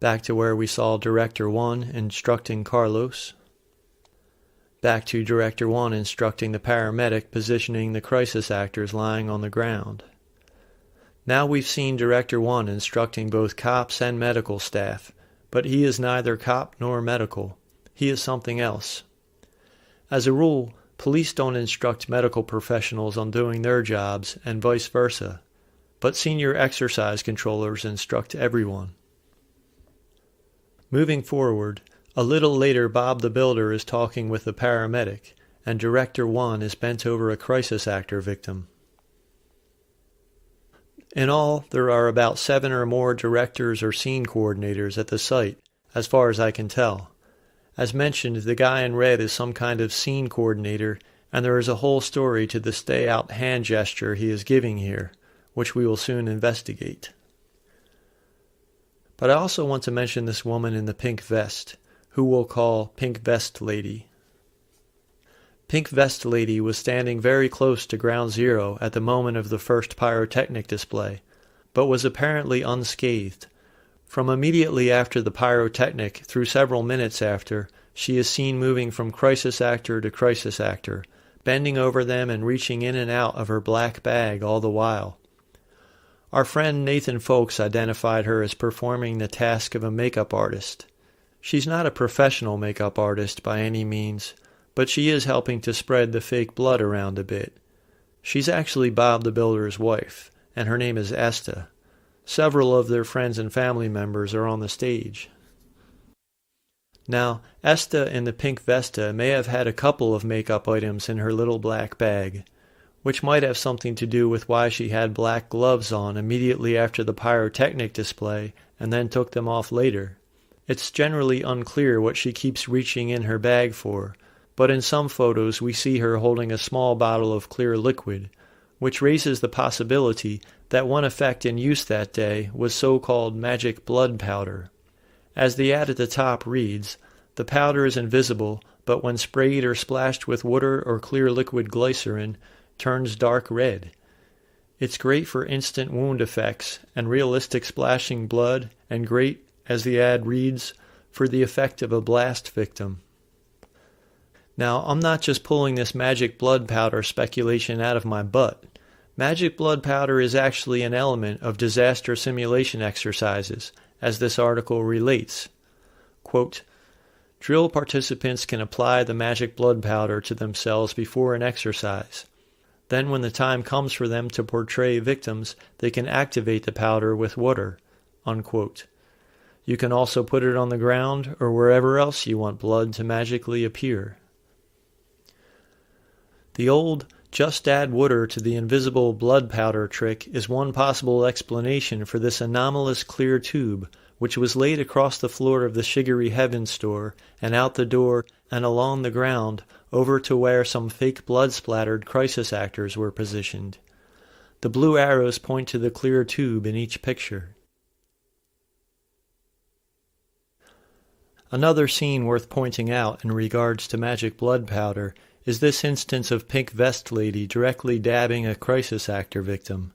Back to where we saw Director 1 instructing Carlos. Back to Director 1 instructing the paramedic positioning the crisis actors lying on the ground. Now we've seen Director 1 instructing both cops and medical staff, but he is neither cop nor medical. He is something else. As a rule, police don't instruct medical professionals on doing their jobs, and vice versa, but senior exercise controllers instruct everyone. Moving forward, a little later Bob the Builder is talking with the paramedic, and Director 1 is bent over a crisis actor victim. In all, there are about 7 or more directors or scene coordinators at the site, as far as I can tell. As mentioned, the guy in red is some kind of scene coordinator, and there is a whole story to the stay-out hand gesture he is giving here, which we will soon investigate. But I also want to mention this woman in the pink vest, who we'll call Pink Vest Lady. Pink Vest Lady was standing very close to Ground Zero at the moment of the first pyrotechnic display, but was apparently unscathed. From immediately after the pyrotechnic through several minutes after, she is seen moving from crisis actor to crisis actor, bending over them and reaching in and out of her black bag all the while. Our friend Nathan Folks identified her as performing the task of a makeup artist. She's not a professional makeup artist by any means, but she is helping to spread the fake blood around a bit. She's actually Bob the Builder's wife, and her name is Esta. Several of their friends and family members are on the stage. Now, Esta in the pink vesta may have had a couple of makeup items in her little black bag, which might have something to do with why she had black gloves on immediately after the pyrotechnic display and then took them off later. It's generally unclear what she keeps reaching in her bag for, but in some photos we see her holding a small bottle of clear liquid, which raises the possibility that one effect in use that day was so-called magic blood powder. As the ad at the top reads, the powder is invisible, but when sprayed or splashed with water or clear liquid glycerin, turns dark red. It's great for instant wound effects and realistic splashing blood, and great, as the ad reads, for the effect of a blast victim. Now, I'm not just pulling this magic blood powder speculation out of my butt. Magic blood powder is actually an element of disaster simulation exercises, as this article relates. Quote, drill participants can apply the magic blood powder to themselves before an exercise. Then when the time comes for them to portray victims, they can activate the powder with water. Unquote. You can also put it on the ground or wherever else you want blood to magically appear. The old just add water to the invisible blood powder trick is one possible explanation for this anomalous clear tube, which was laid across the floor of the Sugary Heaven store and out the door and along the ground over to where some fake blood-splattered crisis actors were positioned. The blue arrows point to the clear tube in each picture. Another scene worth pointing out in regards to magic blood powder is this instance of Pink Vest Lady directly dabbing a crisis actor victim.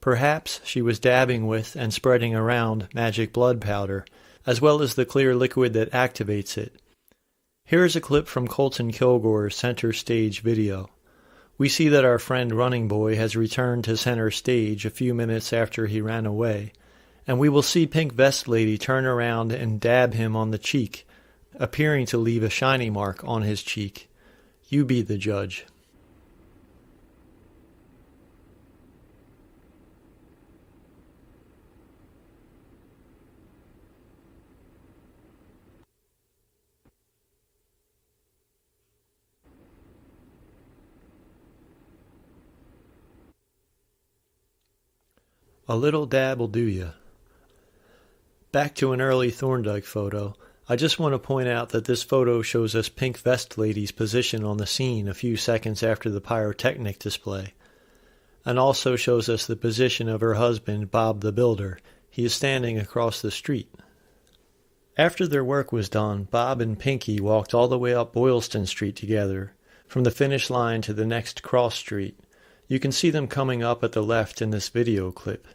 Perhaps she was dabbing with and spreading around magic blood powder, as well as the clear liquid that activates it. Here is a clip from Colton Kilgore's center stage video. We see that our friend Running Boy has returned to center stage a few minutes after he ran away, and we will see Pink Vest Lady turn around and dab him on the cheek, appearing to leave a shiny mark on his cheek. You be the judge. A little dab will do ya. Back to an early Thorndike photo. I just want to point out that this photo shows us Pink Vest Lady's position on the scene a few seconds after the pyrotechnic display, and also shows us the position of her husband, Bob the Builder. He is standing across the street. After their work was done, Bob and Pinky walked all the way up Boylston Street together, from the finish line to the next cross street. You can see them coming up at the left in this video clip.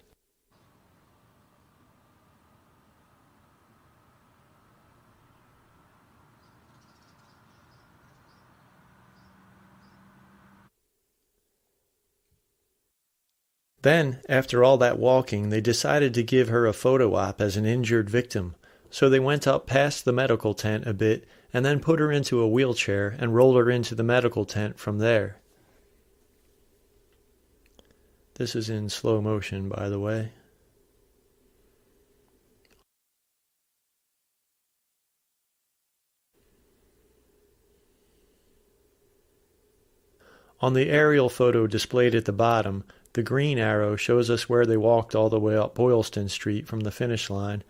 Then, after all that walking, they decided to give her a photo op as an injured victim, so they went up past the medical tent a bit and then put her into a wheelchair and rolled her into the medical tent from there. This is in slow motion, by the way. On the aerial photo displayed at the bottom, the green arrow shows us where they walked all the way up Boylston Street from the finish line,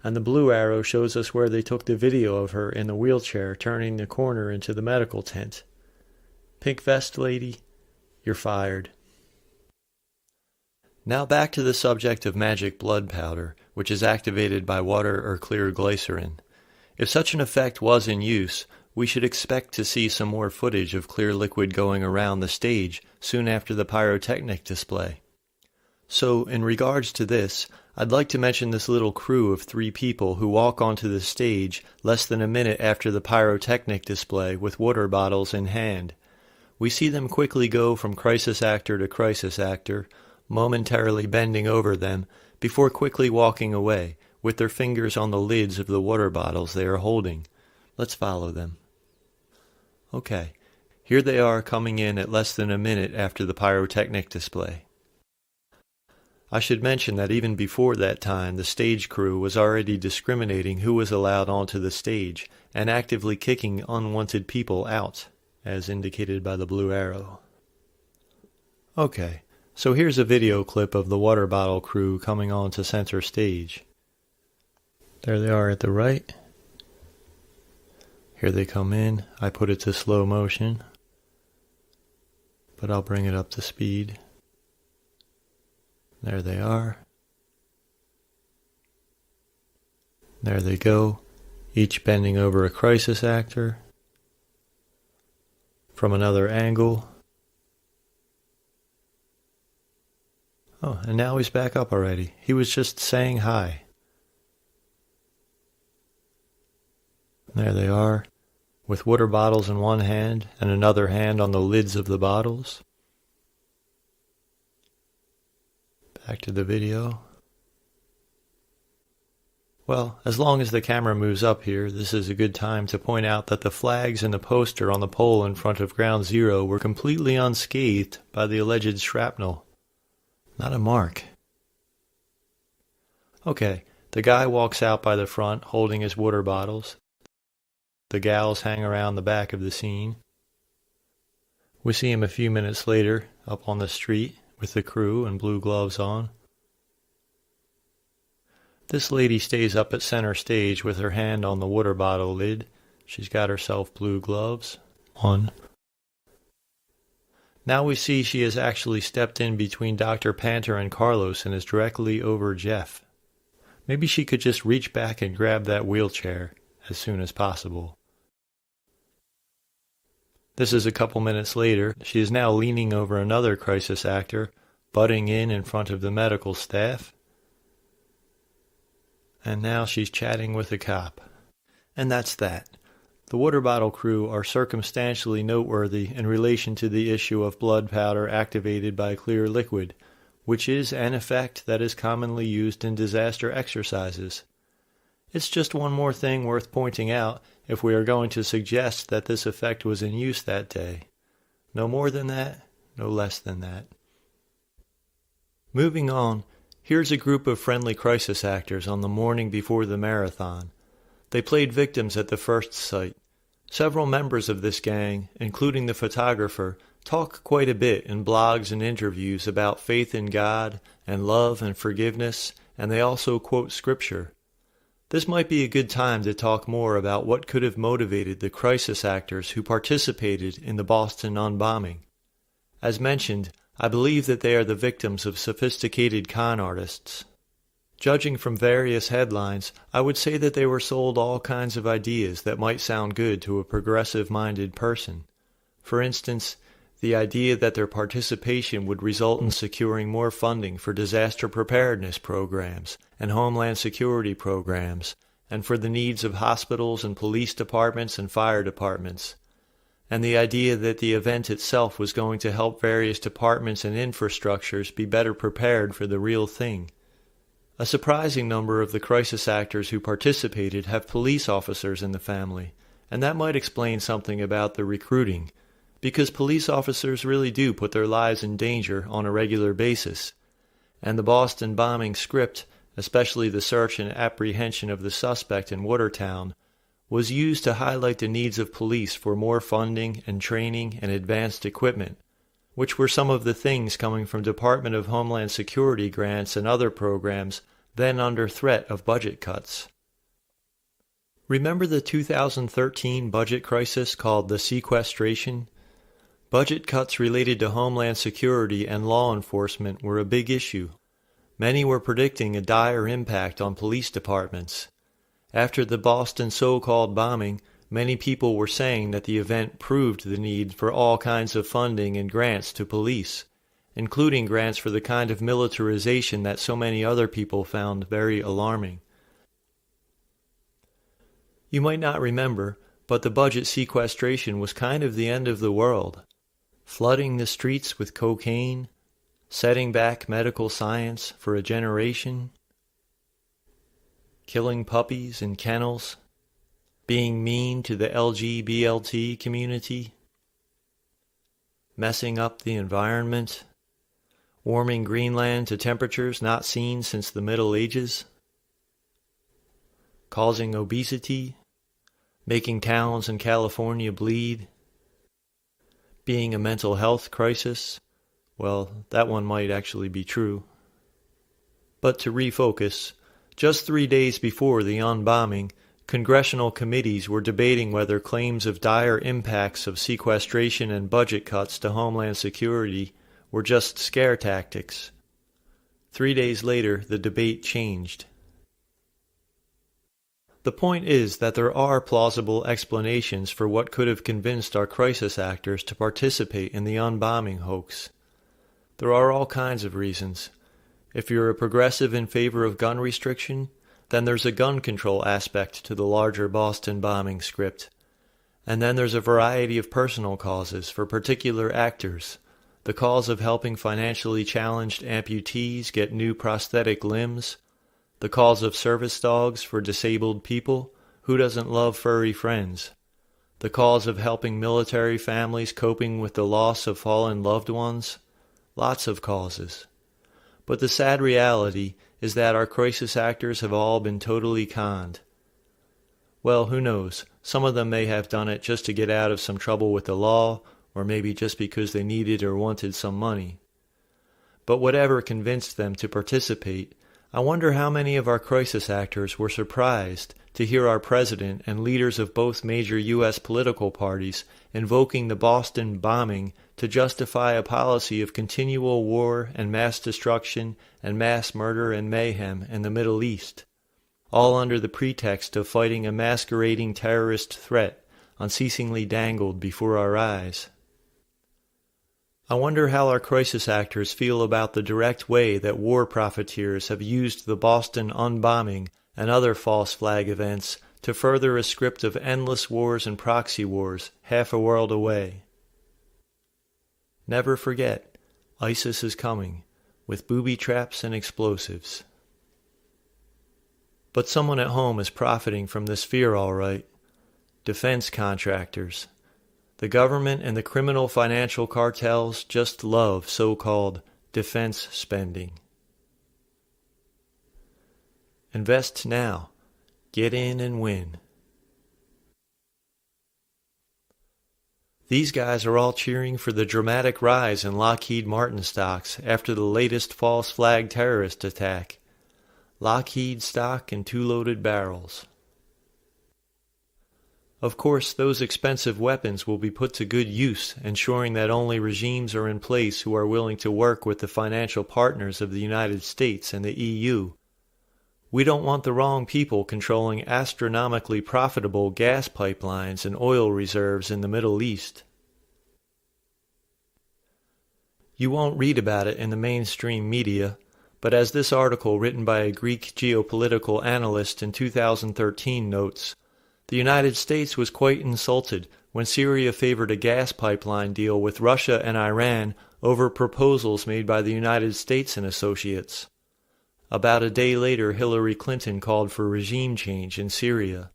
and the blue arrow shows us where they took the video of her in the wheelchair turning the corner into the medical tent. Pink Vest Lady, you're fired. Now back to the subject of magic blood powder, which is activated by water or clear glycerin. If such an effect was in use, we should expect to see some more footage of clear liquid going around the stage soon after the pyrotechnic display. So, in regards to this, I'd like to mention this little crew of 3 people who walk onto the stage less than a minute after the pyrotechnic display with water bottles in hand. We see them quickly go from crisis actor to crisis actor, momentarily bending over them, before quickly walking away, with their fingers on the lids of the water bottles they are holding. Let's follow them. Okay, here they are coming in at less than a minute after the pyrotechnic display. I should mention that even before that time, the stage crew was already discriminating who was allowed onto the stage and actively kicking unwanted people out, as indicated by the blue arrow. Okay, so here's a video clip of the water bottle crew coming onto center stage. There they are at the right. Here they come in. I put it to slow motion, but I'll bring it up to speed. There they are. There they go, each bending over a crisis actor. From another angle. Oh, and now he's back up already. He was just saying hi. There they are, with water bottles in one hand and another hand on the lids of the bottles. Back to the video. Well, as long as the camera moves up here, this is a good time to point out that the flags and the poster on the pole in front of Ground Zero were completely unscathed by the alleged shrapnel. Not a mark. Okay, the guy walks out by the front holding his water bottles. The gals hang around the back of the scene. We see him a few minutes later up on the street with the crew and blue gloves on. This lady stays up at center stage with her hand on the water bottle lid. She's got herself blue gloves on. Now we see she has actually stepped in between Dr. Panter and Carlos and is directly over Jeff. Maybe she could just reach back and grab that wheelchair as soon as possible. This is a couple minutes later. She is now leaning over another crisis actor, butting in front of the medical staff. And now she's chatting with a cop. And that's that. The water bottle crew are circumstantially noteworthy in relation to the issue of blood powder activated by clear liquid, which is an effect that is commonly used in disaster exercises. It's just one more thing worth pointing out if we are going to suggest that this effect was in use that day. No more than that, no less than that. Moving on, here's a group of friendly crisis actors on the morning before the marathon. They played victims at the first site. Several members of this gang, including the photographer, talk quite a bit in blogs and interviews about faith in God and love and forgiveness, and they also quote scripture. This might be a good time to talk more about what could have motivated the crisis actors who participated in the Boston Unbombing. As mentioned, I believe that they are the victims of sophisticated con artists. Judging from various headlines, I would say that they were sold all kinds of ideas that might sound good to a progressive-minded person. For instance, the idea that their participation would result in securing more funding for disaster preparedness programs and homeland security programs, and for the needs of hospitals and police departments and fire departments. And the idea that the event itself was going to help various departments and infrastructures be better prepared for the real thing. A surprising number of the crisis actors who participated have police officers in the family, and that might explain something about the recruiting, because police officers really do put their lives in danger on a regular basis. And the Boston bombing script, especially the search and apprehension of the suspect in Watertown, was used to highlight the needs of police for more funding and training and advanced equipment, which were some of the things coming from Department of Homeland Security grants and other programs then under threat of budget cuts. Remember the 2013 budget crisis called the sequestration? Budget cuts related to Homeland Security and law enforcement were a big issue. Many were predicting a dire impact on police departments. After the Boston so-called bombing, many people were saying that the event proved the need for all kinds of funding and grants to police, including grants for the kind of militarization that so many other people found very alarming. You might not remember, but the budget sequestration was kind of the end of the world. Flooding the streets with cocaine, setting back medical science for a generation, killing puppies in kennels, being mean to the LGBT community, messing up the environment, warming Greenland to temperatures not seen since the Middle Ages, causing obesity, making towns in California bleed, being a mental health crisis. Well, that one might actually be true. But to refocus, just 3 days before the unbombing, congressional committees were debating whether claims of dire impacts of sequestration and budget cuts to Homeland Security were just scare tactics. 3 days later, the debate changed. The point is that there are plausible explanations for what could have convinced our crisis actors to participate in the unbombing hoax. There are all kinds of reasons. If you're a progressive in favor of gun restriction, then there's a gun control aspect to the larger Boston bombing script. And then there's a variety of personal causes for particular actors. The cause of helping financially challenged amputees get new prosthetic limbs. The cause of service dogs for disabled people. Who doesn't love furry friends? The cause of helping military families coping with the loss of fallen loved ones. Lots of causes. But the sad reality is that our crisis actors have all been totally conned. Well, who knows? Some of them may have done it just to get out of some trouble with the law, or maybe just because they needed or wanted some money. But whatever convinced them to participate, I wonder how many of our crisis actors were surprised to hear our president and leaders of both major U.S. political parties invoking the Boston bombing to justify a policy of continual war and mass destruction and mass murder and mayhem in the Middle East, all under the pretext of fighting a masquerading terrorist threat unceasingly dangled before our eyes. I wonder how our crisis actors feel about the direct way that war profiteers have used the Boston Unbombing and other false flag events to further a script of endless wars and proxy wars half a world away. Never forget, ISIS is coming, with booby traps and explosives. But someone at home is profiting from this fear, all right. Defense contractors. The government and the criminal financial cartels just love so-called defense spending. Invest now. Get in and win. These guys are all cheering for the dramatic rise in Lockheed Martin stocks after the latest false flag terrorist attack. Lockheed stock and 2 loaded barrels. Of course, those expensive weapons will be put to good use, ensuring that only regimes are in place who are willing to work with the financial partners of the United States and the EU. We don't want the wrong people controlling astronomically profitable gas pipelines and oil reserves in the Middle East. You won't read about it in the mainstream media, but as this article written by a Greek geopolitical analyst in 2013 notes, the United States was quite insulted when Syria favored a gas pipeline deal with Russia and Iran over proposals made by the United States and associates. About a day later, Hillary Clinton called for regime change in Syria.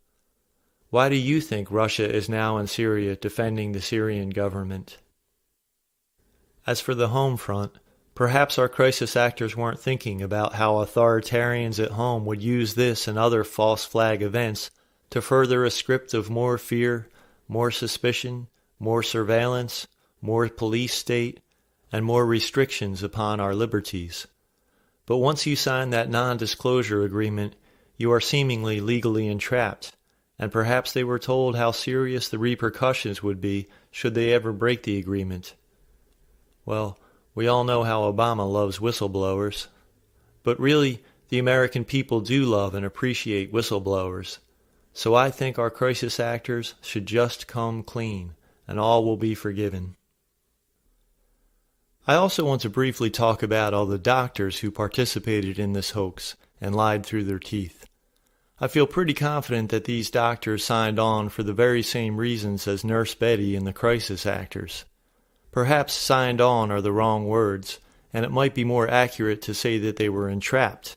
Why do you think Russia is now in Syria defending the Syrian government? As for the home front, perhaps our crisis actors weren't thinking about how authoritarians at home would use this and other false flag events to further a script of more fear, more suspicion, more surveillance, more police state, and more restrictions upon our liberties. But once you sign that non-disclosure agreement, you are seemingly legally entrapped, and perhaps they were told how serious the repercussions would be should they ever break the agreement. Well, we all know how Obama loves whistleblowers. But really, the American people do love and appreciate whistleblowers. So I think our crisis actors should just come clean, and all will be forgiven. I also want to briefly talk about all the doctors who participated in this hoax and lied through their teeth. I feel pretty confident that these doctors signed on for the very same reasons as Nurse Betty and the crisis actors. Perhaps signed on are the wrong words, and it might be more accurate to say that they were entrapped,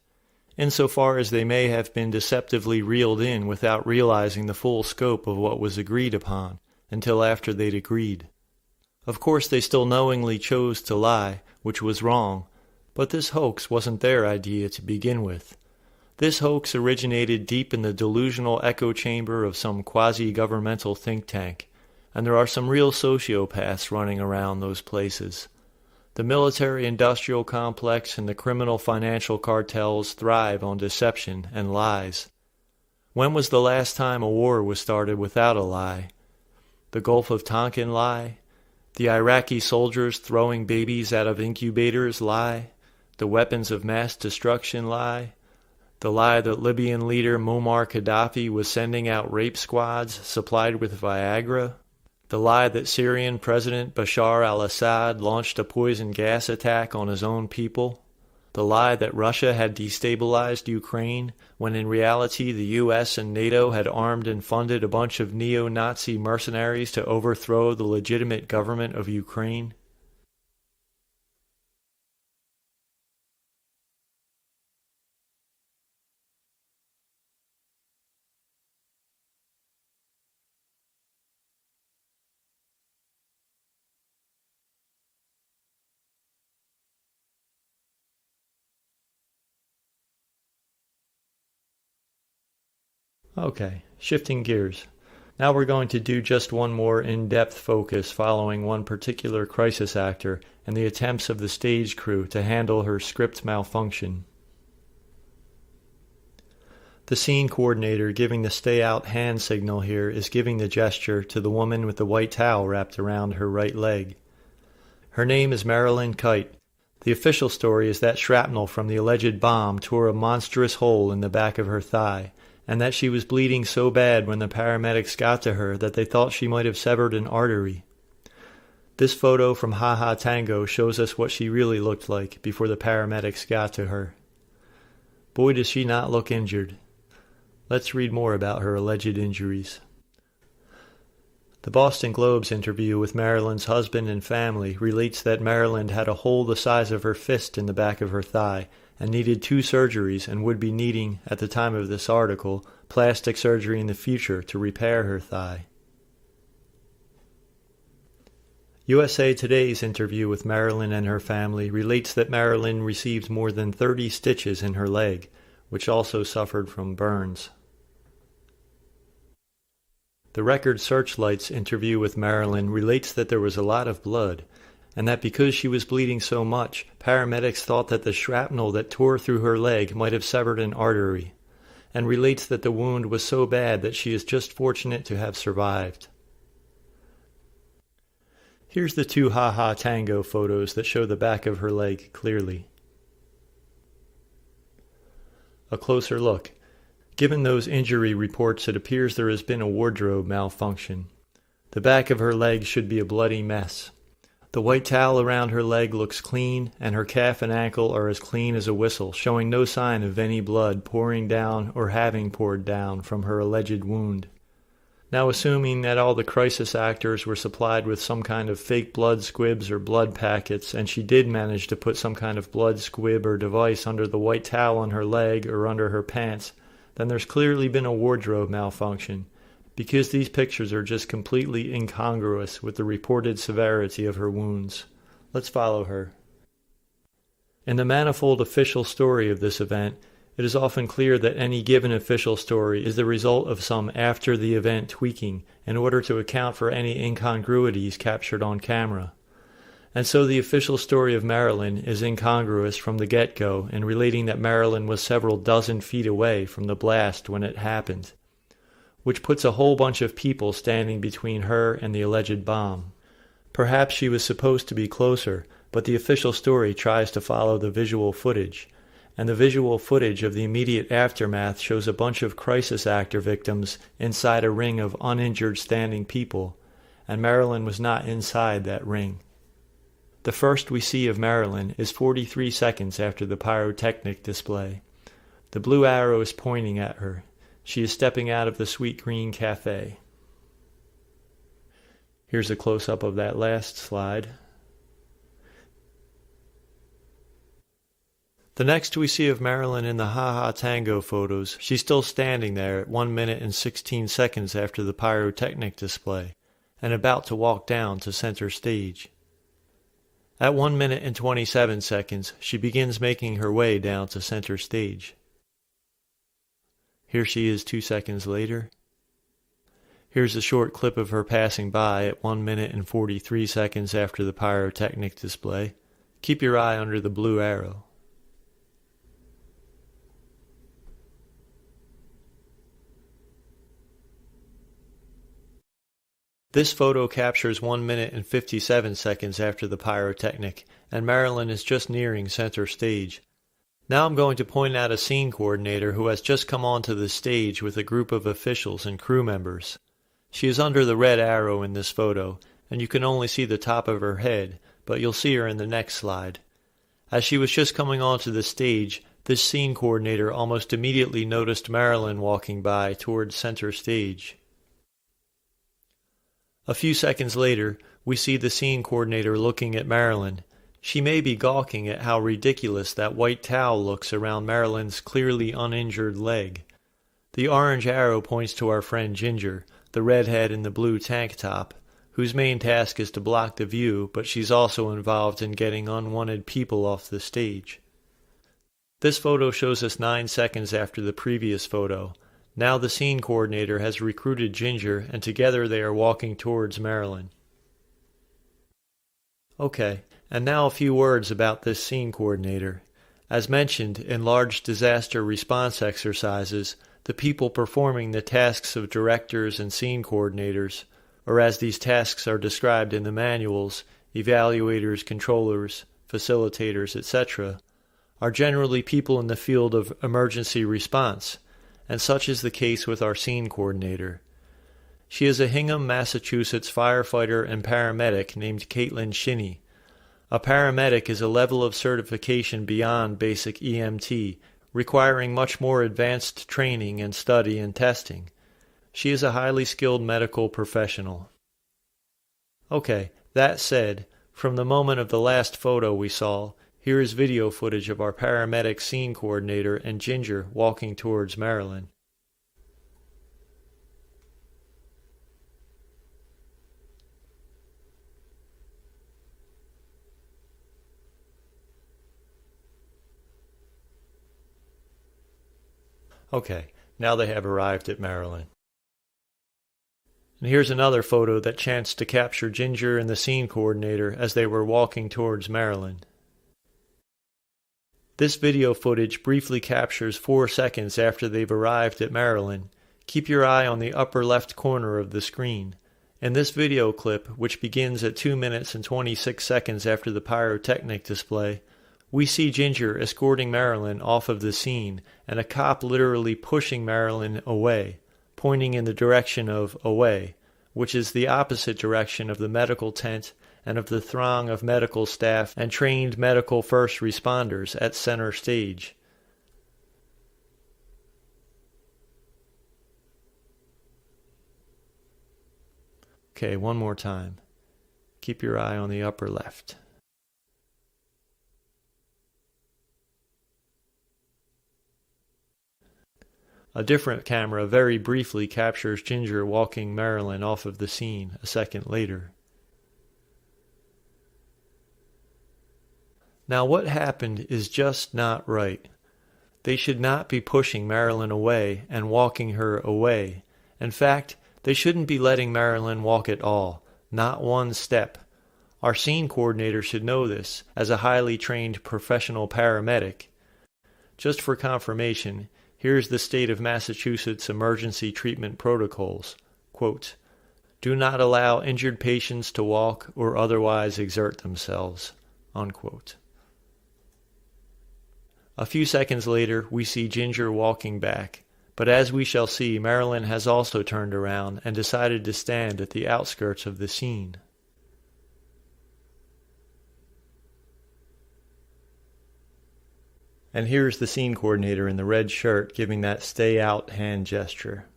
insofar as they may have been deceptively reeled in without realizing the full scope of what was agreed upon, until after they'd agreed. Of course they still knowingly chose to lie, which was wrong, but this hoax wasn't their idea to begin with. This hoax originated deep in the delusional echo chamber of some quasi-governmental think tank, and there are some real sociopaths running around those places. The military-industrial complex and the criminal financial cartels thrive on deception and lies. When was the last time a war was started without a lie? The Gulf of Tonkin lie? The Iraqi soldiers throwing babies out of incubators lie? The weapons of mass destruction lie? The lie that Libyan leader Muammar Gaddafi was sending out rape squads supplied with Viagra? The lie that Syrian President Bashar al-Assad launched a poison gas attack on his own people? The lie that Russia had destabilized Ukraine, when in reality the US and NATO had armed and funded a bunch of neo-Nazi mercenaries to overthrow the legitimate government of Ukraine? Okay, shifting gears. Now we're going to do just one more in-depth focus following one particular crisis actor and the attempts of the stage crew to handle her script malfunction. The scene coordinator giving the stay out hand signal here is giving the gesture to the woman with the white towel wrapped around her right leg. Her name is Marilyn Kite. The official story is that shrapnel from the alleged bomb tore a monstrous hole in the back of her thigh, and that she was bleeding so bad when the paramedics got to her that they thought she might have severed an artery. This photo from Ha Ha Tango shows us what she really looked like before the paramedics got to her. Boy, does she not look injured. Let's read more about her alleged injuries. The Boston Globe's interview with Marilyn's husband and family relates that Marilyn had a hole the size of her fist in the back of her thigh, and needed 2 surgeries and would be needing, at the time of this article, plastic surgery in the future to repair her thigh. USA Today's interview with Marilyn and her family relates that Marilyn received more than 30 stitches in her leg, which also suffered from burns. The Record Searchlight's interview with Marilyn relates that there was a lot of blood, and that because she was bleeding so much, paramedics thought that the shrapnel that tore through her leg might have severed an artery, and relates that the wound was so bad that she is just fortunate to have survived. Here's the 2 Ha Ha Tango photos that show the back of her leg clearly. A closer look. Given those injury reports, it appears there has been a wardrobe malfunction. The back of her leg should be a bloody mess. The white towel around her leg looks clean, and her calf and ankle are as clean as a whistle, showing no sign of any blood pouring down or having poured down from her alleged wound. Now, assuming that all the crisis actors were supplied with some kind of fake blood squibs or blood packets, and she did manage to put some kind of blood squib or device under the white towel on her leg or under her pants, then there's clearly been a wardrobe malfunction, because these pictures are just completely incongruous with the reported severity of her wounds. Let's follow her. In the manifold official story of this event, it is often clear that any given official story is the result of some after-the-event tweaking in order to account for any incongruities captured on camera. And so the official story of Marilyn is incongruous from the get-go in relating that Marilyn was several dozen feet away from the blast when it happened, which puts a whole bunch of people standing between her and the alleged bomb. Perhaps she was supposed to be closer, but the official story tries to follow the visual footage, and the visual footage of the immediate aftermath shows a bunch of crisis actor victims inside a ring of uninjured standing people, and Marilyn was not inside that ring. The first we see of Marilyn is 43 seconds after the pyrotechnic display. The blue arrow is pointing at her. She is stepping out of the Sweet Green Cafe. Here's a close-up of that last slide. The next we see of Marilyn in the Ha Ha Tango photos, she's still standing there at 1 minute and 16 seconds after the pyrotechnic display, and about to walk down to center stage. At 1 minute and 27 seconds, she begins making her way down to center stage. Here she is 2 seconds later. Here's a short clip of her passing by at 1 minute and 43 seconds after the pyrotechnic display. Keep your eye under the blue arrow. This photo captures 1 minute and 57 seconds after the pyrotechnic, and Marilyn is just nearing center stage. Now I'm going to point out a scene coordinator who has just come onto the stage with a group of officials and crew members. She is under the red arrow in this photo, and you can only see the top of her head, but you'll see her in the next slide. As she was just coming onto the stage, this scene coordinator almost immediately noticed Marilyn walking by towards center stage. A few seconds later, we see the scene coordinator looking at Marilyn. She may be gawking at how ridiculous that white towel looks around Marilyn's clearly uninjured leg. The orange arrow points to our friend Ginger, the redhead in the blue tank top, whose main task is to block the view, but she's also involved in getting unwanted people off the stage. This photo shows us 9 seconds after the previous photo. Now the scene coordinator has recruited Ginger, and together they are walking towards Marilyn. Okay, and now a few words about this scene coordinator. As mentioned, in large disaster response exercises, the people performing the tasks of directors and scene coordinators, or as these tasks are described in the manuals, evaluators, controllers, facilitators, etc., are generally people in the field of emergency response, and such is the case with our scene coordinator. She is a Hingham, Massachusetts firefighter and paramedic named Caitlin Shinney. A paramedic is a level of certification beyond basic EMT, requiring much more advanced training and study and testing. She is a highly skilled medical professional. Okay, that said, from the moment of the last photo we saw, here is video footage of our paramedic scene coordinator and Ginger walking towards Marilyn. Okay, now they have arrived at Marilyn. And here's another photo that chanced to capture Ginger and the scene coordinator as they were walking towards Marilyn. This video footage briefly captures 4 seconds after they've arrived at Marilyn. Keep your eye on the upper left corner of the screen. In this video clip, which begins at 2 minutes and 26 seconds after the pyrotechnic display, we see Ginger escorting Marilyn off of the scene and a cop literally pushing Marilyn away, pointing in the direction of away, which is the opposite direction of the medical tent and of the throng of medical staff and trained medical first responders at center stage. Okay, one more time. Keep your eye on the upper left. A different camera very briefly captures Ginger walking Marilyn off of the scene a second later. Now what happened is just not right. They should not be pushing Marilyn away and walking her away. In fact, they shouldn't be letting Marilyn walk at all, not one step. Our scene coordinator should know this as a highly trained professional paramedic. Just for confirmation, here's the state of Massachusetts emergency treatment protocols. Quote, "Do not allow injured patients to walk or otherwise exert themselves." Unquote. A few seconds later, we see Ginger walking back, but as we shall see, Marilyn has also turned around and decided to stand at the outskirts of the scene. And here's the scene coordinator in the red shirt giving that stay out hand gesture.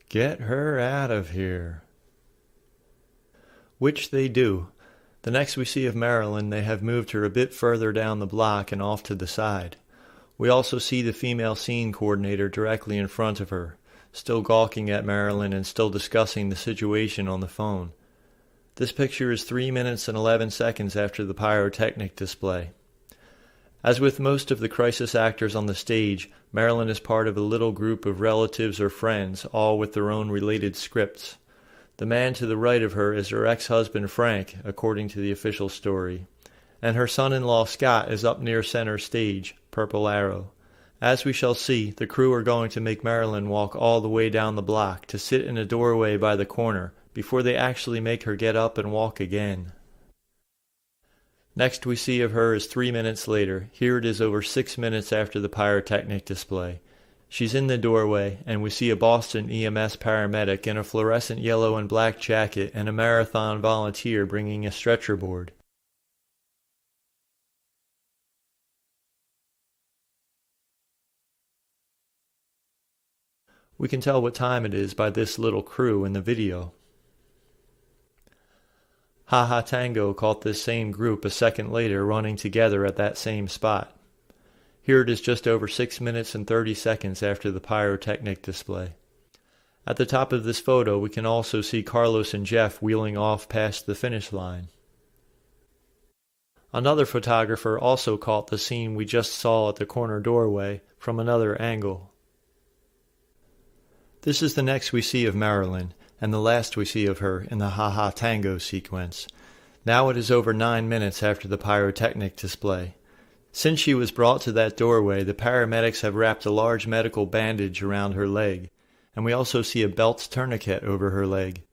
Get her out of here. Which they do. The next we see of Marilyn, they have moved her a bit further down the block and off to the side. We also see the female scene coordinator directly in front of her, still gawking at Marilyn and still discussing the situation on the phone. This picture is 3 minutes and 11 seconds after the pyrotechnic display. As with most of the crisis actors on the stage, Marilyn is part of a little group of relatives or friends, all with their own related scripts. The man to the right of her is her ex-husband Frank, according to the official story, and her son-in-law Scott is up near center stage, Purple Arrow. As we shall see, the crew are going to make Marilyn walk all the way down the block to sit in a doorway by the corner, before they actually make her get up and walk again. Next we see of her is 3 minutes later. Here it is over 6 minutes after the pyrotechnic display. She's in the doorway, and we see a Boston EMS paramedic in a fluorescent yellow and black jacket and a marathon volunteer bringing a stretcher board. We can tell what time it is by this little crew in the video. Ha Ha Tango caught this same group a second later running together at that same spot. Here it is just over 6 minutes and 30 seconds after the pyrotechnic display. At the top of this photo we can also see Carlos and Jeff wheeling off past the finish line. Another photographer also caught the scene we just saw at the corner doorway from another angle. This is the next we see of Marilyn, and the last we see of her in the Ha Ha Tango sequence. Now it is over 9 minutes after the pyrotechnic display. Since she was brought to that doorway, the paramedics have wrapped a large medical bandage around her leg, and we also see a belt tourniquet over her leg.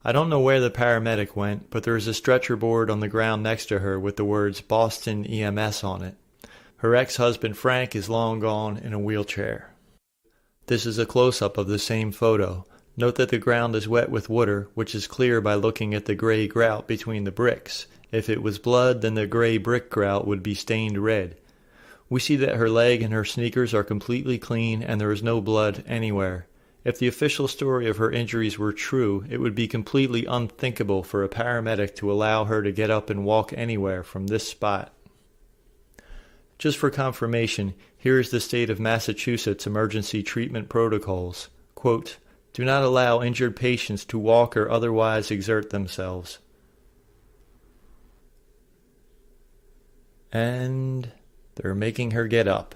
I don't know where the paramedic went, but there is a stretcher board on the ground next to her with the words Boston EMS on it. Her ex-husband Frank is long gone in a wheelchair. This is a close-up of the same photo. Note that the ground is wet with water, which is clear by looking at the gray grout between the bricks. If it was blood, then the gray brick grout would be stained red. We see that her leg and her sneakers are completely clean and there is no blood anywhere. If the official story of her injuries were true, it would be completely unthinkable for a paramedic to allow her to get up and walk anywhere from this spot. Just for confirmation, here is the state of Massachusetts emergency treatment protocols. Quote, "Do not allow injured patients to walk or otherwise exert themselves." And they're making her get up.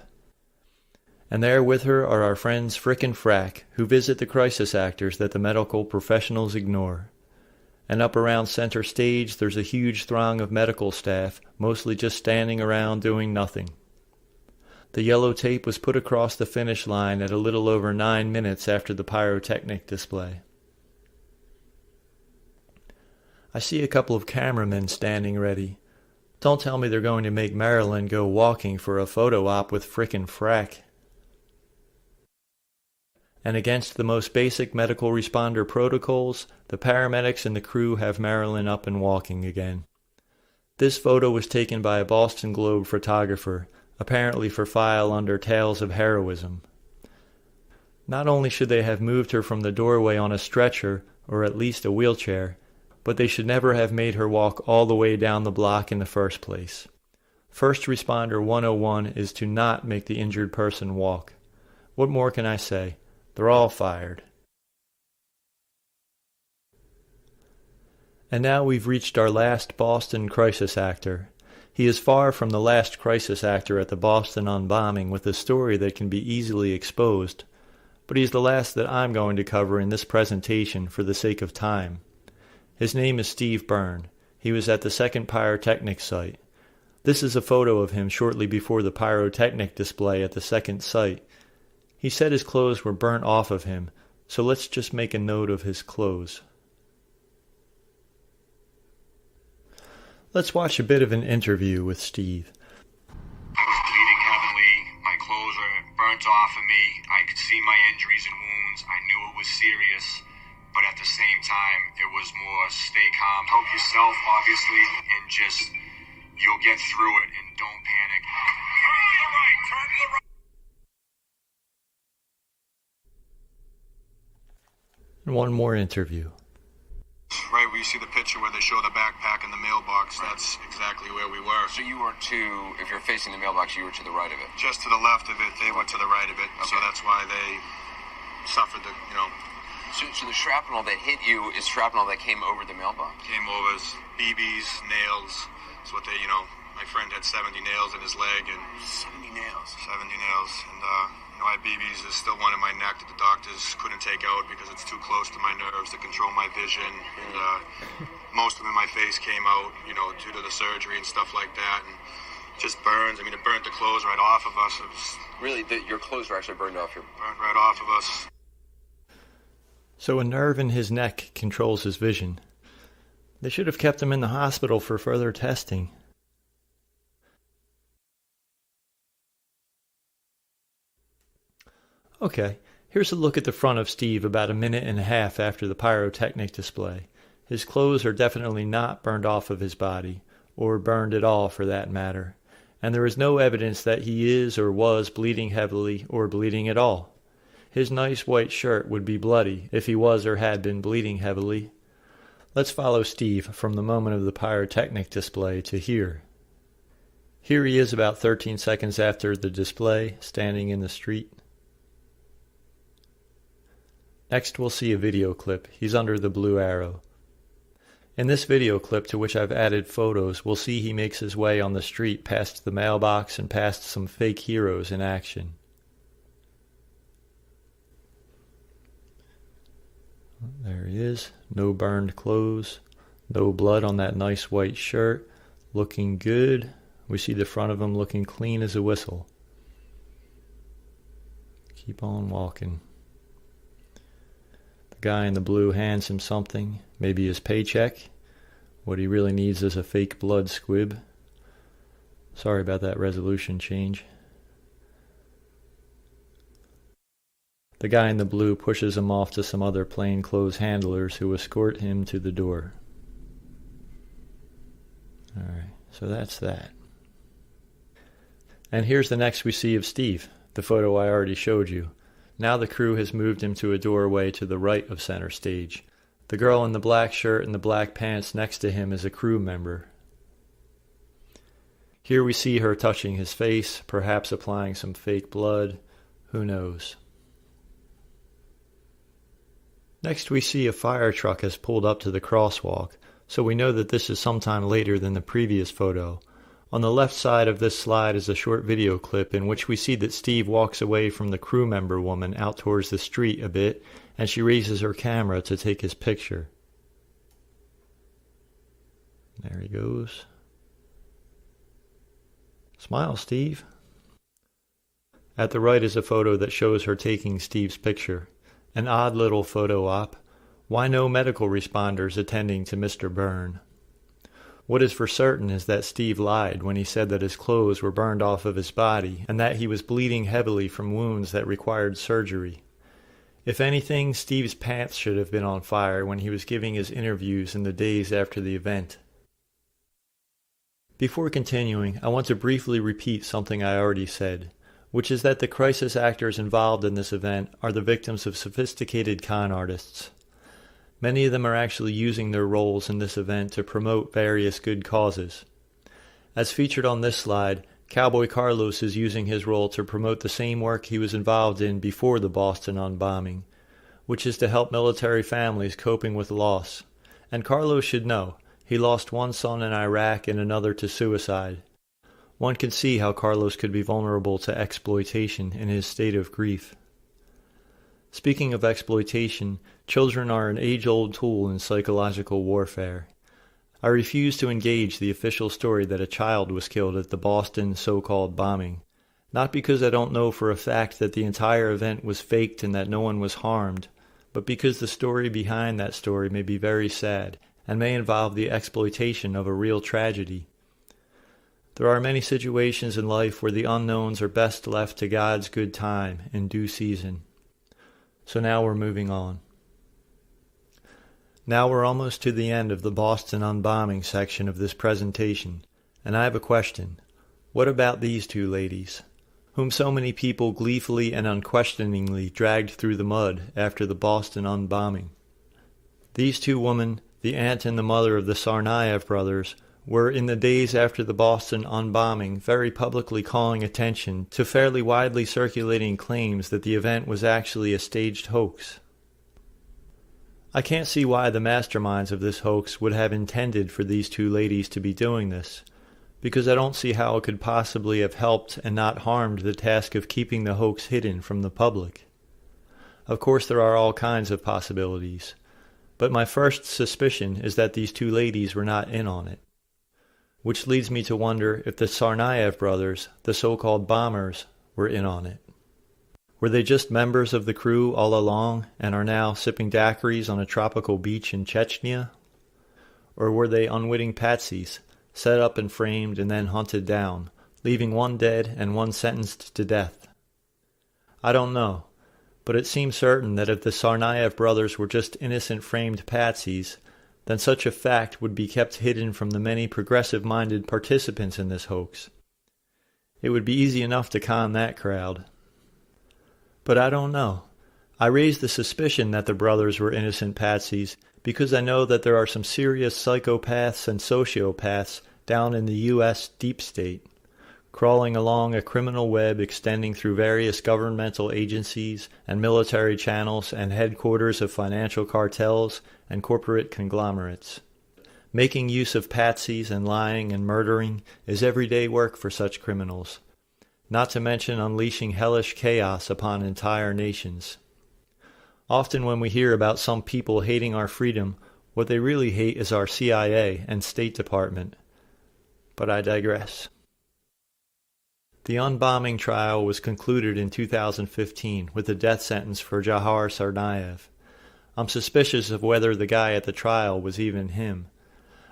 And there with her are our friends Frick and Frack, who visit the crisis actors that the medical professionals ignore. And up around center stage there's a huge throng of medical staff, mostly just standing around doing nothing. The yellow tape was put across the finish line at a little over 9 minutes after the pyrotechnic display. I see a couple of cameramen standing ready. Don't tell me they're going to make Marilyn go walking for a photo op with Frick and Frack. And against the most basic medical responder protocols, the paramedics and the crew have Marilyn up and walking again. This photo was taken by a Boston Globe photographer, apparently for file under Tales of Heroism. Not only should they have moved her from the doorway on a stretcher, or at least a wheelchair, but they should never have made her walk all the way down the block in the first place. First Responder 101 is to not make the injured person walk. What more can I say? They're all fired. And now we've reached our last Boston crisis actor. He is far from the last crisis actor at the Boston Unbombing with a story that can be easily exposed, but he's the last that I'm going to cover in this presentation for the sake of time. His name is Steve Byrne. He was at the second pyrotechnic site. This is a photo of him shortly before the pyrotechnic display at the second site. He said his clothes were burnt off of him, so let's just make a note of his clothes. Let's watch a bit of an interview with Steve. I was bleeding heavily. My clothes were burnt off of me. I could see my injuries and wounds. I knew it was serious, but at the same time, it was more stay calm, help yourself, obviously, and just, you'll get through it and don't panic. Turn to the right, turn to the right. And one more interview. Right where you see the picture where they show the backpack in the mailbox, that's exactly where we were. So you were if you're facing the mailbox, you were to the right of it? Just to the left of it, they went to the right of it, okay. So that's why they suffered the, So the shrapnel that hit you is shrapnel that came over the mailbox? Came over as BBs, nails. That's what they, my friend had 70 nails in his leg. And 70 nails? 70 nails. And, I have BBs. There's still one in my neck that the doctors couldn't take out because it's too close to my nerves to control my vision. And most of them in my face came out, due to the surgery and stuff like that. And just burns. I mean, it burnt the clothes right off of us. It was really, your clothes were actually burned off? Burned right off of us. So a nerve in his neck controls his vision. They should have kept him in the hospital for further testing. Okay, here's a look at the front of Steve about a minute and a half after the pyrotechnic display. His clothes are definitely not burned off of his body, or burned at all for that matter, and there is no evidence that he is or was bleeding heavily or bleeding at all. His nice white shirt would be bloody if he was or had been bleeding heavily. Let's follow Steve from the moment of the pyrotechnic display to here. Here he is about 13 seconds after the display, standing in the street. Next we'll see a video clip. He's under the blue arrow. In this video clip, to which I've added photos, we'll see he makes his way on the street past the mailbox and past some fake heroes in action. There he is. No burned clothes. No blood on that nice white shirt. Looking good. We see the front of him looking clean as a whistle. Keep on walking. The guy in the blue hands him something. Maybe his paycheck. What he really needs is a fake blood squib. Sorry about that resolution change. The guy in the blue pushes him off to some other plainclothes handlers who escort him to the door. Alright, so that's that. And here's the next we see of Steve, the photo I already showed you. Now the crew has moved him to a doorway to the right of center stage. The girl in the black shirt and the black pants next to him is a crew member. Here we see her touching his face, perhaps applying some fake blood. Who knows? Next we see a fire truck has pulled up to the crosswalk, so we know that this is sometime later than the previous photo. On the left side of this slide is a short video clip in which we see that Steve walks away from the crew member woman out towards the street a bit, and she raises her camera to take his picture. There he goes. Smile, Steve. At the right is a photo that shows her taking Steve's picture. An odd little photo op. Why no medical responders attending to Mr. Byrne? What is for certain is that Steve lied when he said that his clothes were burned off of his body and that he was bleeding heavily from wounds that required surgery. If anything, Steve's pants should have been on fire when he was giving his interviews in the days after the event. Before continuing, I want to briefly repeat something I already said, which is that the crisis actors involved in this event are the victims of sophisticated con artists. Many of them are actually using their roles in this event to promote various good causes. As featured on this slide, Cowboy Carlos is using his role to promote the same work he was involved in before the Boston Unbombing, which is to help military families coping with loss. And Carlos should know, he lost one son in Iraq and another to suicide. One can see how Carlos could be vulnerable to exploitation in his state of grief. Speaking of exploitation, children are an age-old tool in psychological warfare. I refuse to engage the official story that a child was killed at the Boston so-called bombing, not because I don't know for a fact that the entire event was faked and that no one was harmed, but because the story behind that story may be very sad and may involve the exploitation of a real tragedy. There are many situations in life where the unknowns are best left to God's good time in due season. So now we're moving on. Now we're almost to the end of the Boston Unbombing section of this presentation, and I have a question. What about these two ladies, whom so many people gleefully and unquestioningly dragged through the mud after the Boston Unbombing? These two women, the aunt and the mother of the Tsarnaev brothers, were in the days after the Boston Unbombing very publicly calling attention to fairly widely circulating claims that the event was actually a staged hoax. I can't see why the masterminds of this hoax would have intended for these two ladies to be doing this, because I don't see how it could possibly have helped and not harmed the task of keeping the hoax hidden from the public. Of course there are all kinds of possibilities, but my first suspicion is that these two ladies were not in on it. Which leads me to wonder if the Tsarnaev brothers, the so-called bombers, were in on it. Were they just members of the crew all along and are now sipping daiquiris on a tropical beach in Chechnya? Or were they unwitting patsies, set up and framed and then hunted down, leaving one dead and one sentenced to death? I don't know, but it seems certain that if the Tsarnaev brothers were just innocent framed patsies, then such a fact would be kept hidden from the many progressive-minded participants in this hoax. It would be easy enough to con that crowd. But I don't know. I raise the suspicion that the brothers were innocent patsies because I know that there are some serious psychopaths and sociopaths down in the U.S. deep state, crawling along a criminal web extending through various governmental agencies and military channels and headquarters of financial cartels and corporate conglomerates. Making use of patsies and lying and murdering is everyday work for such criminals, not to mention unleashing hellish chaos upon entire nations. Often when we hear about some people hating our freedom, what they really hate is our CIA and State Department. But I digress. The unbombing trial was concluded in 2015 with a death sentence for Jahar Tsarnaev. I'm suspicious of whether the guy at the trial was even him.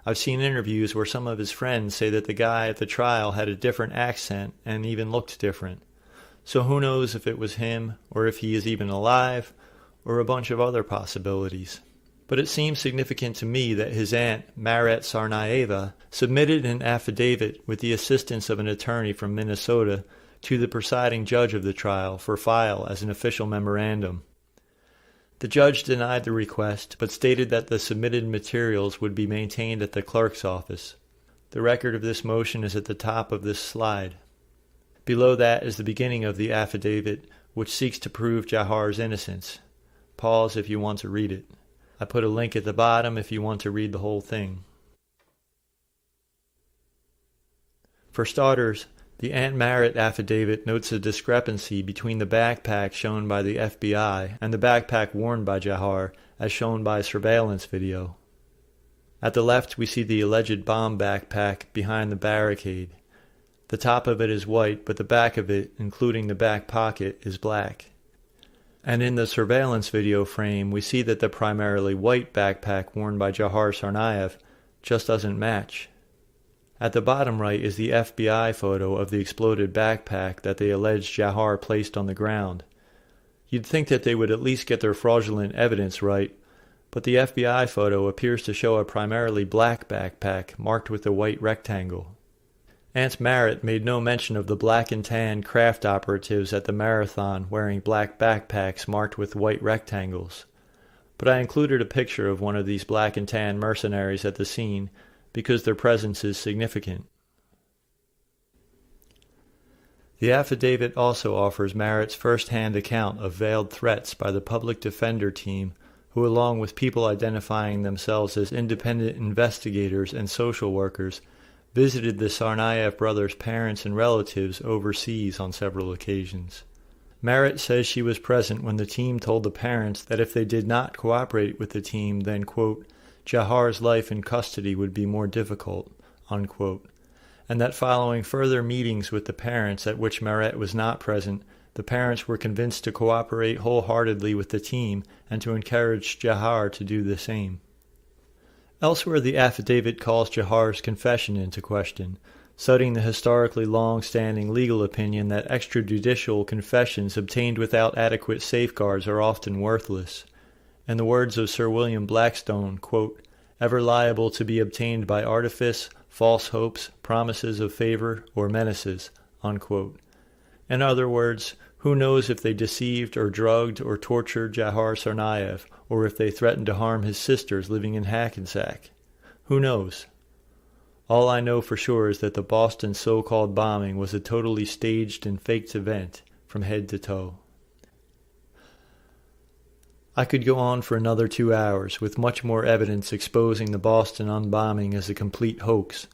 I've seen interviews where some of his friends say that the guy at the trial had a different accent and even looked different. So who knows if it was him, or if he is even alive, or a bunch of other possibilities. But it seems significant to me that his aunt, Marit Tsarnaeva, submitted an affidavit with the assistance of an attorney from Minnesota to the presiding judge of the trial for file as an official memorandum. The judge denied the request, but stated that the submitted materials would be maintained at the clerk's office. The record of this motion is at the top of this slide. Below that is the beginning of the affidavit, which seeks to prove Jahar's innocence. Pause if you want to read it. I put a link at the bottom if you want to read the whole thing. For starters, the Aunt Marit affidavit notes a discrepancy between the backpack shown by the FBI and the backpack worn by Jahar, as shown by surveillance video. At the left, we see the alleged bomb backpack behind the barricade. The top of it is white, but the back of it, including the back pocket, is black. And in the surveillance video frame, we see that the primarily white backpack worn by Jahar Tsarnaev just doesn't match. At the bottom right is the FBI photo of the exploded backpack that they allege Jahar placed on the ground. You'd think that they would at least get their fraudulent evidence right, but the FBI photo appears to show a primarily black backpack marked with a white rectangle. Aunt Marit made no mention of the black and tan craft operatives at the marathon wearing black backpacks marked with white rectangles, but I included a picture of one of these black and tan mercenaries at the scene because their presence is significant. The affidavit also offers Marit's first-hand account of veiled threats by the public defender team, who, along with people identifying themselves as independent investigators and social workers, visited the Tsarnaev brothers' parents and relatives overseas on several occasions. Marit says she was present when the team told the parents that if they did not cooperate with the team, then, quote, Jahar's life in custody would be more difficult, unquote, and that following further meetings with the parents at which Marit was not present, the parents were convinced to cooperate wholeheartedly with the team and to encourage Jahar to do the same. Elsewhere, the affidavit calls Jahar's confession into question, citing the historically long-standing legal opinion that extrajudicial confessions obtained without adequate safeguards are often worthless. In the words of Sir William Blackstone, quote, ever liable to be obtained by artifice, false hopes, promises of favor, or menaces, unquote. In other words, who knows if they deceived or drugged or tortured Jahar Tsarnaev, or if they threatened to harm his sisters living in Hackensack? Who knows? All I know for sure is that the Boston so-called bombing was a totally staged and faked event from head to toe. I could go on for another 2 hours with much more evidence exposing the Boston Unbombing as a complete hoax,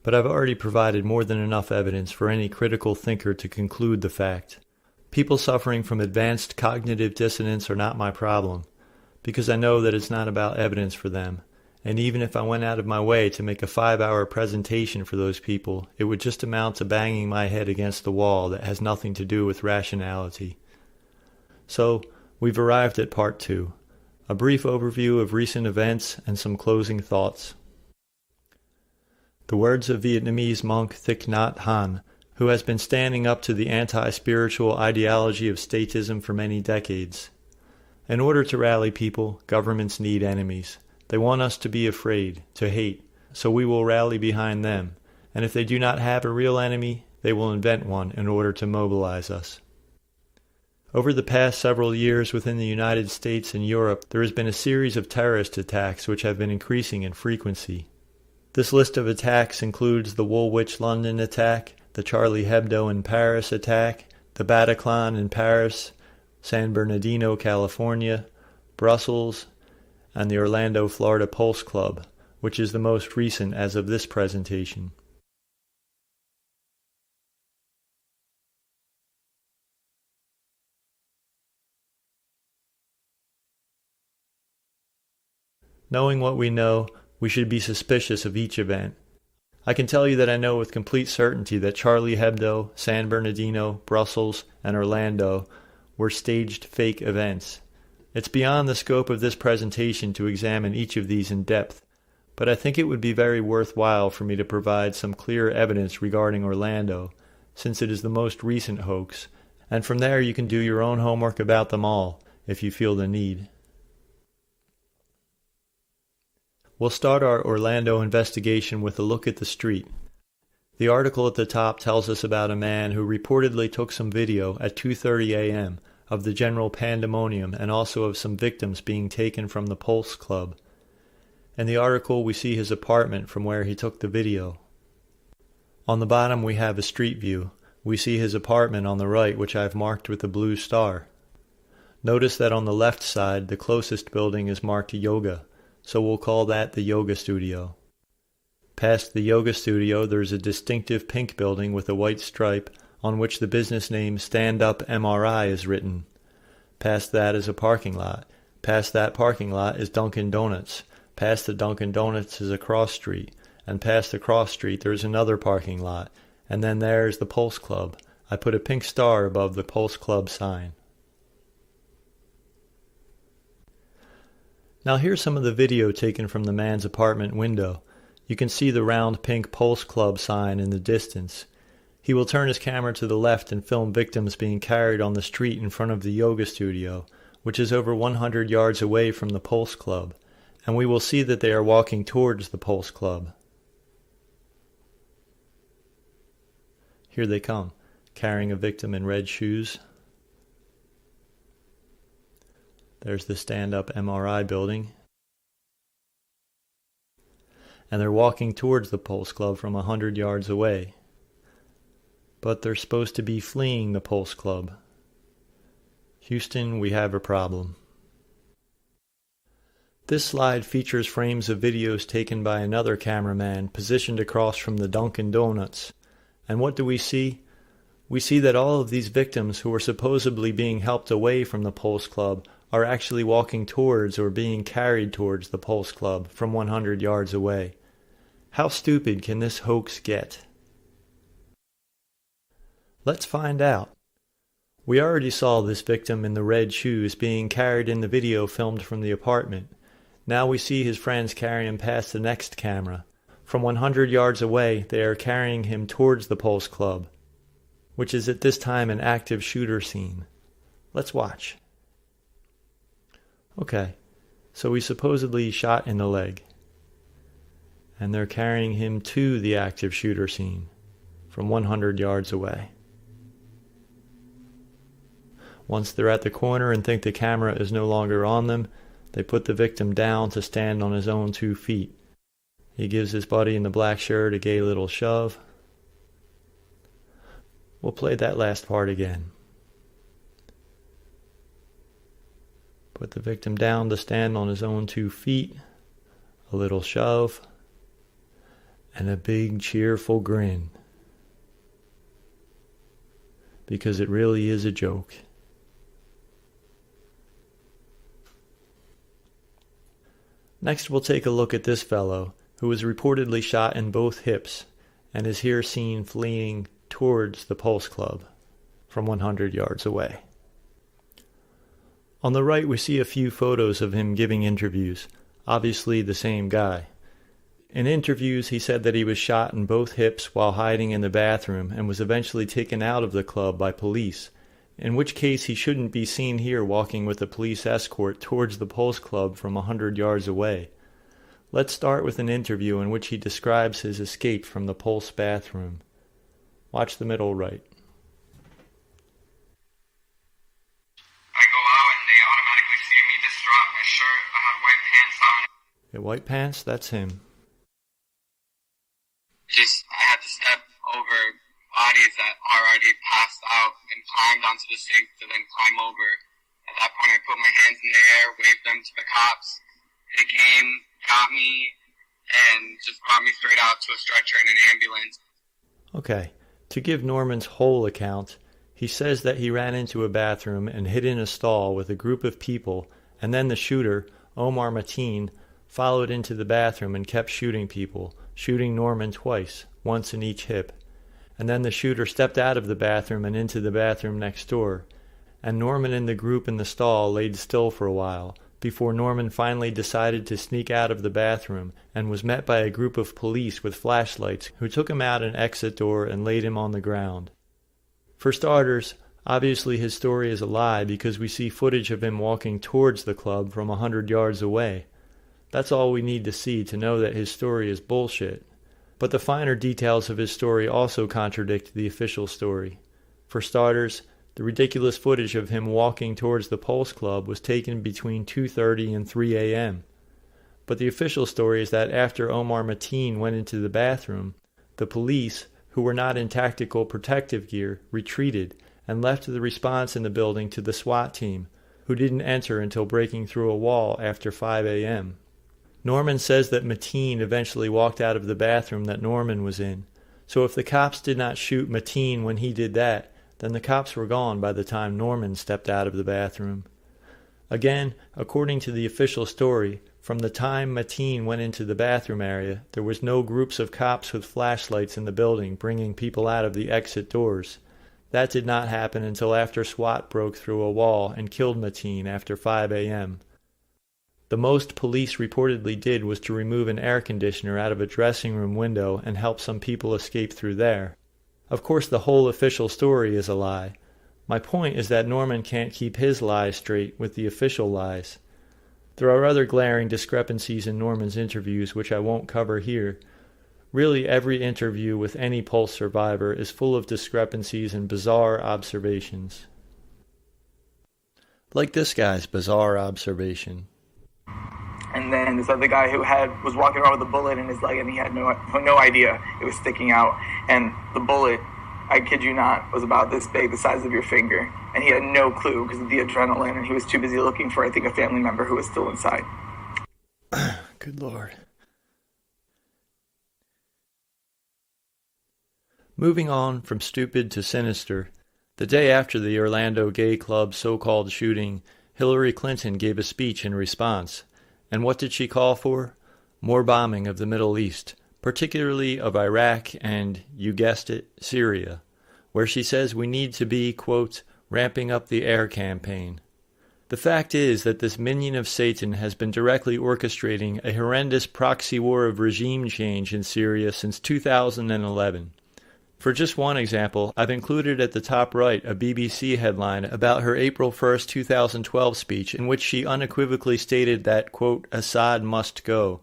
but I've already provided more than enough evidence for any critical thinker to conclude the fact. People suffering from advanced cognitive dissonance are not my problem, because I know that it's not about evidence for them, and even if I went out of my way to make a 5-hour presentation for those people, it would just amount to banging my head against the wall that has nothing to do with rationality. So, we've arrived at part 2, a brief overview of recent events and some closing thoughts. The words of Vietnamese monk Thich Nhat Hanh, who has been standing up to the anti-spiritual ideology of statism for many decades. In order to rally people, governments need enemies. They want us to be afraid, to hate, so we will rally behind them, and if they do not have a real enemy, they will invent one in order to mobilize us. Over the past several years within the United States and Europe, there has been a series of terrorist attacks which have been increasing in frequency. This list of attacks includes the Woolwich London attack, the Charlie Hebdo in Paris attack, the Bataclan in Paris, San Bernardino, California, Brussels, and the Orlando, Florida Pulse Club, which is the most recent as of this presentation. Knowing what we know, we should be suspicious of each event. I can tell you that I know with complete certainty that Charlie Hebdo, San Bernardino, Brussels, and Orlando were staged fake events. It's beyond the scope of this presentation to examine each of these in depth, but I think it would be very worthwhile for me to provide some clear evidence regarding Orlando, since it is the most recent hoax, and from there you can do your own homework about them all, if you feel the need. We'll start our Orlando investigation with a look at the street. The article at the top tells us about a man who reportedly took some video at 2:30 a.m. of the general pandemonium and also of some victims being taken from the Pulse Club. In the article we see his apartment from where he took the video. On the bottom we have a street view. We see his apartment on the right, which I've marked with a blue star. Notice that on the left side the closest building is marked Yoga, so we'll call that the yoga studio. Past the yoga studio there's a distinctive pink building with a white stripe on which the business name Stand Up MRI is written. Past that is a parking lot. Past that parking lot is Dunkin' Donuts. Past the Dunkin' Donuts is a cross street. And past the cross street there is another parking lot. And then there is the Pulse Club. I put a pink star above the Pulse Club sign. Now here's some of the video taken from the man's apartment window. You can see the round pink Pulse Club sign in the distance. He will turn his camera to the left and film victims being carried on the street in front of the yoga studio, which is over 100 yards away from the Pulse Club, and we will see that they are walking towards the Pulse Club. Here they come, carrying a victim in red shoes. There's the stand-up MRI building. And they're walking towards the Pulse Club from 100 yards away. But they're supposed to be fleeing the Pulse Club. Houston, we have a problem. This slide features frames of videos taken by another cameraman positioned across from the Dunkin' Donuts. And what do we see? We see that all of these victims who were supposedly being helped away from the Pulse Club are actually walking towards or being carried towards the Pulse Club from 100 yards away. How stupid can this hoax get? Let's find out. We already saw this victim in the red shoes being carried in the video filmed from the apartment. Now we see his friends carry him past the next camera. From 100 yards away, they are carrying him towards the Pulse Club, which is at this time an active shooter scene. Let's watch. Okay, so he's supposedly shot in the leg. And they're carrying him to the active shooter scene from 100 yards away. Once they're at the corner and think the camera is no longer on them, they put the victim down to stand on his own 2 feet. He gives his buddy in the black shirt a gay little shove. We'll play that last part again. Put the victim down to stand on his own 2 feet, a little shove, and a big cheerful grin. Because it really is a joke. Next we'll take a look at this fellow, who was reportedly shot in both hips, and is here seen fleeing towards the Pulse Club from 100 yards away. On the right we see a few photos of him giving interviews, obviously the same guy. In interviews he said that he was shot in both hips while hiding in the bathroom and was eventually taken out of the club by police, in which case he shouldn't be seen here walking with a police escort towards the Pulse Club from 100 yards away. Let's start with an interview in which he describes his escape from the Pulse bathroom. Watch the middle right. Okay, White Pants, that's him. I had to step over bodies that already passed out and climbed onto the sink to then climb over. At that point, I put my hands in the air, waved them to the cops. They came, got me, and just brought me straight out to a stretcher in an ambulance. Okay, to give Norman's whole account, he says that he ran into a bathroom and hid in a stall with a group of people, and then the shooter, Omar Mateen, followed into the bathroom and kept shooting people, shooting Norman twice, once in each hip. And then the shooter stepped out of the bathroom and into the bathroom next door, and Norman and the group in the stall laid still for a while, before Norman finally decided to sneak out of the bathroom and was met by a group of police with flashlights who took him out an exit door and laid him on the ground. For starters, obviously his story is a lie because we see footage of him walking towards the club from 100 yards away. That's all we need to see to know that his story is bullshit. But the finer details of his story also contradict the official story. For starters, the ridiculous footage of him walking towards the Pulse Club was taken between 2:30 and 3 a.m. But the official story is that after Omar Mateen went into the bathroom, the police, who were not in tactical protective gear, retreated and left the response in the building to the SWAT team, who didn't enter until breaking through a wall after 5 a.m. Norman says that Mateen eventually walked out of the bathroom that Norman was in, so if the cops did not shoot Mateen when he did that, then the cops were gone by the time Norman stepped out of the bathroom. Again, according to the official story, from the time Mateen went into the bathroom area, there was no groups of cops with flashlights in the building bringing people out of the exit doors. That did not happen until after SWAT broke through a wall and killed Mateen after 5 a.m. The most police reportedly did was to remove an air conditioner out of a dressing room window and help some people escape through there. Of course, the whole official story is a lie. My point is that Norman can't keep his lies straight with the official lies. There are other glaring discrepancies in Norman's interviews which I won't cover here. Really, every interview with any Pulse survivor is full of discrepancies and bizarre observations. Like this guy's bizarre observation. And then this other guy who was walking around with a bullet in his leg, and he had no idea it was sticking out. And the bullet, I kid you not, was about this big, the size of your finger. And he had no clue because of the adrenaline, and he was too busy looking for, I think, a family member who was still inside. Good Lord. Moving on from stupid to sinister, the day after the Orlando Gay Club's so-called shooting, Hillary Clinton gave a speech in response. And what did she call for? More bombing of the Middle East, particularly of Iraq and, you guessed it, Syria, where she says we need to be, quote, ramping up the air campaign. The fact is that this minion of Satan has been directly orchestrating a horrendous proxy war of regime change in Syria since 2011. For just one example, I've included at the top right a BBC headline about her April 1, 2012 speech in which she unequivocally stated that, quote, Assad must go.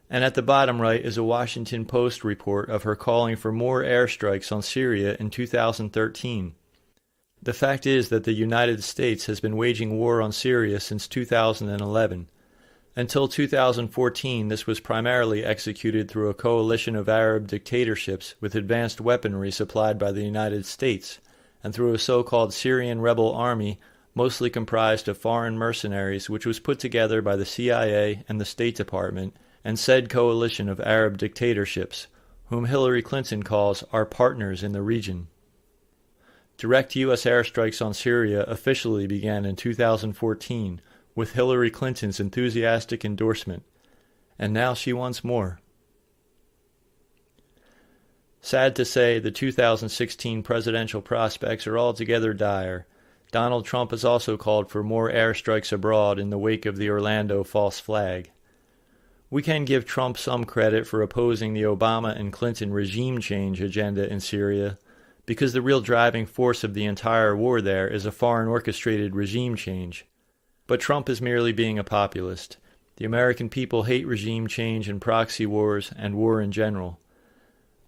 And at the bottom right is a Washington Post report of her calling for more airstrikes on Syria in 2013. The fact is that the United States has been waging war on Syria since 2011. Until 2014, this was primarily executed through a coalition of Arab dictatorships with advanced weaponry supplied by the United States, and through a so-called Syrian rebel army, mostly comprised of foreign mercenaries, which was put together by the CIA and the State Department, and said coalition of Arab dictatorships, whom Hillary Clinton calls our partners in the region. Direct U.S. airstrikes on Syria officially began in 2014, with Hillary Clinton's enthusiastic endorsement, and now she wants more. Sad to say, the 2016 presidential prospects are altogether dire. Donald Trump has also called for more airstrikes abroad in the wake of the Orlando false flag. We can give Trump some credit for opposing the Obama and Clinton regime change agenda in Syria, because the real driving force of the entire war there is a foreign orchestrated regime change. But Trump is merely being a populist. The American people hate regime change and proxy wars and war in general.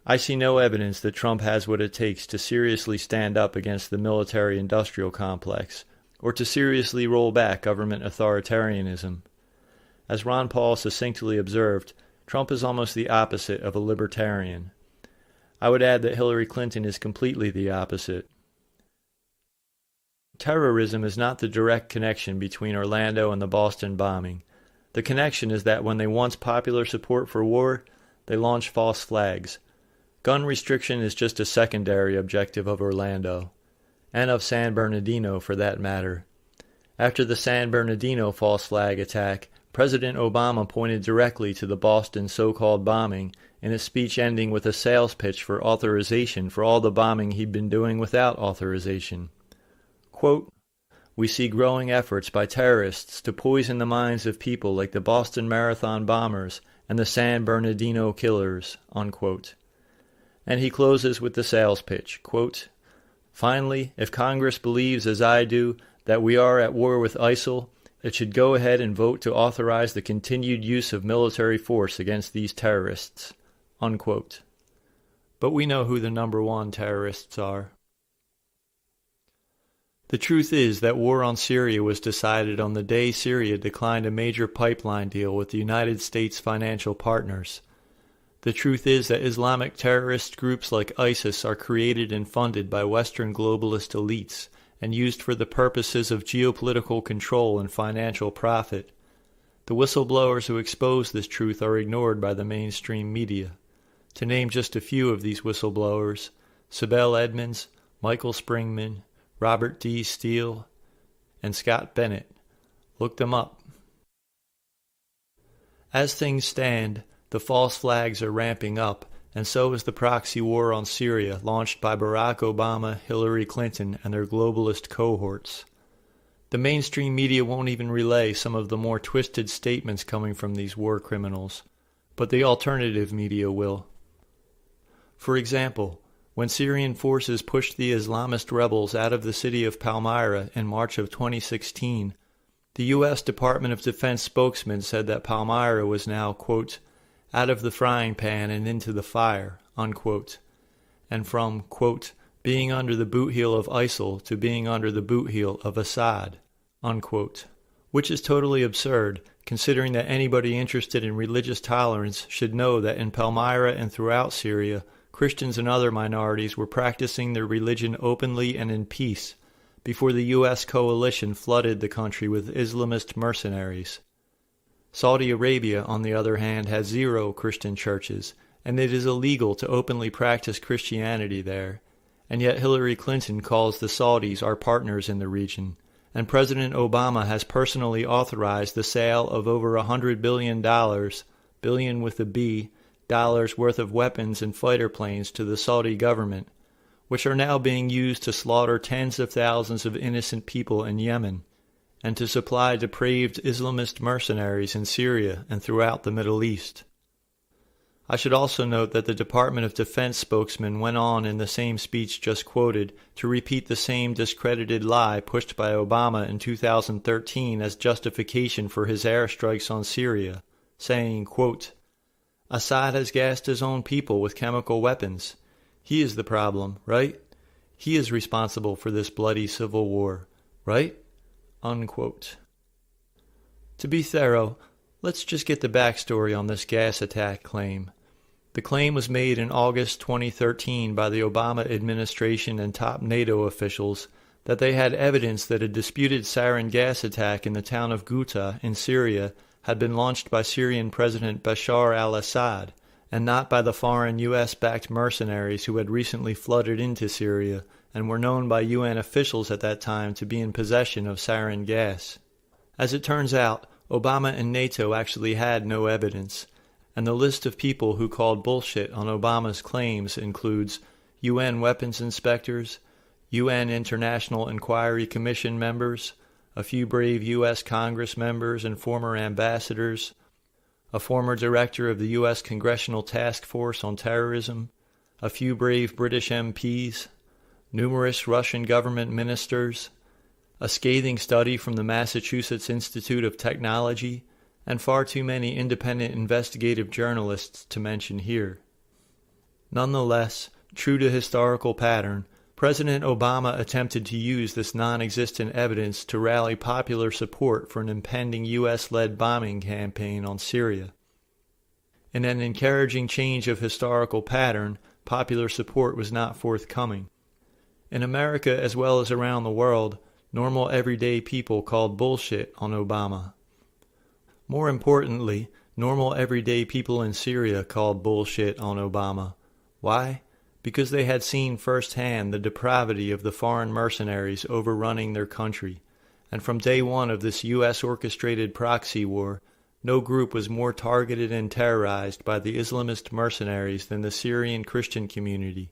I see no evidence that Trump has what it takes to seriously stand up against the military-industrial complex, or to seriously roll back government authoritarianism. As Ron Paul succinctly observed, Trump is almost the opposite of a libertarian. I would add that Hillary Clinton is completely the opposite. Terrorism is not the direct connection between Orlando and the Boston bombing. The connection is that when they want popular support for war, they launch false flags. Gun restriction is just a secondary objective of Orlando, and of San Bernardino for that matter. After the San Bernardino false flag attack, President Obama pointed directly to the Boston so-called bombing in a speech ending with a sales pitch for authorization for all the bombing he'd been doing without authorization. Quote, "We see growing efforts by terrorists to poison the minds of people like the Boston Marathon bombers and the San Bernardino killers," unquote. And he closes with the sales pitch, quote, "Finally, if Congress believes as I do that we are at war with ISIL, it should go ahead and vote to authorize the continued use of military force against these terrorists," unquote. But we know who the number one terrorists are. The truth is that war on Syria was decided on the day Syria declined a major pipeline deal with the United States financial partners. The truth is that Islamic terrorist groups like ISIS are created and funded by Western globalist elites and used for the purposes of geopolitical control and financial profit. The whistleblowers who expose this truth are ignored by the mainstream media. To name just a few of these whistleblowers, Sibel Edmonds, Michael Springman, Robert D. Steele, and Scott Bennett. Look them up. As things stand, the false flags are ramping up, and so is the proxy war on Syria launched by Barack Obama, Hillary Clinton, and their globalist cohorts. The mainstream media won't even relay some of the more twisted statements coming from these war criminals, but the alternative media will. For example, when Syrian forces pushed the Islamist rebels out of the city of Palmyra in March of 2016, the U.S. Department of Defense spokesman said that Palmyra was now, quote, "out of the frying pan and into the fire," unquote, and from, quote, "being under the boot heel of ISIL to being under the boot heel of Assad," unquote, which is totally absurd, considering that anybody interested in religious tolerance should know that in Palmyra and throughout Syria, Christians and other minorities were practicing their religion openly and in peace before the U.S. coalition flooded the country with Islamist mercenaries. Saudi Arabia, on the other hand, has 0 Christian churches, and it is illegal to openly practice Christianity there. And yet Hillary Clinton calls the Saudis our partners in the region, and President Obama has personally authorized the sale of over $100 billion, billion with a B, dollars worth of weapons and fighter planes to the Saudi government, which are now being used to slaughter tens of thousands of innocent people in Yemen, and to supply depraved Islamist mercenaries in Syria and throughout the Middle East. I should also note that the Department of Defense spokesman went on in the same speech just quoted to repeat the same discredited lie pushed by Obama in 2013 as justification for his airstrikes on Syria, saying, quote, "Assad has gassed his own people with chemical weapons. He is the problem, right? He is responsible for this bloody civil war, right?" Unquote. To be thorough, let's just get the backstory on this gas attack claim. The claim was made in August 2013 by the Obama administration and top NATO officials that they had evidence that a disputed sarin gas attack in the town of Ghouta in Syria had been launched by Syrian President Bashar al-Assad, and not by the foreign U.S.-backed mercenaries who had recently flooded into Syria and were known by UN officials at that time to be in possession of sarin gas. As it turns out, Obama and NATO actually had no evidence, and the list of people who called bullshit on Obama's claims includes UN weapons inspectors, UN International Inquiry Commission members, a few brave U.S. Congress members and former ambassadors, a former director of the U.S. Congressional Task Force on Terrorism, a few brave British MPs, numerous Russian government ministers, a scathing study from the Massachusetts Institute of Technology, and far too many independent investigative journalists to mention here. Nonetheless, true to historical pattern, President Obama attempted to use this non-existent evidence to rally popular support for an impending U.S.-led bombing campaign on Syria. In an encouraging change of historical pattern, popular support was not forthcoming. In America as well as around the world, normal everyday people called bullshit on Obama. More importantly, normal everyday people in Syria called bullshit on Obama. Why? Because they had seen firsthand the depravity of the foreign mercenaries overrunning their country, and from day one of this U.S.-orchestrated proxy war, no group was more targeted and terrorized by the Islamist mercenaries than the Syrian Christian community,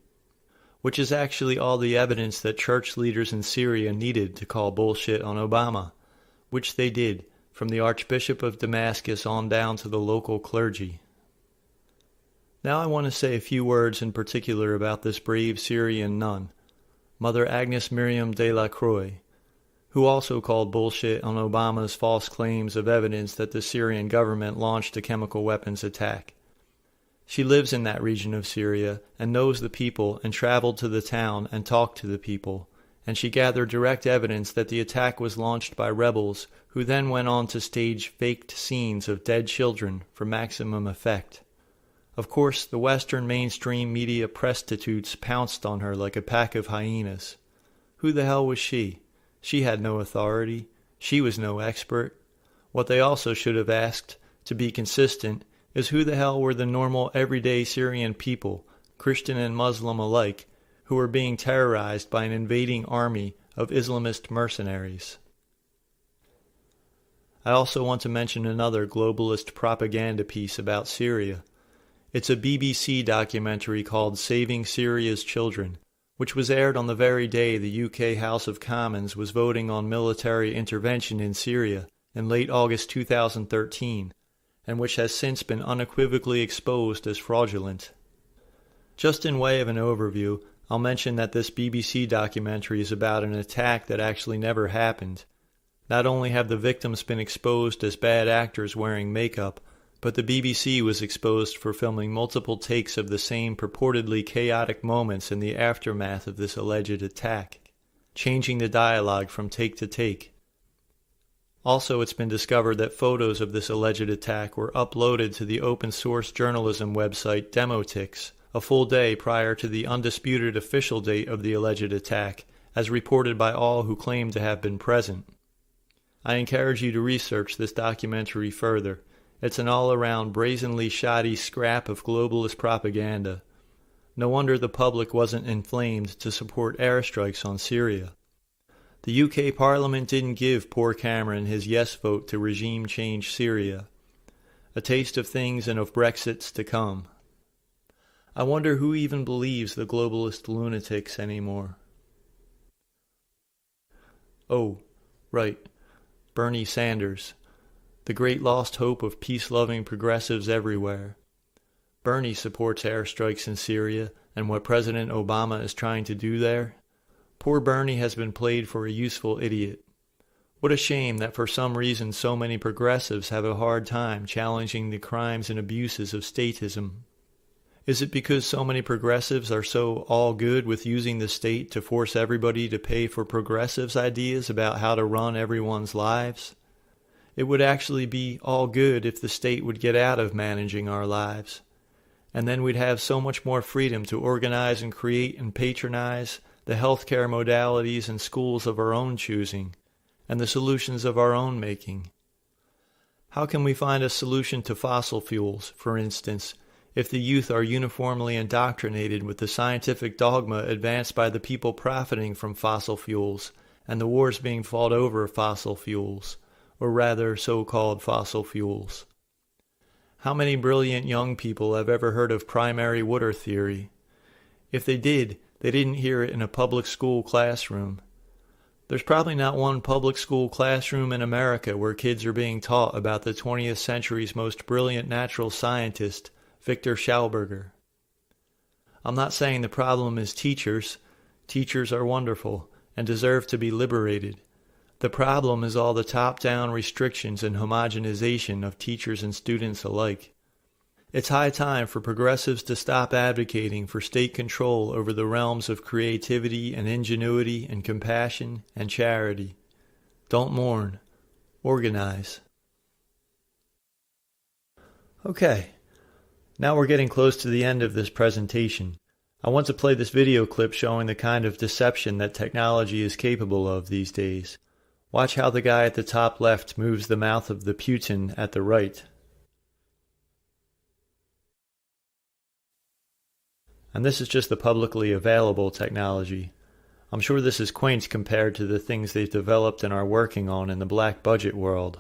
which is actually all the evidence that church leaders in Syria needed to call bullshit on Obama, which they did, from the Archbishop of Damascus on down to the local clergy. Now I want to say a few words in particular about this brave Syrian nun, Mother Agnes Miriam de la Croix, who also called bullshit on Obama's false claims of evidence that the Syrian government launched a chemical weapons attack. She lives in that region of Syria and knows the people and traveled to the town and talked to the people, and she gathered direct evidence that the attack was launched by rebels who then went on to stage faked scenes of dead children for maximum effect. Of course, the Western mainstream media prostitutes pounced on her like a pack of hyenas. Who the hell was she? She had no authority. She was no expert. What they also should have asked, to be consistent, is who the hell were the normal everyday Syrian people, Christian and Muslim alike, who were being terrorized by an invading army of Islamist mercenaries. I also want to mention another globalist propaganda piece about Syria. It's a BBC documentary called Saving Syria's Children, which was aired on the very day the UK House of Commons was voting on military intervention in Syria in late August 2013, and which has since been unequivocally exposed as fraudulent. Just in way of an overview, I'll mention that this BBC documentary is about an attack that actually never happened. Not only have the victims been exposed as bad actors wearing makeup, but the BBC was exposed for filming multiple takes of the same purportedly chaotic moments in the aftermath of this alleged attack, changing the dialogue from take to take. Also, it's been discovered that photos of this alleged attack were uploaded to the open-source journalism website Demotix a full day prior to the undisputed official date of the alleged attack, as reported by all who claim to have been present. I encourage you to research this documentary further. It's an all-around brazenly shoddy scrap of globalist propaganda. No wonder the public wasn't inflamed to support airstrikes on Syria. The UK Parliament didn't give poor Cameron his yes vote to regime change Syria. A taste of things and of Brexits to come. I wonder who even believes the globalist lunatics anymore. Oh, right, Bernie Sanders, the great lost hope of peace-loving progressives everywhere. Bernie supports airstrikes in Syria and what President Obama is trying to do there. Poor Bernie has been played for a useful idiot. What a shame that for some reason so many progressives have a hard time challenging the crimes and abuses of statism. Is it because so many progressives are so all good with using the state to force everybody to pay for progressives' ideas about how to run everyone's lives? It would actually be all good if the state would get out of managing our lives. And then we'd have so much more freedom to organize and create and patronize the healthcare modalities and schools of our own choosing, and the solutions of our own making. How can we find a solution to fossil fuels, for instance, if the youth are uniformly indoctrinated with the scientific dogma advanced by the people profiting from fossil fuels, and the wars being fought over fossil fuels, or rather so-called fossil fuels? How many brilliant young people have ever heard of primary water theory? If they did, they didn't hear it in a public school classroom. There's probably not one public school classroom in America where kids are being taught about the 20th century's most brilliant natural scientist, Victor Schauberger. I'm not saying the problem is teachers. Teachers are wonderful and deserve to be liberated. The problem is all the top-down restrictions and homogenization of teachers and students alike. It's high time for progressives to stop advocating for state control over the realms of creativity and ingenuity and compassion and charity. Don't mourn. Organize. Okay, now we're getting close to the end of this presentation. I want to play this video clip showing the kind of deception that technology is capable of these days. Watch how the guy at the top left moves the mouth of the Putin at the right. And this is just the publicly available technology. I'm sure this is quaint compared to the things they've developed and are working on in the black budget world.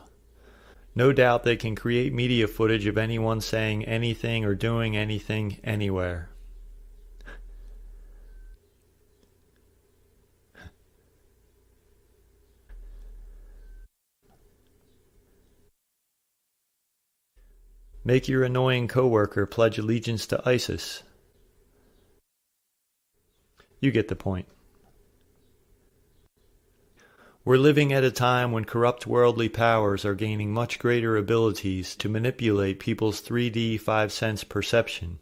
No doubt they can create media footage of anyone saying anything or doing anything anywhere. Make your annoying coworker pledge allegiance to ISIS. You get the point. We're living at a time when corrupt worldly powers are gaining much greater abilities to manipulate people's 3D 5-sense perception.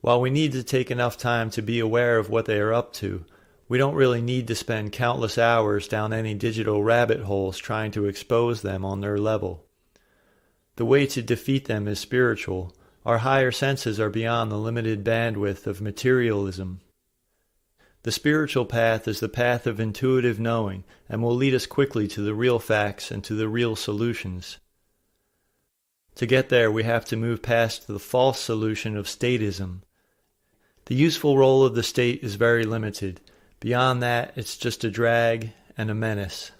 While we need to take enough time to be aware of what they are up to, we don't really need to spend countless hours down any digital rabbit holes trying to expose them on their level. The way to defeat them is spiritual. Our higher senses are beyond the limited bandwidth of materialism. The spiritual path is the path of intuitive knowing and will lead us quickly to the real facts and to the real solutions. To get there, we have to move past the false solution of statism. The useful role of the state is very limited. Beyond that, it's just a drag and a menace.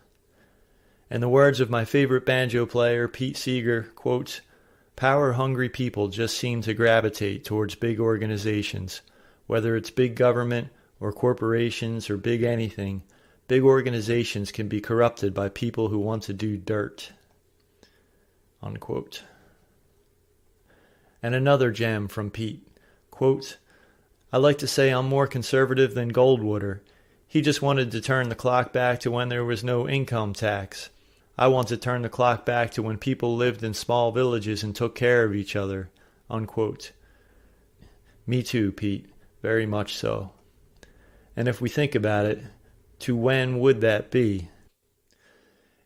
In the words of my favorite banjo player, Pete Seeger, quote, "Power-hungry people just seem to gravitate towards big organizations. Whether it's big government or corporations or big anything, big organizations can be corrupted by people who want to do dirt." Unquote. And another gem from Pete, quote, "I like to say I'm more conservative than Goldwater. He just wanted to turn the clock back to when there was no income tax. I want to turn the clock back to when people lived in small villages and took care of each other." Unquote. Me too, Pete. Very much so. And if we think about it, to when would that be?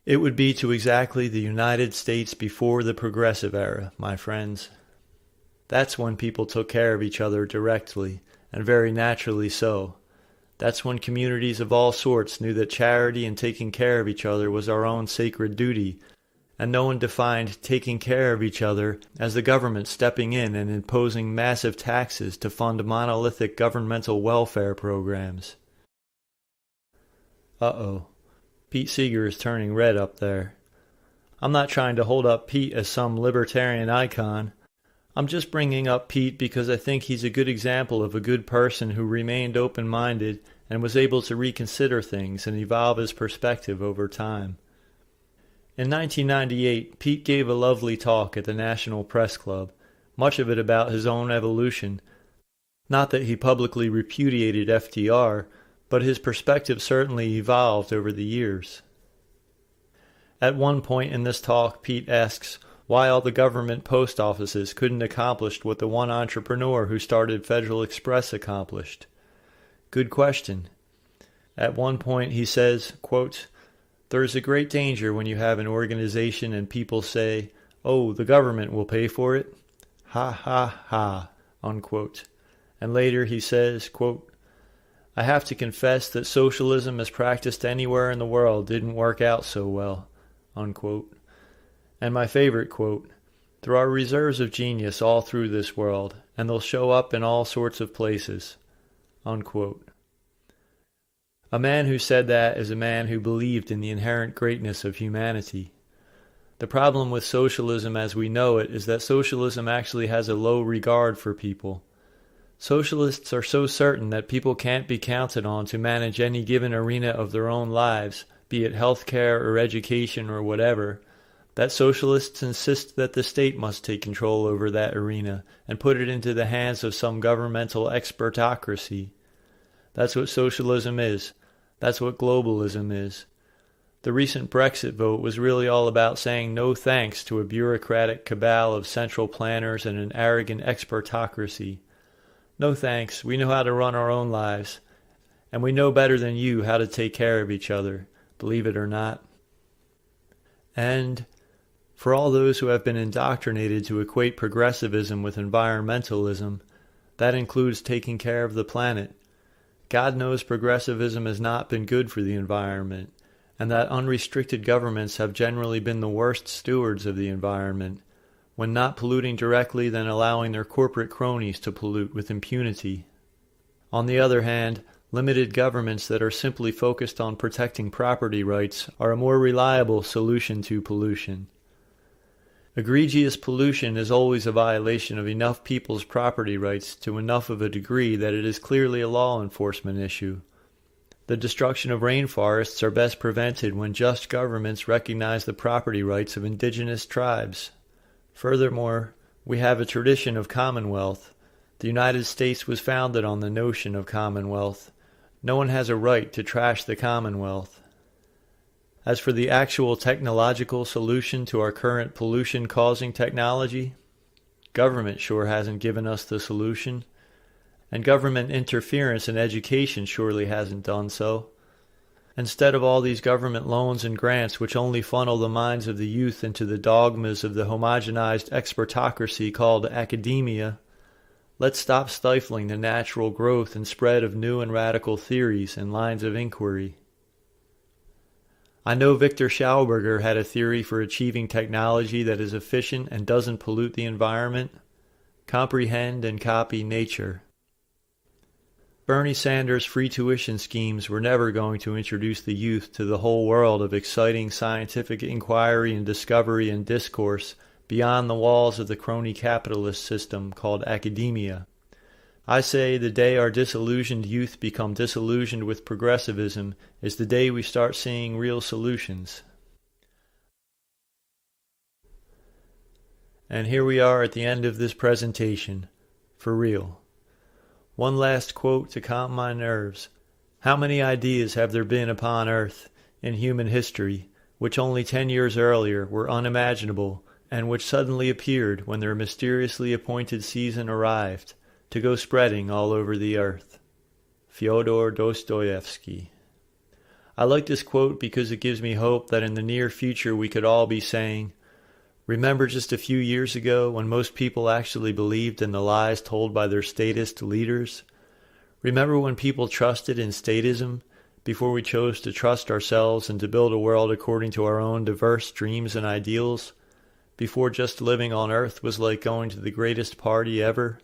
It would be to exactly the United States before the Progressive Era, my friends. That's when people took care of each other directly, and very naturally so. That's when communities of all sorts knew that charity and taking care of each other was our own sacred duty, and no one defined taking care of each other as the government stepping in and imposing massive taxes to fund monolithic governmental welfare programs. Uh-oh. Pete Seeger is turning red up there. I'm not trying to hold up Pete as some libertarian icon. I'm just bringing up Pete because I think he's a good example of a good person who remained open-minded and was able to reconsider things and evolve his perspective over time. In 1998, Pete gave a lovely talk at the National Press Club, much of it about his own evolution. Not that he publicly repudiated FDR, but his perspective certainly evolved over the years. At one point in this talk, Pete asks why all the government post offices couldn't accomplish what the one entrepreneur who started Federal Express accomplished. Good question. At one point he says, quote, "There is a great danger when you have an organization and people say, 'Oh, the government will pay for it.' Ha ha ha," unquote. And later he says, quote, "I have to confess that socialism as practiced anywhere in the world didn't work out so well," unquote. And my favorite quote, "There are reserves of genius all through this world, and they'll show up in all sorts of places," unquote. A man who said that is a man who believed in the inherent greatness of humanity. The problem with socialism as we know it is that socialism actually has a low regard for people. Socialists are so certain that people can't be counted on to manage any given arena of their own lives, be it healthcare or education or whatever, that socialists insist that the state must take control over that arena and put it into the hands of some governmental expertocracy. That's what socialism is. That's what globalism is. The recent Brexit vote was really all about saying no thanks to a bureaucratic cabal of central planners and an arrogant expertocracy. No thanks, we know how to run our own lives, and we know better than you how to take care of each other, believe it or not. And for all those who have been indoctrinated to equate progressivism with environmentalism, that includes taking care of the planet. God knows progressivism has not been good for the environment, and that unrestricted governments have generally been the worst stewards of the environment, when not polluting directly, then allowing their corporate cronies to pollute with impunity. On the other hand, limited governments that are simply focused on protecting property rights are a more reliable solution to pollution. Egregious pollution is always a violation of enough people's property rights to enough of a degree that it is clearly a law enforcement issue. The destruction of rainforests are best prevented when just governments recognize the property rights of indigenous tribes. Furthermore, we have a tradition of commonwealth. The United States was founded on the notion of commonwealth. No one has a right to trash the commonwealth. As for the actual technological solution to our current pollution-causing technology, government sure hasn't given us the solution, and government interference in education surely hasn't done so. Instead of all these government loans and grants which only funnel the minds of the youth into the dogmas of the homogenized expertocracy called academia, let's stop stifling the natural growth and spread of new and radical theories and lines of inquiry. I know Victor Schauberger had a theory for achieving technology that is efficient and doesn't pollute the environment. Comprehend and copy nature. Bernie Sanders' free tuition schemes were never going to introduce the youth to the whole world of exciting scientific inquiry and discovery and discourse beyond the walls of the crony capitalist system called academia. I say the day our disillusioned youth become disillusioned with progressivism is the day we start seeing real solutions. And here we are at the end of this presentation, for real. One last quote to calm my nerves. How many ideas have there been upon earth, in human history, which only 10 years earlier were unimaginable, and which suddenly appeared when their mysteriously appointed season arrived, to go spreading all over the earth. Fyodor Dostoevsky. I like this quote because it gives me hope that in the near future we could all be saying, remember just a few years ago when most people actually believed in the lies told by their statist leaders? Remember when people trusted in statism before we chose to trust ourselves and to build a world according to our own diverse dreams and ideals? Before just living on Earth was like going to the greatest party ever?